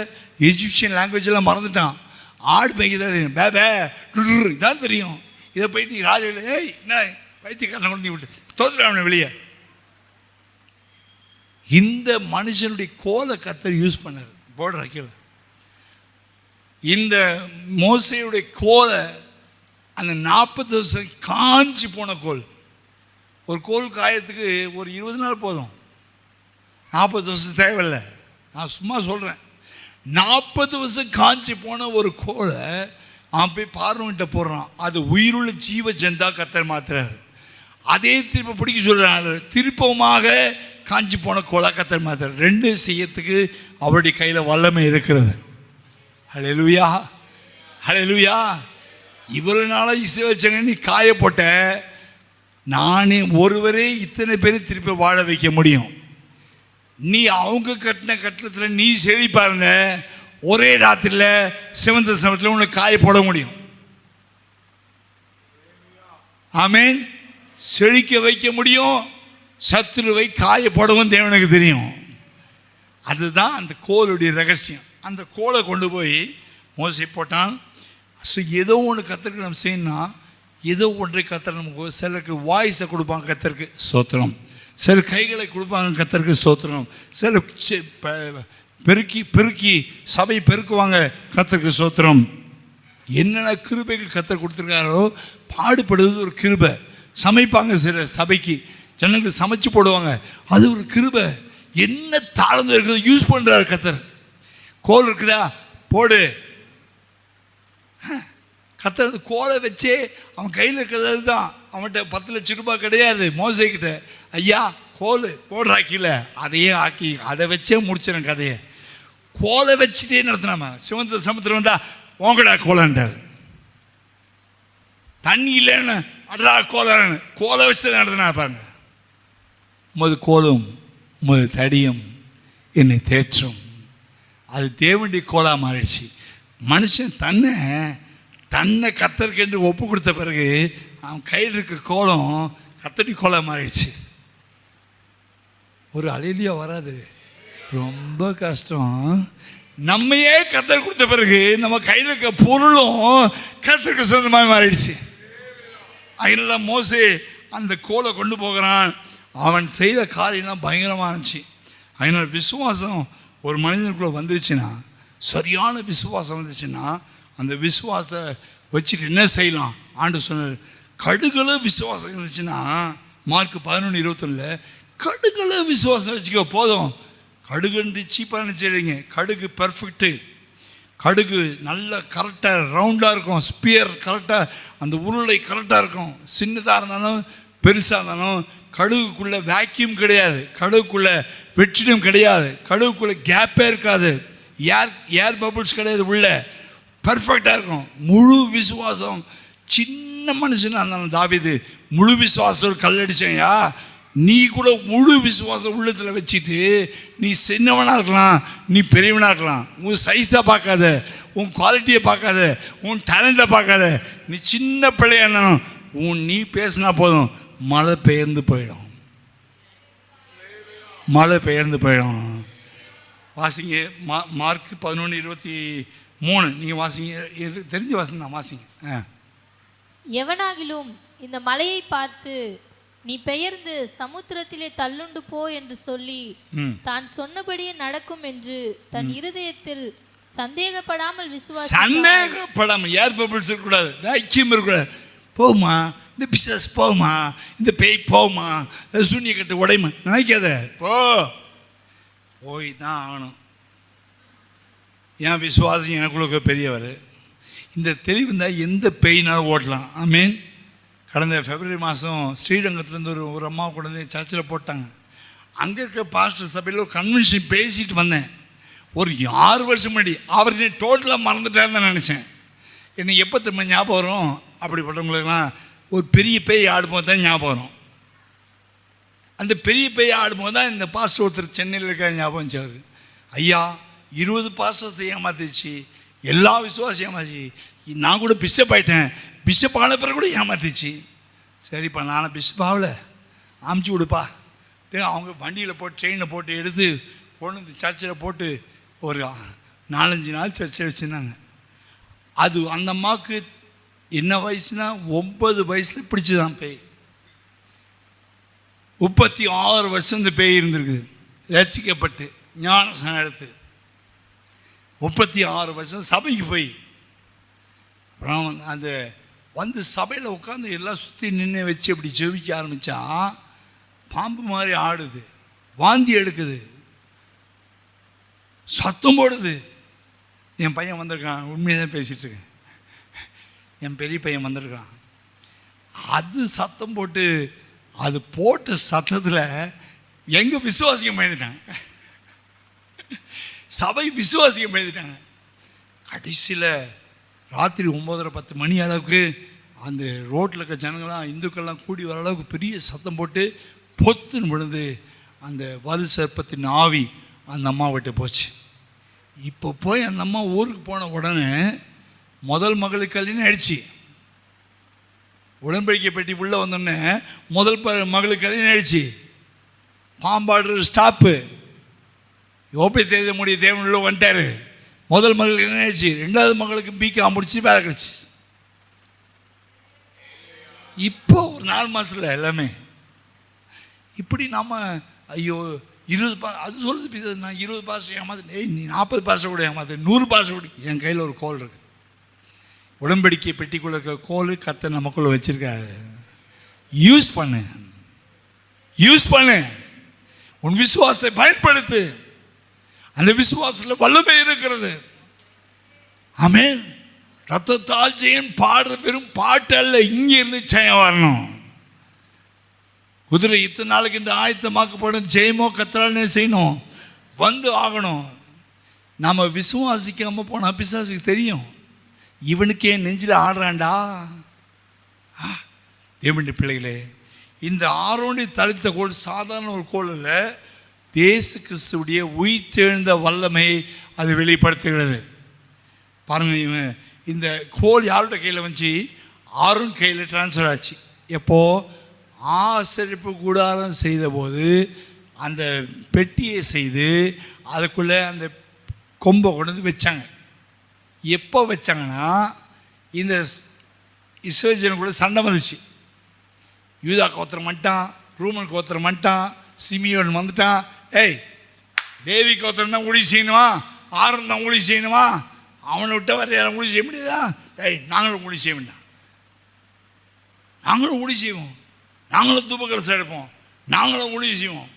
எஜிப்சியன் லாங்குவேஜெல்லாம் மறந்துட்டான். ஆடு மேய்க்கு தான் இதான் தெரியும். இதை போயிட்டு ராஜா, ஏய் என்ன வைத்தியக்காரனை கொண்டு விட்டு தோத்துறான் வெளியே. இந்த மனுஷனுடைய கோலை கர்த்தர் யூஸ் பண்ணார். போடுற கீழே இந்த மோசையுடைய கோலை, அந்த 40 வருஷம் காஞ்சி போன கோல். ஒரு கோல் காயத்துக்கு ஒரு 20 நாள் போதும், 40 வருஷம் தேவையில்லை. நான் சும்மா சொல்கிறேன். 40 வருஷம் காஞ்சி போன ஒரு கோலை அவன் போய் பார்வன்கிட்ட போடுறான். அது உயிருள்ள ஜீவ ஜந்தா கர்த்தர் மாத்துறாரு. அதே திருப்ப பிடிக்க சொல்கிறாங்க. திருப்பமாக காஞ்சி போன கோலா கர்த்தர் மாத்துறாரு. ரெண்டு செய்யறதுக்கு அவருடைய கையில் வல்லமை இருக்கிறது. ஹல்லேலூயா, ஹல்லேலூயா. இவ்வளவு நாளாக இஸ்ரவேல் ஜனங்களை நீ காயப்போட்ட, நானே ஒருவரே இத்தனை பேரை திருப்பி வாழ வைக்க முடியும். நீ அவங்க கட்டின கட்டத்தில் நீ செழிப்பாருங்க, ஒரே ராத்திரியில் சிவந்த சமயத்தில் உனக்கு காய போட முடியும். ஆமேன். செழிக்க வைக்க முடியும், சத்துருவை காய போடவும் தேவனுக்கு தெரியும். அதுதான் அந்த கோலுடைய ரகசியம். அந்த கோலை கொண்டு போய் மோசே போட்டான். ஸோ ஏதோ ஒன்று கர்த்தருக்கு நம்ம செய்யணும்னா, ஏதோ ஒன்றை கர்த்தர் நமக்கு, சிலருக்கு வாய்ஸை கொடுப்பாங்க கர்த்தருக்கு ஸ்தோத்திரம், சில கைகளை கொடுப்பாங்க கர்த்தருக்கு ஸ்தோத்திரம், சில பெருக்கி சபை பெருக்குவாங்க கர்த்தருக்கு ஸ்தோத்திரம். என்னென்ன கிருபைகள் கர்த்தர் கொடுத்துருக்காரோ, பாடுபடுவது ஒரு கிருபை. சமைப்பாங்க சில சபைக்கு, ஜனங்களுக்கு சமைச்சு போடுவாங்க, அது ஒரு கிருபை. என்ன தாழ்ந்து இருக்கிறது யூஸ் பண்ணுறாரு கர்த்தர். கோல் இருக்குதா போடு. கர்த்தர் அந்த கோலை வச்சே அவன் கையில் இருக்கிறது தான். அவன்கிட்ட 10 லட்சம் ரூபாய் கிடையாது மோசைக்கிட்ட. ஐயா கோல் போடுறா கீழே, அதையே ஆக்கி அதை வச்சே முடிச்சிடும் கதையை. கோலை வச்சுட்டே நடத்தினாம. சிவந்த சமுத்திரம் வந்தா ஓங்கடா கோலான்ட்டார். தண்ணி இல்லைன்னு அடா கோலான்னு கோலை வச்சு நடத்தினா பாருங்க. உமது கோலும் உமது தடியும் என்னை தேற்றும். அது தேவனுடைய கோலாக மாறிடுச்சு. மனுஷன் தன்னை கர்த்தருக்கு என்று ஒப்பு கொடுத்த பிறகு அவன் கையில் இருக்க கோலம் கர்த்தடி கோலாக மாறிடுச்சு. ஒரு அலையிலியா வராது, ரொம்ப கஷ்டம். நம்மையே கர்த்தர் கொடுத்த பிறகு நம்ம கையில் இருக்க பொருளும் கர்த்தருக்கு சொந்தமாக மாறிடுச்சு. அதனால மோசே அந்த கோலை கொண்டு போகிறான். அவன் செய்த காரியம்லாம் பயங்கரமாக இருந்துச்சு. அதனால் விசுவாசம் ஒரு மனிதனுக்குள்ளே வந்துச்சுன்னா, சரியான விசுவாசம் வந்துச்சுன்னா, அந்த விசுவாசத்தை வச்சுட்டு என்ன செய்யலாம்? ஆண்டு சொன்னார், கடுகள விசுவாசம் இருந்துச்சுன்னா, மார்க் 11:21 கடுகள விசுவாசம் வச்சுக்க போதும். கடுகுன்ட்டு சீப்பாக நினச்சிடுங்க. கடுகு பெர்ஃபெக்ட்டு. கடுகு நல்ல கரெக்டாக ரவுண்டாக இருக்கும். ஸ்பியர் கரெக்டாக, அந்த உருளை கரெக்டாக இருக்கும். சின்னதாக இருந்தாலும் பெருசாக இருந்தாலும் கடுகுக்குள்ளே வேக்யூம் கிடையாது, கடுகுக்குள்ளே வெற்றிடம் கிடையாது, கடுகுக்குள்ளே கேப்பே இருக்காது, ஏர் பபிள்ஸ் கிடையாது, உள்ள பர்ஃபெக்டாக இருக்கும். முழு விசுவாசம். சின்ன மனுஷனாக இருந்தாலும் தாவீது முழு விசுவாசம் கல்லடிச்சேயா. நீ கூட முழு விசுவாசம் உள்ளத்தில் வச்சுட்டு நீ சின்னவனாக இருக்கலாம், நீ பெரியவனாக இருக்கலாம். உன் சைஸை பார்க்காத, உன் குவாலிட்டியை பார்க்காத, உன் டேலண்ட்டை பார்க்காத. நீ சின்ன பிள்ளையா இருந்தாலும் நீ பேசினா போதும், மழை பெயர்ந்து போயிடும். மழை பெயர்ந்து போயிடும். வாசிங்க மார்க் 11:23. நீங்கள் வாசிங்க, தெரிஞ்சு வாசிங்க, வாசிங்க. எவனாகிலும் இந்த மலையை பார்த்து நீ பெயர்ந்து சமுத்திரத்திலே தள்ளுண்டு போ என்று சொல்லி தான் சொன்னபடியே நடக்கும் என்று தன் இருதயத்தில் சந்தேகப்படாமல் சந்தேகப்படாமல் ஏர் பபிள்ஸ் இருக்கக்கூடாது, ஐக்கியம் இருக்கக்கூடாது. போகுமா இந்த பிசாஸ், போகுமா இந்த பேய், போகுமா சூனிய கட்டு உடையுமா நினைக்காத. போய் தான் ஆகணும். என் விசுவாசம் எனக்குள்ள பெரியவர். இந்த தெளிவு இருந்தால் எந்த பேயினாலும் ஓட்டலாம். ஆமீன். கடந்த பிப்ரவரி மாதம் ஸ்ரீரங்கத்துலேருந்து ஒரு அம்மா கொண்டு வந்து சர்ச்சில் போட்டாங்க. அங்கே இருக்க பாஸ்டர் சபையில் ஒரு கன்வென்ஷன் பேசிட்டு வந்தேன். ஒரு 6 வருஷம் முன்னாடி. அவர் டோட்டலாக மறந்துட்டாருன்னு தான் நினச்சேன். என்னை எப்போ திரும்ப ஞாபகம் வரும் அப்படிப்பட்டவங்களுக்குலாம் ஒரு பெரிய பேய் ஆடும்போது தான் ஞாபகம் வரும். அந்த பெரிய பேய் ஆடும்போது தான் இந்த பாஸ்டர் ஒருத்தர் சென்னையில் இருக்க ஞாபகம் வச்சார். ஐயா 20 பாஸ்டர்ஸ் ஏமாத்திச்சு, எல்லா விசுவாசம் ஏமாச்சு. நான் கூட பிஷப் ஆகிட்டேன், பிஷப் ஆன பிறகு கூட ஏமாத்திச்சு. சரிப்பா நானும் பிஷப் ஆகலை, அமுச்சு விடுப்பா. அவங்க வண்டியில் போட்டு ட்ரெயினில் போட்டு எடுத்து கொண்டு வந்து சர்ச்சில் போட்டு ஒரு 4-5 நாள் சர்ச்சில் வச்சுருந்தாங்க. அது அந்த அம்மாவுக்கு என்ன வயசுனா 9 வயசில் பிடிச்சதான் பேய். 36 வருஷம் இந்த பேய் இருந்திருக்குது. ரசிக்கப்பட்டு ஞானஸ்நானம் எடுத்து 36 வருஷம் சபைக்கு போய் அப்புறம் அந்த வந்து சபையில் உட்காந்து எல்லாம் சுற்றி நின்று வச்சு அப்படி ஜெபிக்க ஆரம்பித்தா பாம்பு மாதிரி ஆடுது, வாந்தி எடுக்குது, சத்தம் போடுது. என் பையன் வந்திருக்கான், உண்மையாக தான் பேசிகிட்டு இருக்கேன். என் பெரிய பையன் வந்திருக்கான். அது சத்தம் போட்டு, அது போட்ட சத்தத்தில் எங்கள் விசுவாசியம் பயந்துட்டாங்க, சபை விசுவாசியம் பயந்துட்டாங்க. கடைசியில் ராத்திரி 9:30-10 மணி அளவுக்கு அந்த ரோட்டில் இருக்க ஜனங்கள்லாம் இந்துக்கள்லாம் கூடி வர அளவுக்கு பெரிய சத்தம் போட்டு பொத்துன்னு விழுந்து அந்த வலு சர்ப்பத்தின் ஆவி அந்த அம்மா விட்டு போச்சு. இப்போ போய் அந்த அம்மா ஊருக்கு போன உடனே முதல் மகளுக்கு கல்யாணம் ஆயிடுச்சு. உடன்படிக்கை பெட்டி உள்ளே வந்தோடனே முதல் மகளுக்கு கல்யாணம் ஆயிடுச்சு. பாம்பாடுற ஸ்டாப்பு யோபை தேத முடிய தேவன் உள்ள வந்துட்டார். முதல் மகளுக்கு என்ன ஆயிடுச்சு, 2வது மகளுக்கு பிகாம் முடிச்சு வேலை கிடச்சி. இப்போ ஒரு 4 மாதத்தில் எல்லாமே இப்படி நாம் ஐயோ 20 அது சொல்லுது பேசுறது. நான் 20 பாஸ்டர் ஏமாத்து, நீ 40 பாஸ்டர் கூட ஏமாத்து, 100 பாஸ்டர் கூட. என் கையில் ஒரு கோல் இருக்குது. உடன்படிக்கை பெட்டிக்குள்ள இருக்க கோல் கர்த்தர் நமக்குள்ள வச்சிருக்காரு. யூஸ் பண்ணு, யூஸ் பண்ணு. உன் விசுவாசத்தை பயன்படுத்து. அந்த விசுவாசத்தில் வல்லமை இருக்கிறது. ஆமென். ரத்தத்தால் ஜெயம் பாடுற வெறும் பாட்டு அல்ல, இங்கே இருந்து ஜெயம் வரணும். குதிரை இத்தனை நாளைக்கு இந்த ஆயத்தமாக்கப்படும் ஜெயமோ கத்தரால் செய்யணும், வந்து ஆகணும். நாம் விசுவாசிக்காமல் போனால் பிசாசுக்கு தெரியும், இவனுக்கே நெஞ்சில் ஆடுறான்டா. தேவனுடைய பிள்ளைகளே, இந்த ஆரோனை தரித்த கோல் சாதாரண ஒரு கோல் அல்ல. இயேசு கிறிஸ்துவுடைய உயிர்த்தெழுந்த வல்லமையை அது வெளிப்படுத்துகிறது. பாருங்கள், இவன் இந்த கோல் யாரோட கையில் வந்துச்சு, ஆரோன் கையில் டிரான்ஸ்ஃபர் ஆச்சு. எப்போது ஆசரிப்பு கூடாரம் செய்தபோது அந்த பெட்டியை செய்து அதுக்குள்ளே அந்த கொம்பை கொண்டு வந்து வச்சாங்க. எப்போ வச்சாங்கன்னா இந்த இஸ்ரவேலர்களுக்குள்ள சண்டை வந்துச்சு. யூதா கோத்திரம் வந்துட்டான், ரூமன் கோத்திரம் வந்துட்டான், சிமியோன் வந்துட்டான். ஏய், தேவி கோத்திரம் தான் ஊழி செய்யணுமா, ஆரன் தான் ஊழி செய்யணுமா, அவனை விட்ட வர யாரும் ஊழி செய்ய முடியாதா? ஏய், நாங்களும் ஊழி செய்ய வேண்டாம், நாங்களும் ஊழி செய்வோம், நாங்களும் தூபக்கலசம் எடுப்போம், நாங்களும் ஊழி செய்வோம்.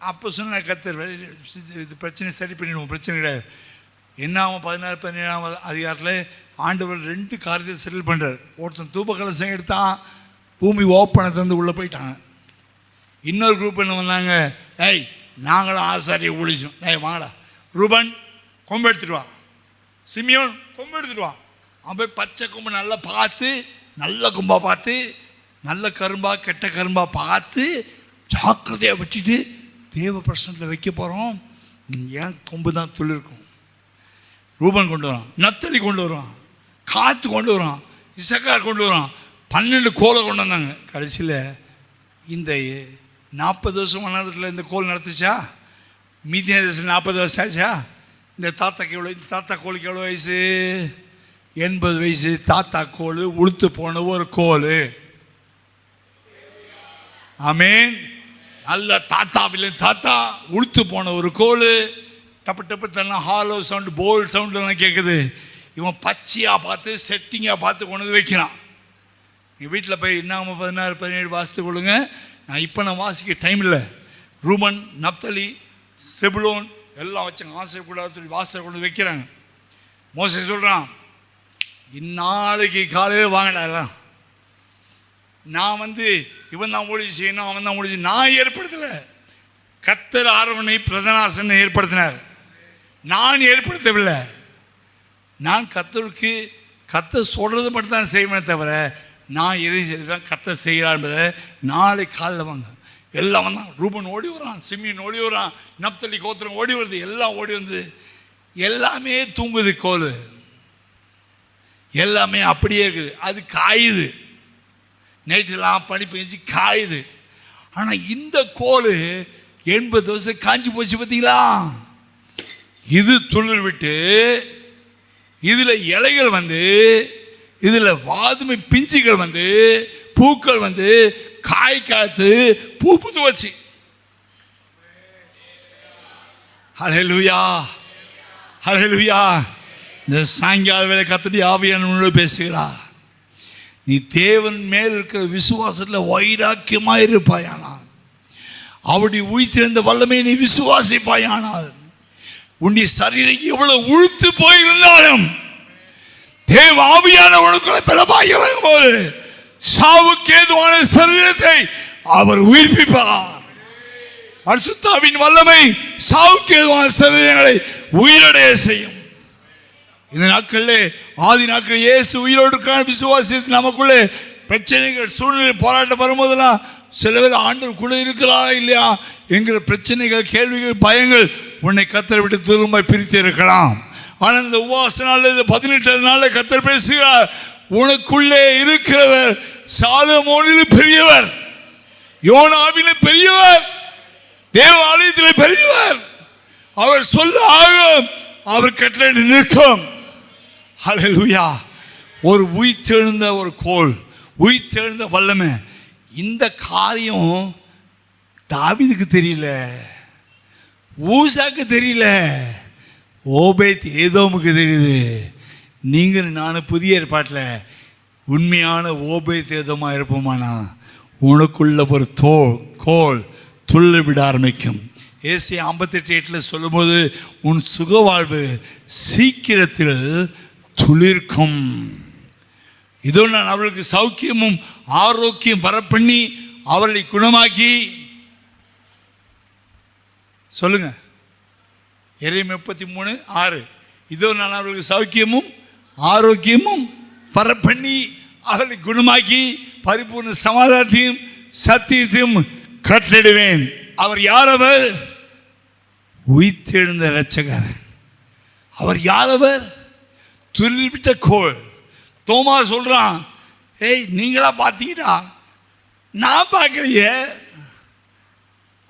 அப்போ சொன்ன கர்த்தர் இது பிரச்சனை சரி பண்ணிடுவோம், பிரச்சனை கிடையாது. என்ன ஆகும், 16-17 அதிகாரத்தில் ஆண்டவர் 2 காரியத்தை செட்டில் பண்ணுறார். ஒருத்தன் தூபக்கலசம் எடுத்தான், பூமி ஓப்பனை தந்து உள்ளே போயிட்டாங்க. இன்னொரு குரூப் என்ன பண்ணாங்க, ஏய் நாங்களும் ஆசாரியை ஒழிச்சோம். ஏய் வாங்கடா, ரூபன் கொம்பு எடுத்துட்டு வா, சிமியோன் கொம்பு எடுத்துட்டு வா, அவன் போய் பச்சை கொம்பு நல்லா பார்த்து, நல்ல கொம்பா பார்த்து, நல்ல கரும்பா கெட்ட கரும்பா பார்த்து ஜாக்கிரதையாக வச்சுட்டு தேவ பிரசனத்தில் வைக்க போகிறோம். ஏன் கொம்பு தான் துளிர்க்கும். ரூபன் கொண்டு வரான், நத்தலி கொண்டு வரான், காத்து கொண்டு வரான், இசக்கார் கொண்டு வரான், 12 கோலை கொண்டு வந்தாங்க. கடைசியில் இந்த 40 வருஷம் நேரத்தில் இந்த கோல் நடத்துச்சா? மீதி 40 வருஷம் ஆச்சா? இந்த தாத்தாக்கு எவ்வளோ? இந்த தாத்தா கோலுக்கு எவ்வளோ வயசு? 80 வயசு. தாத்தா கோல் உளுத்து போன ஒரு கோல். ஆமேன். நல்ல தாத்தா உளுத்து போன ஒரு கோல். டப்பு டப்பு தன்னா ஹாலோ சவுண்டு, போல்டு சவுண்டெல்லாம் கேட்குது. இவன் பச்சையாக பார்த்து செட்டிங்காக பார்த்து கொண்டு வந்து வைக்கிறான். நீங்கள் வீட்டில் போய் இன்னாம 16, 17 வாசித்து கொள்ளுங்க. நான் வாசிக்க டைம் இல்லை. ரூமன், நப்தலி, செபுலோன் எல்லாம் வச்சாங்க. ஆசை கூட வாசலை கொண்டு வைக்கிறாங்க. மோசே சொல்கிறான், இந்நாளைக்கு காலையில் வாங்கடா எல்லாம். நான் இவன் தான் ஊழியம் செய்யணும், அவன் தான் ஊழியம். நான் ஏற்படுத்தலை. கர்த்தர் ஆரோனை பிரதனாசனை ஏற்படுத்தினார். நான் ஏற்படுத்தவில்லை. நான் கர்த்தருக்கு கர்த்தர் சொல்கிறது மட்டும் தான் செய்வேன் தவிர நான் எதையும் செய்கிறேன் கர்த்தர் செய்கிறார் என்பதை நாளை காலையில் வாங்க. எல்லாம் வந்தான். ரூபன் ஓடி வரான், சிமியன் ஓடி வரான், நப்தலி கோத்திரம் ஓடி வருது. எல்லாம் ஓடி வந்து எல்லாமே தூங்குது. கோல் எல்லாமே அப்படியே இருக்குது. அது காயுது. நைட்டெல்லாம் பனி பெஞ்சு காயுது. ஆனால் இந்த கோல் 80 வருஷம் காஞ்சி போச்சு. பார்த்தீங்களா? இது துளிர் விட்டு இதில் இலைகள் இதில் வாதுமை பிஞ்சுகள் பூக்கள் காய் காத்து பூ புத்து வச்சு. ஹல்லேலூயா, ஹல்லேலூயா. இந்த சாயங்கால வேளை கர்த்தருடைய ஆவியானவர் பேசுகிறார். நீ தேவன் மேல் இருக்கிற விசுவாசத்தில் வைராக்கியமாக இருப்பாயானால், அவருடைய உயிர்த்தெழுந்த வல்லமையை நீ விசுவாசிப்பாயானால், உன்னுடைய சரீரம் எவ்வளவு உழுத்து போயிருந்தாலும் தேவ ஆவியான உனக்குள்ள பலமாய் இறங்கும் போது சாவுக்கு ஏதுவான சரீரத்தை அவர் உயிர்ப்பிப்பார். பரிசுத்தாவின் வல்லமை சாவுக்கு ஏதுவான சரீரங்களை உயிரடைய செய்யும். இந்த நாட்களிலே ஆதி நாட்களில் இயேசு உயிரோடுக்கான விசுவாசத்தில் நமக்குள்ளே பிரச்சனைகள், சூழ்நிலை, போராட்டம் வரும்போதெல்லாம் சில பேர் ஆண்டவர் கூட இருக்கிறாரா இல்லையா என்கிற பிரச்சனைகள், கேள்விகள், பயங்கள் உன்னை கர்த்தரை விட்டு திரும்ப பிரித்து இருக்கலாம். ஆனால் இந்த உபவாச நாள், இந்த 18 நாளில் கர்த்தர் பேசுகிறார், உனக்குள்ளே இருக்கிறவர் சாலமோனிலும் பெரியவர், யோனாவிலும் பெரியவர், தேவ ஆலயத்தில் பெரியவர். அவர் சொல்ல ஆகும், அவர் கட்டளை நிற்கும். ஹல்லேலூயா. ஒரு உயிர்த்தெழுந்த ஒரு கோல், உயிர்த்தெழுந்த வல்லமை. இந்த காரியம் தாவீதுக்கு தெரியல, ஊசாக்கு தெரியல, ஓபேத் ஏதோமுக்கு தெரியுது. நீங்கள் நானும் புதிய ஏற்பாட்டில் உண்மையான ஓபேத் ஏதோமா இருப்போமானா உனக்குள்ள ஒரு கோல் துள்ளி விட ஆரம்பிக்கும். ஏசாயா 58:8 சொல்லும்போது உன் சுகவாழ்வு சீக்கிரத்தில் துளிர்க்கும். இதோ நான் அவர்களுக்கு சௌக்கியமும் ஆரோக்கியம் வரப்பண்ணி அவர்களை குணமாக்கி. சொல்லுங்க, எரேமியா 33:6. இதோ நான் அவர்களுக்கு சௌக்கியமும் ஆரோக்கியமும் வரப்பண்ணி அவர்களை குணமாக்கி பரிபூர்ண சமாதானத்தையும் சத்தியத்தையும் கட்டளிடுவேன். அவர் யார்? அவர் உயிர்த்தெழுந்த இரட்சகர். அவர் யார்? அவர் துள்ளிவிட்ட கோல். தோமா சொல்றான், ஏய் நீங்களா பார்த்தீங்களா? நான் பார்க்கலையே.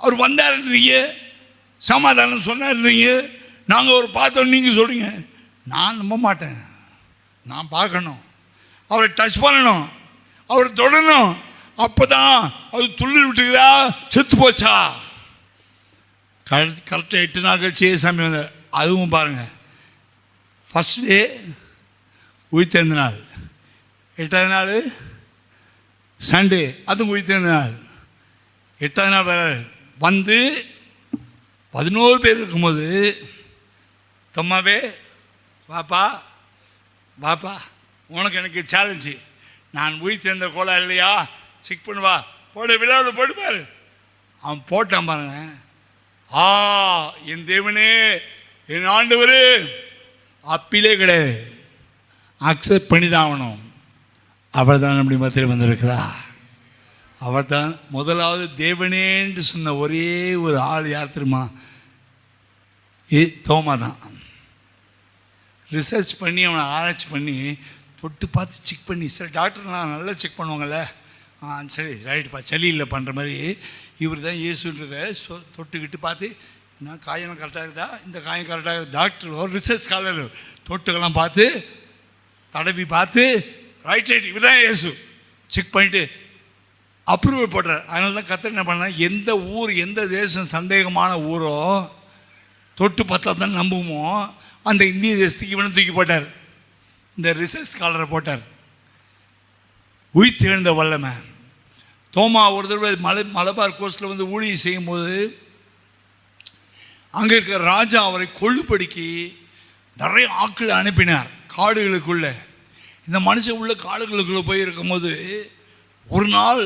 அவர் வந்தாருன்றீங்க, சமாதானம் சொன்னாருன்றீங்க, நாங்கள் ஒரு பார்த்தோம் நீங்கள் சொல்றீங்க. நான் நம்ப மாட்டேன். நான் பார்க்கணும், அவரை டச் பண்ணணும், அவரை தொடணும். அப்போதான் அது துள்ளி விட்டுக்குதா செத்து போச்சா? கரெக்டாக 8 நாள் கழிச்சு சாமி வந்தார். அதுவும் பாருங்க, ஃபர்ஸ்ட் டே உயிர்த்தெழுந்த நாள், 8வது நாள் சண்டே, அதுவும் உயிர்த்தெழுந்த நாள். 8வது நாள் வந்து 11 பேர் இருக்கும்போது, தம்மாவே வாப்பா வாப்பா, உனக்கு எனக்கு சேலஞ்சு, நான் உயிர்த்தெழுந்த கோலா இல்லையா செக் பண்ணுவா, போடு விழாவில் போட்டு பாரு. அவன் போட்டான் பாருங்க. என் தேவனே, என் ஆண்டவரே, அப்பிலே கிடையாது. அக்செப்ட் பண்ணி தான் ஆகணும். அவர் தான் நம்முடைய மத்தியில் வந்திருக்கிறார். அவர் தான் முதலாவது தேவனே என்று சொன்ன ஒரே ஒரு ஆள் யார் தெரியுமா? தோமா தான். ரிசர்ச் பண்ணி அவனை ஆராய்ச்சி பண்ணி தொட்டு பார்த்து செக் பண்ணி, சரி டாக்டர்லாம் நல்லா செக் பண்ணுவாங்கள்ல, சரி ரைட்டுப்பா சளி இல்லை பண்ணுற மாதிரி இவர் தான் இயேசுன்றத தொட்டுக்கிட்டு பார்த்து, நான் காயம் கரெக்டாக இருக்குதா, இந்த காயம் கரெக்டாக இருக்குது, டாக்டர் ஒரு ரிசர்ச் ஸ்காலர் தொட்டுக்கெல்லாம் பார்த்து தடவி பார்த்து ரைட் இவர் தான் இயேசு செக் பண்ணிவிட்டு அப்ரூவல் போடுறார். அதனால தான் கர்த்தர் என்ன பண்ணால், எந்த ஊர் எந்த தேசம் சந்தேகமான ஊரோ தொட்டு பார்த்தா தான் நம்புமோ அந்த இந்திய தேசத்துக்கு இவனை தூக்கி போட்டார், இந்த ரிசர்ச் ஸ்காலரை போட்டார். உயிர்த்தெழுந்த வல்லமை. தோமா ஒரு தடவை மலபார் கோஸ்டில் வந்து ஊழியம் செய்யும்போது அங்கே இருக்கிற ராஜா அவரை கொள்ளுபடிக்கு நிறைய ஆட்களை அனுப்பினார் காடுகளுக்குள்ளே. இந்த மனுஷன் உள்ள காடுகளுக்குள்ளே போய் இருக்கும்போது ஒரு நாள்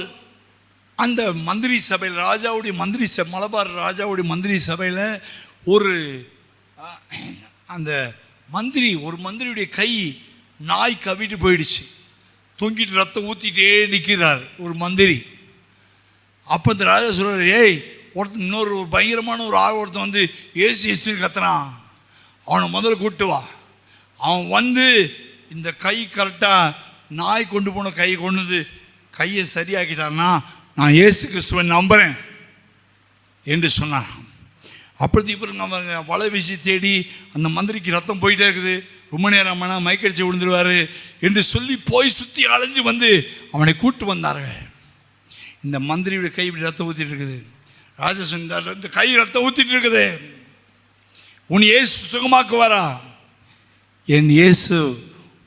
அந்த மந்திரி சபையில் ராஜாவுடைய மந்திரி மலபார் ராஜாவுடைய மந்திரி சபையில் ஒரு அந்த ஒரு மந்திரியுடைய கை நாய் கவிட்டு போயிடுச்சு, தொங்கிட்டு ரத்தம் ஊற்றிட்டே நிற்கிறார் ஒரு மந்திரி. அப்போ இந்த ராஜா சொல்கிறார், ஏய் இன்னொரு பயங்கரமான ஒரு ஆள் ஒருத்தன் வந்து ஏசு கத்துறான், அவனை முதல்ல கூப்பிட்டு வா. அவன் வந்து இந்த கை கரெக்டாக நாய் கொண்டு போன கை கொண்டு கையை சரியாக்கிட்டான்னா நான் இயேசு கிறிஸ்துவை நம்புகிறேன் என்று சொன்னான். அப்படி இவர் நம்ம வலை வீசி தேடி அந்த மந்திரிக்கு ரத்தம் போயிட்டே இருக்குது, ரொம்ப நேரம் ஆனா மயக்கடிச்சு விழுந்துருவார் என்று சொல்லி போய் சுற்றி அலைஞ்சு வந்து அவனை கூப்பிட்டு வந்தார்கள். இந்த மந்திரியுடைய கை இப்படி ரத்தம் ஊற்றிட்டு இருக்குது. ராஜா சொன்னார், இந்த கை ரத்தம் ஊற்றிட்டு இருக்குது, உன் இயேசு சுகமாக்குவாரா? என் இயேசு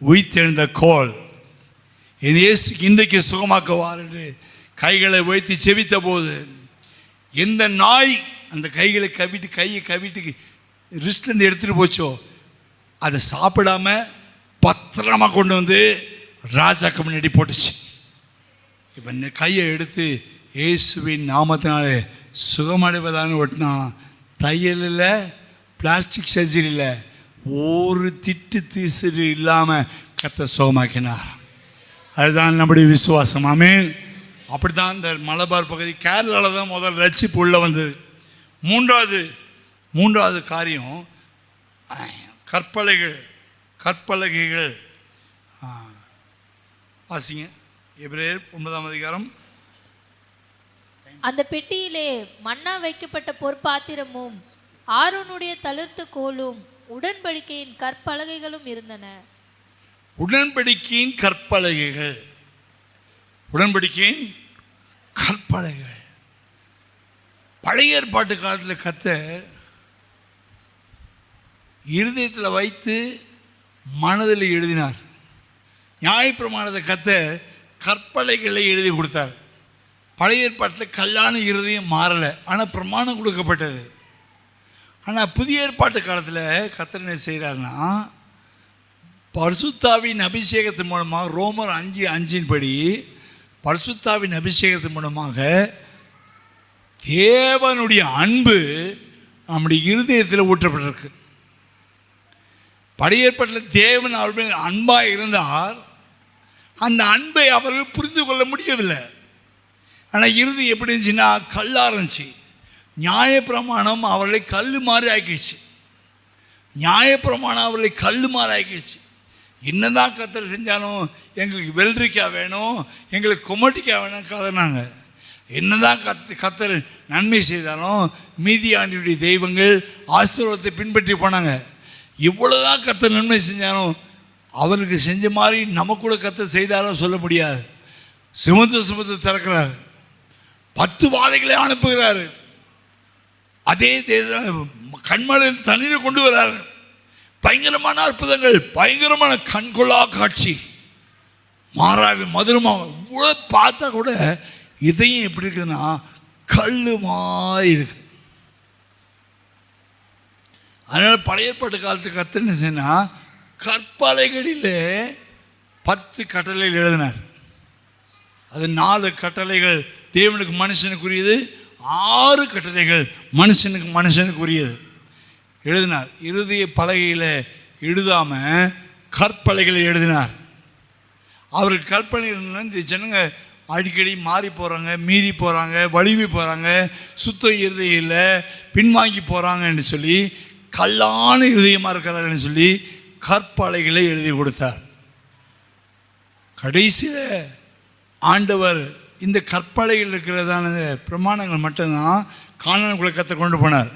உயிர்த்தெழுந்த கோல், என் இயேசுக்கு இன்றைக்கு சுகமாக்குவார் என்று கைகளை வைத்து செவித்த போது எந்த நாய் அந்த கைகளை கையை கவிட்டு ரிஸ்ட்லேருந்து எடுத்துகிட்டு போச்சோ அதை சாப்பிடாம பத்திரமாக கொண்டு வந்து ராஜாக்கு முன்னாடி போட்டுச்சு. இவன் கையை எடுத்து இயேசுவின் நாமத்தினாலே சுகமடைவதான்னு ஒட்டினா, தையலில் பிளாஸ்டிக் சர்ஜரியில் ஒரு திட்டு தீசு இல்லாமல் கர்த்தர் சுகமாக்கினார். அதுதான் நம்முடைய விசுவாசம். ஆமென். அப்படி தான் இந்த மலபார் பகுதி கேரளாவில் தான் முதல் ரட்சிப்பு உள்ள வந்தது. மூன்றாவது காரியம் கற்பலகைகள். வாசிங்க எபிரேயர் 9ஆம் அதிகாரம். அந்த பெட்டியிலே மன்னா வைக்கப்பட்ட பொற்பாத்திரமும் ஆரோனுடைய தளிர்த்த கோலும் உடன்படிக்கையின் கற்பலகைகளும் இருந்தன. உடன்படிக்கையின் கற்பலகைகள். பழைய ஏற்பாட்டு காலத்தில் கர்த்தர் இருதயத்தில் வைத்து மனதில் எழுதினார். நியாயப்பிரமாணத்தை கர்த்தர் கற்பலகைகளை எழுதி கொடுத்தார். பழைய ஏற்பாட்டில் கல்லான இருதயம் மாறலை, ஆனால் பிரமாணம் கொடுக்கப்பட்டது. ஆனால் புதிய ஏற்பாட்டு காலத்தில் கர்த்தர் என்ன செய்கிறார்னா, பரிசுத்தாவின் அபிஷேகத்தின் மூலமாக ரோமர் 5:5 படி பரிசுத்தாவின் அபிஷேகத்தின் மூலமாக தேவனுடைய அன்பு நம்முடைய இருதயத்தில் ஊற்றப்பட்டிருக்கு. பழைய ஏற்பாட்டில் தேவன் அவர்கள் அன்பாக இருந்தார், அந்த அன்பை அவர்கள் புரிந்து கொள்ள முடியவில்லை. ஆனால் இருதயம் எப்படி இருந்துச்சுன்னா கல்லாக இருந்துச்சு. நியாயப்பிரமாணம் அவர்களை கல் மாதிரி ஆக்கிடுச்சு. என்னதான் கர்த்தர் செஞ்சாலும் எங்களுக்கு வெள்ளரிக்காய் வேணும், எங்களுக்கு கொமட்டிக்காய் வேணும் கதனாங்க. என்னதான் கர்த்தர் நன்மை செய்தாலும் மீதியாண்டியுடைய தெய்வங்கள் ஆசீர்வாதத்தை பின்பற்றி போனாங்க. இவ்வளோதான் கர்த்தர் நன்மை செஞ்சாலும் அவருக்கு செஞ்ச மாதிரி நமக்கு கூட கர்த்தர் செய்தாலும் சொல்ல முடியாது. சுமந்து திறக்கிறார், 10 வாதைகளை அனுப்புகிறாரு, அதே கண்மலையில் தண்ணீரை கொண்டு வர்றாரு. பயங்கரமான அற்புதங்கள், பயங்கரமான கண்கொள்ளா காட்சி, மாறாவி மதுரமா பார்த்தா கூட இதையும் எப்படி இருக்குதுன்னா கல்லு மாதிரி இருக்கு. அதனால பழைய ஏற்பாட்டு காலத்துக்கு கர்த்தர் என்ன செய்யனா கற்பலகைகளில் 10 கட்டளைகள் எழுதினார். அது 4 கட்டளைகள் தேவனுக்கு மனுஷனுக்குரியது, 6 கட்டளைகள் மனுஷனுக்குரியது எழுதினார். இருதய பலகையில் எழுதாமல் கற்பலைகளை எழுதினார். அவர்கள் கற்பனைகள் இந்த ஜனங்க அடிக்கடி மாறி போகிறாங்க, மீறி போகிறாங்க, வலிமை போகிறாங்க, சுத்த இருதயம் இல்லை, பின்வாங்கி போகிறாங்கன்னு சொல்லி, கல்லான இருதயமாக இருக்கிறார்கள்னு சொல்லி கற்பலைகளை எழுதி கொடுத்தார். கடைசியில் ஆண்டவர் இந்த கற்பலைகள் இருக்கிறதான பிரமாணங்கள் மட்டும்தான் கானானுக்குள்ளே கத்த கொண்டு போனார்.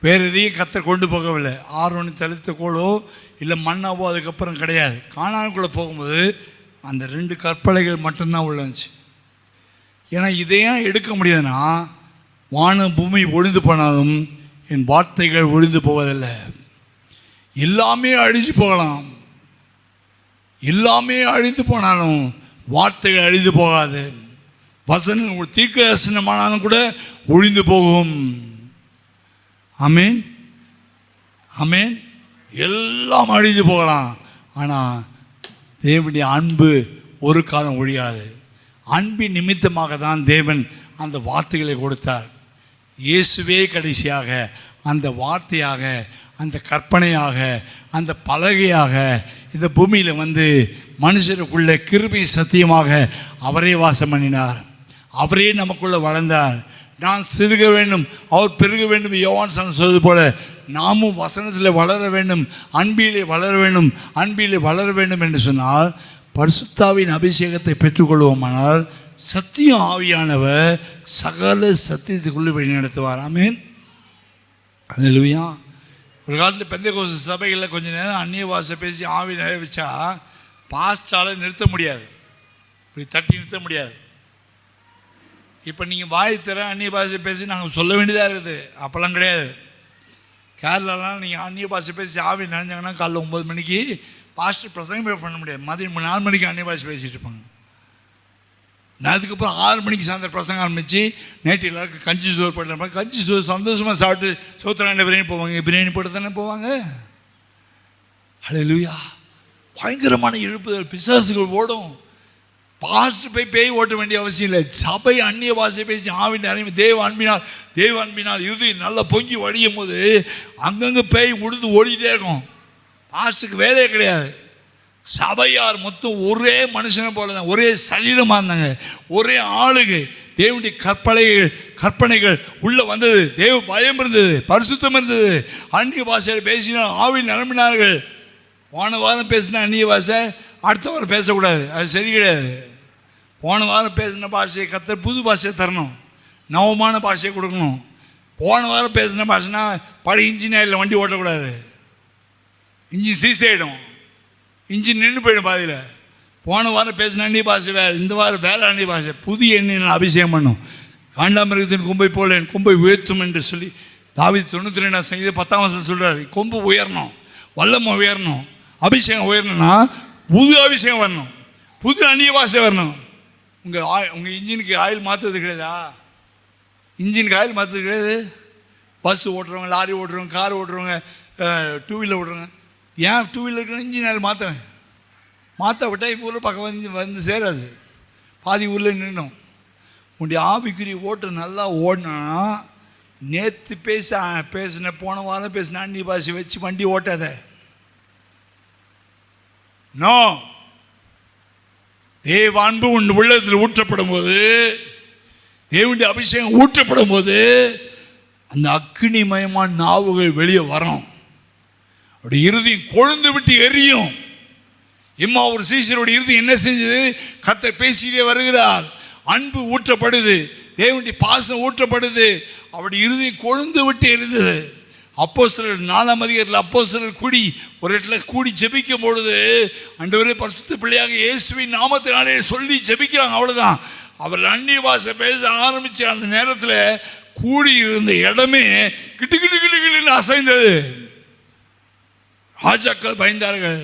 வேறு எதையும் கத்த கொண்டு போகவில்லை. ஆரோனி தளித்த கோலோ இல்லை மண்ணாவோ அதுக்கப்புறம் கிடையாது. கானானுக்குள்ளே போகும்போது அந்த 2 கற்பலைகள் மட்டும்தான் உள்ளச்சு. ஏன்னா இதையும் எடுக்க முடியாதுன்னா, வானம் பூமி ஒழிந்து போனாலும் என் வார்த்தைகள் ஒழிந்து போவதில்லை. எல்லாமே அழிஞ்சு போகலாம், எல்லாமே அழிந்து போனாலும் வார்த்தைகள் அழிந்து போகாது. வசனம் ஒரு தீர்க்க தரிசனமானாலும் கூட ஒழிந்து போகும். ஆமேன், ஆமேன். எல்லாம் அழிந்து போகலாம், ஆனால் தேவனுடைய அன்பு ஒரு காலம் ஒழியாது. அன்பின் நிமித்தமாக தான் தேவன் அந்த வார்த்தைகளை கொடுத்தார். இயேசுவே கடைசியாக அந்த வார்த்தையாக, அந்த கற்பனையாக, அந்த பலகையாக இந்த பூமியில் வந்து மனுஷருக்குள்ள கிருபை சத்தியமாக அவரே வாசம் பண்ணினார். அவரே நமக்குள்ளே வளர்ந்தார். நான் சிறுக வேண்டும், அவர் பெருக வேண்டும். யோவான் சொல்வது போல நாமும் வசனத்தில் வளர வேண்டும், அன்பிலே வளர வேண்டும், அன்பிலே வளர வேண்டும் என்று சொன்னால் பரிசுத்தாவின் அபிஷேகத்தை பெற்றுக்கொள்வோமானால் சத்தியம் ஆவியானவர் சகல சத்தியத்துக்குள்ளே வழி நடத்துவார். ஆமென், அல்லேலூயா. ஒரு காலத்தில் பெந்தேகோஸ்து சபைகளில் கொஞ்சம் நேரம் அந்நிய பாஷை பேசி ஆவி நிறைய வச்சா பாஸ்டால நிறுத்த முடியாது, இப்படி தட்டி நிறுத்த முடியாது. இப்போ நீங்கள் வாய் தர அந்நிய பாஷை பேசி நாங்கள் சொல்ல வேண்டியதாக இருக்குது. அப்போல்லாம் கிடையாது. கேரளாலாம் நீங்கள் அந்நிய பாஷை பேசி ஆவி நினைஞ்சாங்கன்னா காலைல 9 மணிக்கு பாஸ்டர் பிரசங்கம் பண்ண முடியாது. மதியம் 4 மணிக்கு அந்நிய பாஷை பேசிகிட்டு இருப்பாங்க. நான் அதுக்கப்புறம் 6 மணிக்கு சாயந்தரம் பிரசங்கம் ஆரம்பித்து நேற்று எல்லாருக்கும் கஞ்சி சோறு போட்டுருப்பாங்க. கஞ்சி சோறு சந்தோஷமாக சாப்பிட்டு சோத்திராண்ட பிரியாணி போவாங்க. பிரியாணி போட்டு தானே போவாங்க. அல்லேலூயா. பயங்கரமான எழுப்புதல், பிசாசுகள் ஓடும். பாஸ்டர் போய் பேய் ஓட்ட வேண்டிய அவசியம் இல்லை. சபை அந்நிய பாஷை பேசி ஆவின் அறிவு தேவ அன்பினால் இறுதி நல்லா பொங்கி வழியும் போது அங்கங்கே பேய் உழுது ஓடிட்டே இருக்கும். பாஸ்டருக்கு வேலையே கிடையாது. சபையார் மொத்தம் ஒரே மனுஷனை போல தான், ஒரே சரீரமாக இருந்தாங்க, ஒரே ஆளுகை. தேவனுடைய கற்பனைகள் உள்ள வந்தது, தேவ பயம் இருந்தது, பரிசுத்தம் இருந்தது. அந்நிய பாஷையில் பேசினால் ஆவியில் நிரம்பினார்கள். போன வாரம் பேசின அந்நிய பாஷை அடுத்த வாரம் பேசக்கூடாது, அது சரி கிடையாது. போன வாரம் பேசின பாஷையை கர்த்தர் புது பாஷையை தரணும், நவமான பாஷையை கொடுக்கணும். போன வாரம் பேசின பாஷைனா பழைய இன்ஜினியரில் வண்டி ஓட்டக்கூடாது, இன்ஜின் சீஸ் ஆகிடும், இன்ஜின் நின்று போயிடும் பாதியில். போன வாரம் பேசின அந்நிய பாஷை வேறு, இந்த வாரம் வேறு அந்நிய பாஷை. புதிய எண்ணெய் அபிஷேகம் பண்ணும். காண்டாமிருகத்தின் கொம்பை போல என் கொம்பை உயர்த்தும் என்று சொல்லி தாவீது 92 சங்கீதம் 10ஆம் வசனம் சொல்கிறார். கொம்பு உயரணும், வல்லமை உயரணும், அபிஷேகம் உயரணும்னா புது அபிஷேகம் வரணும், புது அந்நிய பாஷை வரணும். உங்கள் இன்ஜினுக்கு ஆயில் மாற்றுறது கிடையாதா? இன்ஜினுக்கு ஆயில் மாற்றுறது கிடையாது. பஸ் ஓட்டுறவங்க, லாரி ஓட்டுறவங்க, கார் ஓட்டுறவங்க, 2 வீலர் ஓட்டுறவங்க. ஏன் 2 வீலருக்கு இன்ஜின் ஆயில் மாற்றுறேன்? மாற்ற விட்டால் இப்போ ஊரில் பக்கம் வந்து சேராது, பாதி ஊரில் நின்றுடும். உன்னுடைய ஆவிக்குரிய ஓட்டு நல்லா ஓடினா நேற்று பேசின போன வாரம் பேசின அந்நிய பாஷை வச்சு வண்டி ஓட்டாத. நோ, தேவ அன்பு உன் உள்ளத்தில் ஊற்றப்படும் போது, தேவனுடைய அபிஷேகம் ஊற்றப்படும் போது அந்த அக்னிமயமான நாவுகள் வெளியே வரும். அவருடைய இறுதியும் கொழுந்து விட்டு எரியும். இம்மா ஒரு சீசருடைய இறுதி என்ன செஞ்சது? கர்த்தர் பேசிட்டே வருகிறார், அன்பு ஊற்றப்படுது, தேவனுடைய பாசம் ஊற்றப்படுது, அவருடைய இறுதி கொழுந்து விட்டு எரிந்தது. அப்போஸ்தலர் 4ஆம் அதிகாரத்தில் அப்போஸ்தலர் கூடி ஒரு இடத்துல கூடி ஜெபிக்கும் பொழுது ஆண்டவரே பரிசுத்த பிள்ளையாக இயேசுவின் நாமத்தினாலே சொல்லி ஜெபிக்கிறாங்க. அவ்வளோதான். அவர் அந்நிய பாஷை பேச ஆரம்பித்த அந்த நேரத்தில் கூடி இருந்த இடமே கிட்டு கிட்டு கிட்டு கிட்டுன்னு அசைந்தது. ராஜாக்கள் பயந்தார்கள்,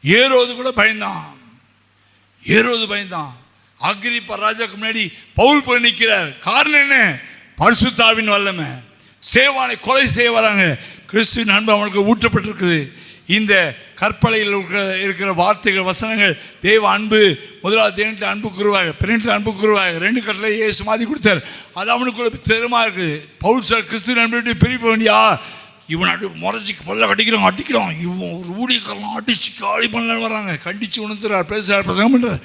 ஏரோது கூட பயந்தான். அக்ரிப்பா ராஜாக்கு முன்னாடி பவுல் போய் நிற்கிறார். காரணம் என்ன? பரிசுத்தாவின் வல்லமை. சேவானை கொலை செய்ய வராங்க. கிறிஸ்துவின் அன்பு அவங்களுக்கு ஊற்றப்பட்டிருக்குது. இந்த கற்பலையில் இருக்கிற வார்த்தைகள், வசனங்கள், தேவ அன்பு. முதலாவது தேவன்கிட்ட அன்பு கூறுவாங்க, பிறன்ட்டு அன்பு கூறுவாங்க. 2 கட்டளை இயேசு மாதிரி கொடுத்தார். அது அவனுக்குள்ள திறமா இருக்குது. பவுல் சார் கிறிஸ்துவின் அன்பை பிரிப்ப வேண்டியா? இவன் முறைச்சி பல்ல அடிக்கிறான். இவன் ஒரு ஊழியக்காரன் அடிச்சு காலி பண்ண வர்றாங்க. கண்டித்து உணர்த்துறார், பேசுகிறார், பிரசங்கம் பண்ணுறார்.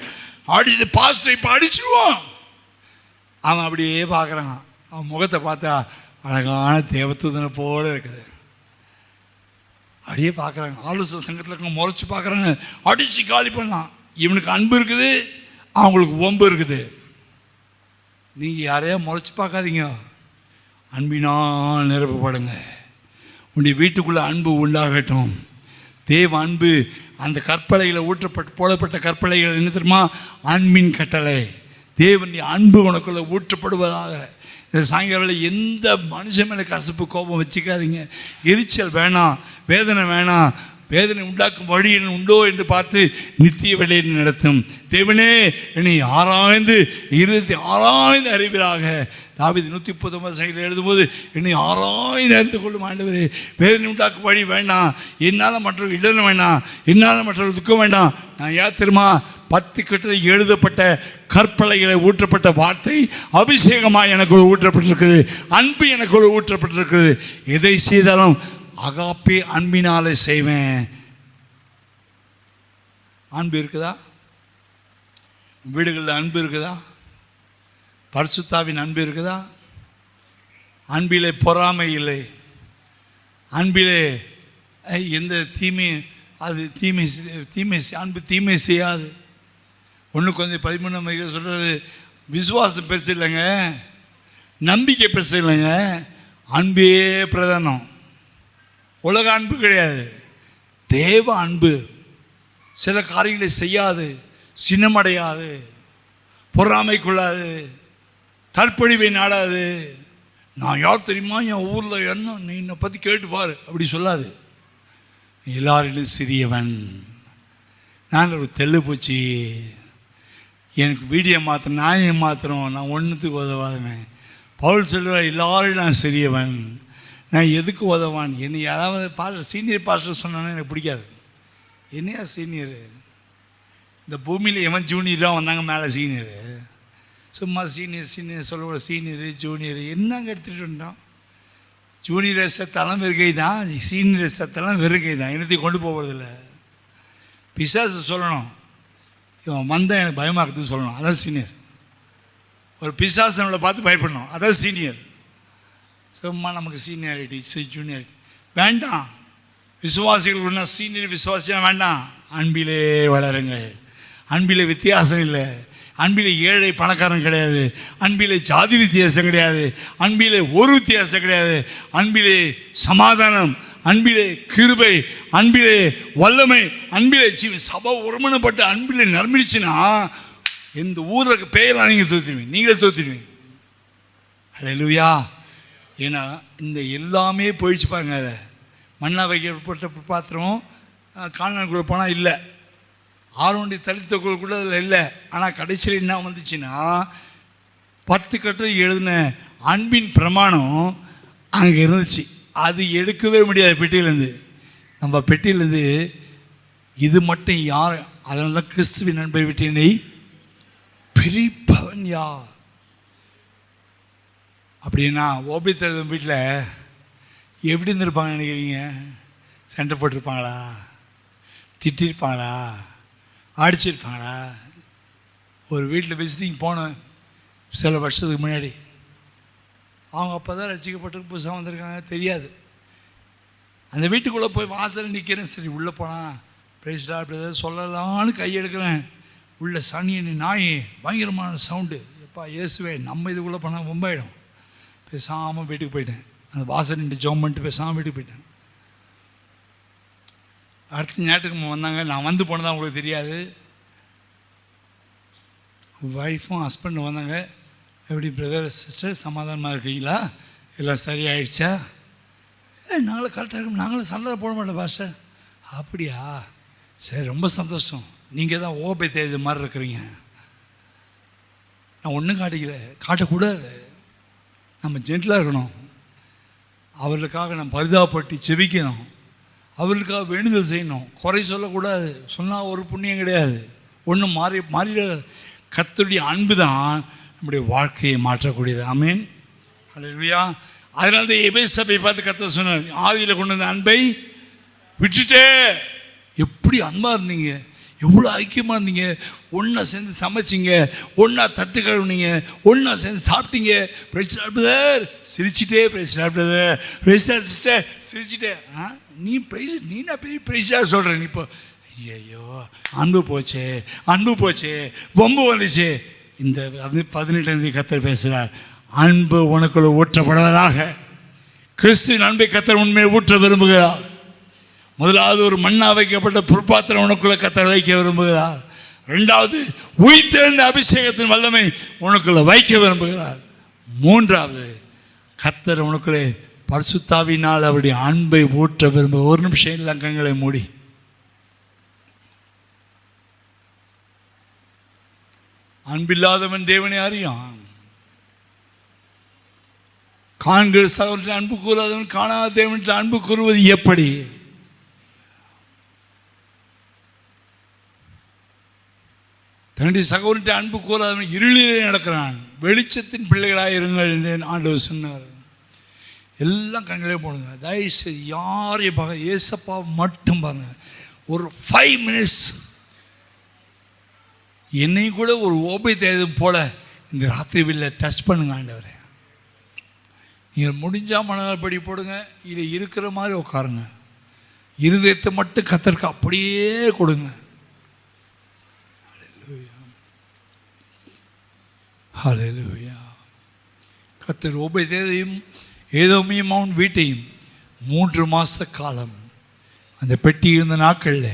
அடிச்சு பாஸ்டர் இப்போ அடிச்சிடுவான். அவன் அப்படியே பார்க்குறான். அவன் முகத்தை பார்த்தா அழகான தேவதூதனை போல இருக்குது. அப்படியே பார்க்குறாங்க. ஆலோசனை சங்கத்தில் இருக்க முறைச்சி பார்க்குறாங்க. அடித்து காலி பண்ணலாம். இவனுக்கு அன்பு இருக்குது, அவங்களுக்கு ஒம்பு இருக்குது. நீங்கள் யாரையா முறைச்சி பார்க்காதீங்க, அன்பினால் நிரப்பப்படுங்க. உன்னுடைய வீட்டுக்குள்ளே அன்பு உண்டாகட்டும். தேவ அன்பு அந்த கற்பலையில் போடப்பட்ட கற்பலைகள் என்ன தெரியுமா? அன்பின் கட்டளை. தேவனுடைய அன்பு உனக்குள்ளே ஊற்றப்படுவதாக. இந்த சாயங்காலம் எந்த மனுஷன் மேலே கசப்பு கோபம் வச்சுக்காதீங்க. எரிச்சல் வேணாம், வேதனை வேணாம். வேதனை உண்டாக்கும் வழி என்ன உண்டோ என்று பார்த்து நித்திய வழியை நடத்தும். தேவனே என்னை ஆராய்ந்து இருதயத்தை ஆராய்ந்து அறிவீராக. தாவீது 139 எழுதும்போது என்னை ஆராய்ந்து அறிந்து கொள்ளும் ஆண்டவரே. வேதனை உண்டாக்கும் வழி வேண்டாம், என்னால் மற்றவர்கள் இடன வேண்டாம், என்னால் மற்றவர்கள் துக்கம் வேண்டாம். நான் ஏன் தெரியுமா? 10 கட்டளை எழுதப்பட்ட கற்பலைகளை ஊற்றப்பட்ட வார்த்தை அபிஷேகமாக எனக்குள்ள ஊற்றப்பட்டிருக்குது. அன்பு எனக்குள்ள ஊற்றப்பட்டிருக்குது. எதை செய்தாலும் அகாப்பே அன்பினாலே செய்வேன். அன்பு இருக்குதா? வீடுகளில் அன்பு இருக்குதா? பரிசுத்தாவின் அன்பு இருக்குதா? அன்பிலே பொறாமை இல்லை. அன்பிலே எந்த தீமை, அது தீமை அன்பு தீமை செய்யாது. 1:13 சொல்கிறது, விசுவாசம் பெருசு இல்லைங்க, நம்பிக்கை பெருசு இல்லைங்க, அன்பே பிரதானம். உலக அன்பு கிடையாது, தேவ அன்பு. சில காரியங்களை செய்யாது, சினமடையாது, பொறாமை கொள்ளாது, தற்பொழிவை நாடாது. நான் யார் தெரியுமா, என் ஊரில் என்ன நீ என்னை பற்றி கேட்டுப்பார் அப்படி சொல்லாது. எல்லாரிலும் சிறியவன், நான் ஒரு தெல்லு பூச்சி, எனக்கு வீடியோ மாத்திரம் நான் மாத்திரம், நான் ஒன்றுத்துக்கு உதவாதவன். பவுல் சொல்லுவார், எல்லாரும் நான் சிறியவன், நான் எதுக்கு உதவான். என்னை யாராவது பாஸ்டர் சீனியர் பாஸ்டர் சொன்னானே எனக்கு பிடிக்காது. என்னையா சீனியரு? இந்த பூமியில் எவன் ஜூனியராக வந்தாங்க மேலே சீனியரு. சும்மா சீனியர் சொல்லக்கூட சீனியரு ஜூனியரு என்னங்க எடுத்துகிட்டு வந்தோம். ஜூனியர் செத்தாலும் வெறுகை தான், சீனியர் செத்தாலும் வெறுகை தான், என்னத்தையும் கொண்டு போகிறதில்ல. பிசாசு சொல்லணும், இவன் வந்தால் எனக்கு பயமாக இருக்குதுன்னு சொல்லணும், அதான் சீனியர். ஒரு பிசாசனை பார்த்து பயப்படணும், அதான் சீனியர். சும்மா நமக்கு சீனியாரிட்டி ஜூனியாரிட்டி வேண்டாம். விசுவாசிகள் ஒன்றா சீனியர் விசுவாசியாக வேண்டாம். அன்பிலே வளருங்கள். அன்பிலே வித்தியாசம் இல்லை. அன்பிலே ஏழை பணக்காரன் கிடையாது. அன்பிலே ஜாதி வித்தியாசம் கிடையாது. அன்பிலே ஒரு வித்தியாசம் கிடையாது. அன்பிலே சமாதானம், அன்பிலே கிருபை, அன்பிலே வல்லமை, அன்பிலே ஜீவன். சபை ஒருமனப்பட்டு அன்பிலே நர்மிச்சுன்னா இந்த ஊருக்கு பெயரெல்லாம் நீங்கள் தோற்றிடுவீங்க, நீங்களே தோற்றிடுவீங்க. ஹல்லேலூயா. ஏன்னா இந்த எல்லாமே போயிடுச்சு பாருங்க. அதை மண்ணா வைக்கப்பட்ட பாத்திரம் காணாக்குள்ளே போனால் இல்லை, ஆரோண்டி தளித்தக்குள்ள கூட அதில் இல்லை. ஆனால் கடைசியில் என்ன வந்துச்சுன்னா 10 கட்டளை எழுதின அன்பின் பிரமாணம் அங்கே இருந்துச்சு. அது எடுக்கவே முடியாது பெட்டியிலேருந்து. நம்ம பெட்டியிலேருந்து இது மட்டும் யார்? அதனால தான் கிறிஸ்துவின் அன்பை விட்டு என்னை பிரிப்பவன் யார்? அப்படின்னா ஓபித்தன் வீட்டில் எப்படி இருந்திருப்பாங்க நினைக்கிறீங்க? சண்டை போட்டிருப்பாங்களா? திட்டிருப்பாங்களா? அடிச்சிருப்பாங்களா? ஒரு வீட்டில் விசிட்டிங் போனேன் சில வருஷத்துக்கு முன்னாடி. அவங்க அப்போ தான் ரசிக்கப்பட்டு புதுசாக வந்திருக்காங்க, தெரியாது. அந்த வீட்டுக்குள்ளே போய் வாசல் நிற்கிறேன். சரி உள்ளே போனால் பிரேஸ்டா அப்படி ஏதாவது சொல்லலான்னு கையெடுக்கிறேன். உள்ள சனியன் நாய் பயங்கரமான சவுண்டு. எப்பா இயேசுவே, நம்ம இதுக்குள்ளே போனால் ரொம்பாயிடும். பேசாமல் வீட்டுக்கு போயிட்டேன். அந்த வாசல் நின்று ஜோம் பண்ணிட்டு பேசாமல் வீட்டுக்கு போயிட்டேன். அடுத்த ஞாயிற்றுக்கிழமை வந்தாங்க. நான் வந்து போனதான் அவங்களுக்கு தெரியாது. ஒய்ஃபும் ஹஸ்பண்டும் வந்தாங்க. எப்படி பிரதர் சிஸ்டர் சமாதானமாக இருக்கீங்களா? எல்லாம் சரியாயிடுச்சா? நாங்களும் கரெக்டாக இருக்கோம், நாங்களும் சண்டை போட மாட்டோம் பாஸ்டர். அப்படியா, சரி ரொம்ப சந்தோஷம். நீங்கள் தான் ஓபை தேதி மாதிரி இருக்கிறீங்க. நான் ஒன்றும் காட்டிக்கல, காட்டக்கூடாது. நம்ம ஜென்டிலாக இருக்கணும். அவர்களுக்காக நம்ம பரிதாபப்பட்டு செபிக்கணும். அவர்களுக்காக வேண்டுதல் செய்யணும். குறை சொல்லக்கூடாது. சொன்னால் ஒரு புண்ணியம் கிடையாது, ஒன்றும் மாறிடாது. கர்த்தருடைய அன்பு தான் நம்முடைய வாழ்க்கையை மாற்றக்கூடியது. ஆமென். ஹல்லேலூயா. அதனால தான் எபேசு சபையை பார்த்து கர்த்தர் சொன்னார், ஆதியில் கொண்டு வந்த அன்பை விட்டுட்டே. எப்படி அன்பாக இருந்தீங்க, எவ்வளோ ஐக்கியமாக இருந்தீங்க, ஒன்றா சேர்ந்து சமைச்சிங்க, ஒன்றா தட்டு கழுவுனீங்க, ஒன்றா சேர்ந்து சாப்பிட்டீங்க. பிரைஸ் தி லார்ட் பிரதர் சிரிச்சிட்டே, praise the Lord brother, praise the Lord sister சிரிச்சிட்டே. நீ பிரைஸ், நீ நான் பெரிய பிரைஸாக சொல்கிறேன். நீ இப்போ ஐயோ அன்பு போச்சே, அன்பு போச்சே, பொம்பு வந்துச்சு. இந்த 18 கர்த்தர் பேசுகிறார், அன்பு உனக்குள்ள ஊற்றப்படுவதாக. கிறிஸ்துவின் அன்பை கர்த்தர் உண்மையை ஊற்ற விரும்புகிறார். முதலாவது ஒரு மண்ணா வைக்கப்பட்ட பொற்பாத்திரம் உனக்குள்ள கர்த்தர் வைக்க விரும்புகிறார். ரெண்டாவது உயிர்த்தெழுந்த அபிஷேகத்தின் வல்லமை உனக்குள்ள வைக்க விரும்புகிறார். மூன்றாவது கர்த்தர் உனக்குள்ளே பரிசுத்தாவினால் அவருடைய அன்பை ஊற்ற விரும்ப. ஒரு நிமிஷம் எல்லாம் கண்களை மூடி. அன்பில்லாதவன் தேவனை அறியான். காண்கிற சகோதரன் அன்பு கூறாதவன் காணாத தேவனில் அன்பு கூறுவது எப்படி? தன்னுடைய சகோதரன் அன்பு கூறாதவன் இருளிலே நடக்கிறான். வெளிச்சத்தின் பிள்ளைகளாக இருங்கள் என்று ஆண்டவர் சொன்னார். எல்லாம் கண்களே போடுங்க. தயவுசெய்து யாரையும் பார்க்க, ஏசப்பா மட்டும் பாருங்க. ஒரு 5 மினிட்ஸ் என்னையும் கூட ஒரு ஓபை தேவை போல இந்த ராத்திரி வெளில டச் பண்ணுங்க ஆண்டவரே. நீங்கள் முடிஞ்சால் மனப்படி போடுங்க, இதை இருக்கிற மாதிரி உட்காருங்க. இருதயத்தை மட்டும் கர்த்தருக்கு அப்படியே கொடுங்க. ஹல்லேலூயா. கர்த்தர் ஓபேதையும் ஏதோமையும் அவன் வீட்டையும் 3 மாத காலம் அந்த பெட்டி இருந்த நாட்களில்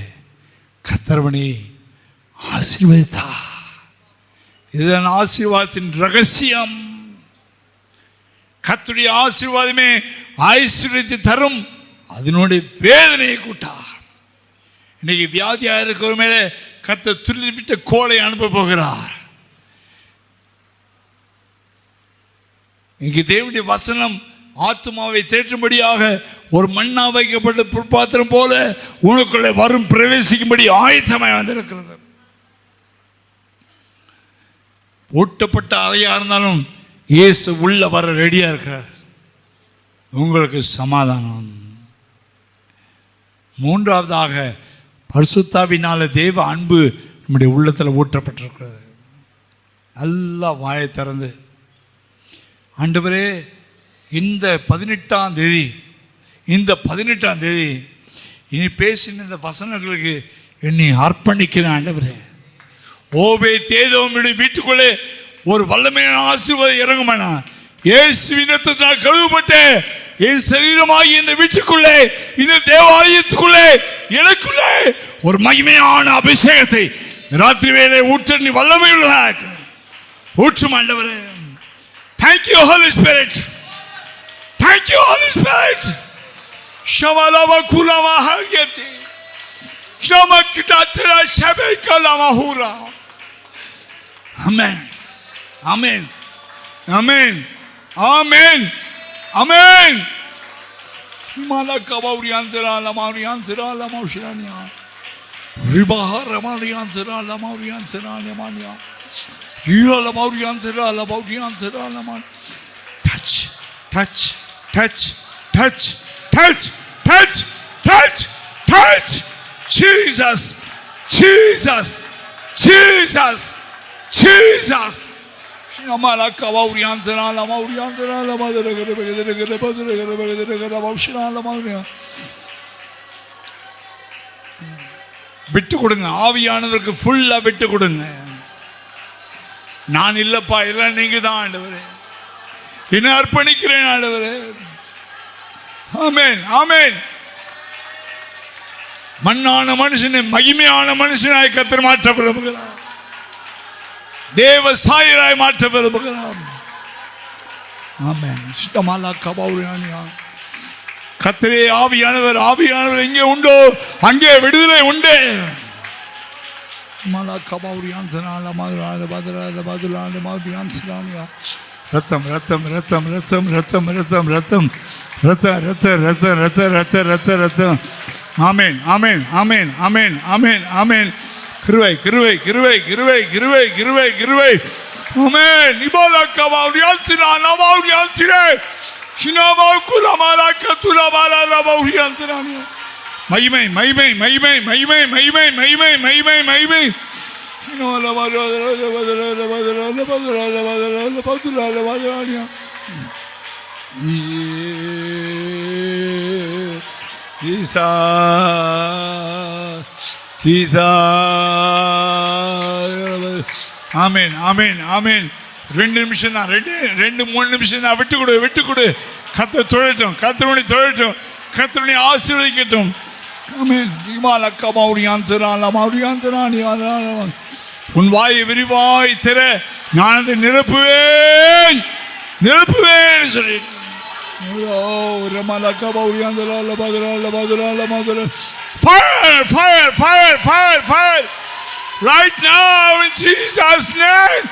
கர்த்தர்வனை ஆசீர்வதித்தார். இதுதான் ஆசீர்வாதத்தின் ரகசியம். கர்த்தருடைய ஆசீர்வாதமே ஐஸ்வர்யத்தை தரும், அதனுடைய வேதனையை கூட்டார். இன்னைக்கு வியாதியாக இருக்கிற மேலே கர்த்தர் துள்ளிவிட்ட கோலை அனுப்ப போகிறார். இங்கே தேவனுடைய வசனம் ஆத்மாவை தேற்றும்படியாக ஒரு மண்ணா வைக்கப்பட்ட பொற்பாத்திரம் போல உனக்குள்ளே வரும் பிரவேசிக்கும்படி ஆயத்தமாய் வந்திருக்கிறது. ஓட்டப்பட்ட அறையா இருந்தாலும் இயேசு உள்ள வர ரெடியா இருக்க. உங்களுக்கு சமாதானம். மூன்றாவதாக பரிசுத்தாவினால தேவ அன்பு நம்முடைய உள்ளத்தில் ஊற்றப்பட்டிருக்கிறது. நல்லா வாயை திறந்து, ஆண்டவரே இந்த 18ஆம் தேதி இனி பேசின இந்த வசனங்களுக்கு என்னை அர்ப்பணிக்கிறேன். ஆண்டவரே ஓபே தேதோமுடைய வீட்டுக்குள்ளே ஒரு வல்லமையான ஆசீர்வாதம் இறங்குமானா. இயேசுவின் இரத்தத்தால் கழுவப்பட்ட என் சரீரமாகி இந்த வீட்டுக்குள்ளே, இந்த தேவாலயத்துக்குள்ளே, எனக்குள்ளே ஒரு மகிமையான அபிஷேகத்தை ராத்திரி வேளை ஊற்ற நீ வல்லமை உள்ளதாக ஊற்றும் ஆண்டவரே. Thank you Holy Spirit. Thank you Holy Spirit. Shamalava kulama hageti. Shamakitatra shabekalama hura. Amen. Amen. Amen. Amen. Amen. Malaka baurianzera la maurianzera la maushirania. Ribaha ramarianzera la maurianzera la mania. Touch, touch, touch, touch, touch, touch, touch, touch. Jesus, Jesus, Jesus, Jesus. விட்டு கொடுங்க. ஆவியானவருக்கு ஃபுல்லா விட்டு கொடுங்க. நான் இல்லப்பா, எல்லாம் நீங்க தான் ஆண்டவரே, என்ன அர்ப்பணிக்கிறேன் ஆண்டவரே. ஆமென், ஆமென். மண்ணான மனுஷனை மகிமையான மனுஷனாய் கர்த்தர் மாற்ற விரும்புகிறார். தேவ சாயலாய் மாற்ற விரும்புகிறார். ஆமென். ஸ்டமாலா கபௌரியானியா. கர்த்தரே ஆவியானவர், ஆவியானவர் எங்கே உண்டோ அங்கே விடுதலை உண்டு. ரத்தம் ரத்தம் ரத்தம் ரத்தம் ரத்தம் ரத்தம் ரத்தம் ரத்த ரத்த ரத்த ரத்த ரத்த ரத்த ரத்தம். ஆமென், ஆமென், ஆமென், ஆமென், ஆமென், ஆமென். கிருபை, கிருபை, கிருபை, கிருபை, கிருபை, கிருபை, கிருபை. ஆமென். நிபாலக்கவாவுரியான்சினா நவாவுரியான்சினே மகிமை மகிமை மகிமை மகிமை மகிமை மகிமை மகிமை மகிமை ஆமேன் ஆமேன் ஆமேன். 2 நிமிஷம் தான், 2-3 நிமிஷம் தான். விட்டு கொடு. கர்த்தர் தொழட்டும், கர்த்தருடைய தொழட்டும், கர்த்தருடைய ஆசீர்வதிக்கட்டும். ஆமென். உன் வாயை விரிவாய் திற, நான் அதை நிரப்புவேன் சொல்லி fire right now in Jesus name.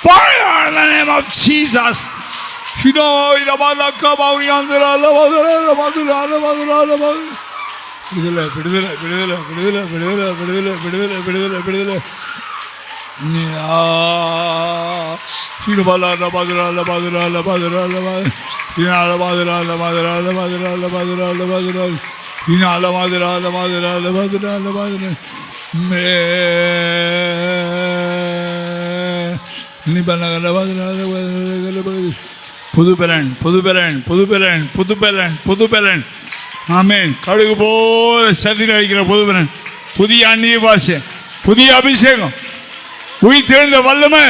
Fire in the name of Jesus. புதுபலன். ஆமென். கழுகு போல சரீரம் அடிக்கிற புதுபலன், புதிய அந்நிய பாஷை, புதிய அபிஷேகம், உயிர் தெழுந்த வல்லமை,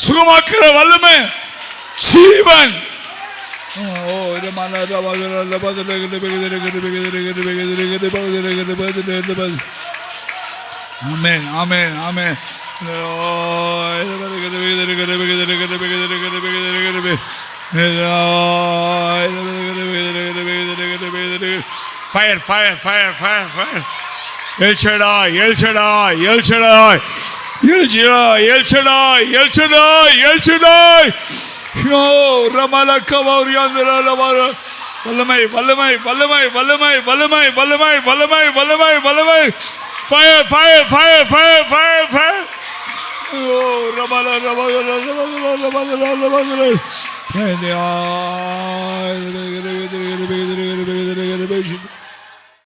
சுகமாக்குற வல்லமை, ஜீவன். ஆமென் ஆமென் ஆமென். Fire. El Shaddai. Oh, Ramalaka Mauriandra. Valamai. Fire. Oh, Ramala.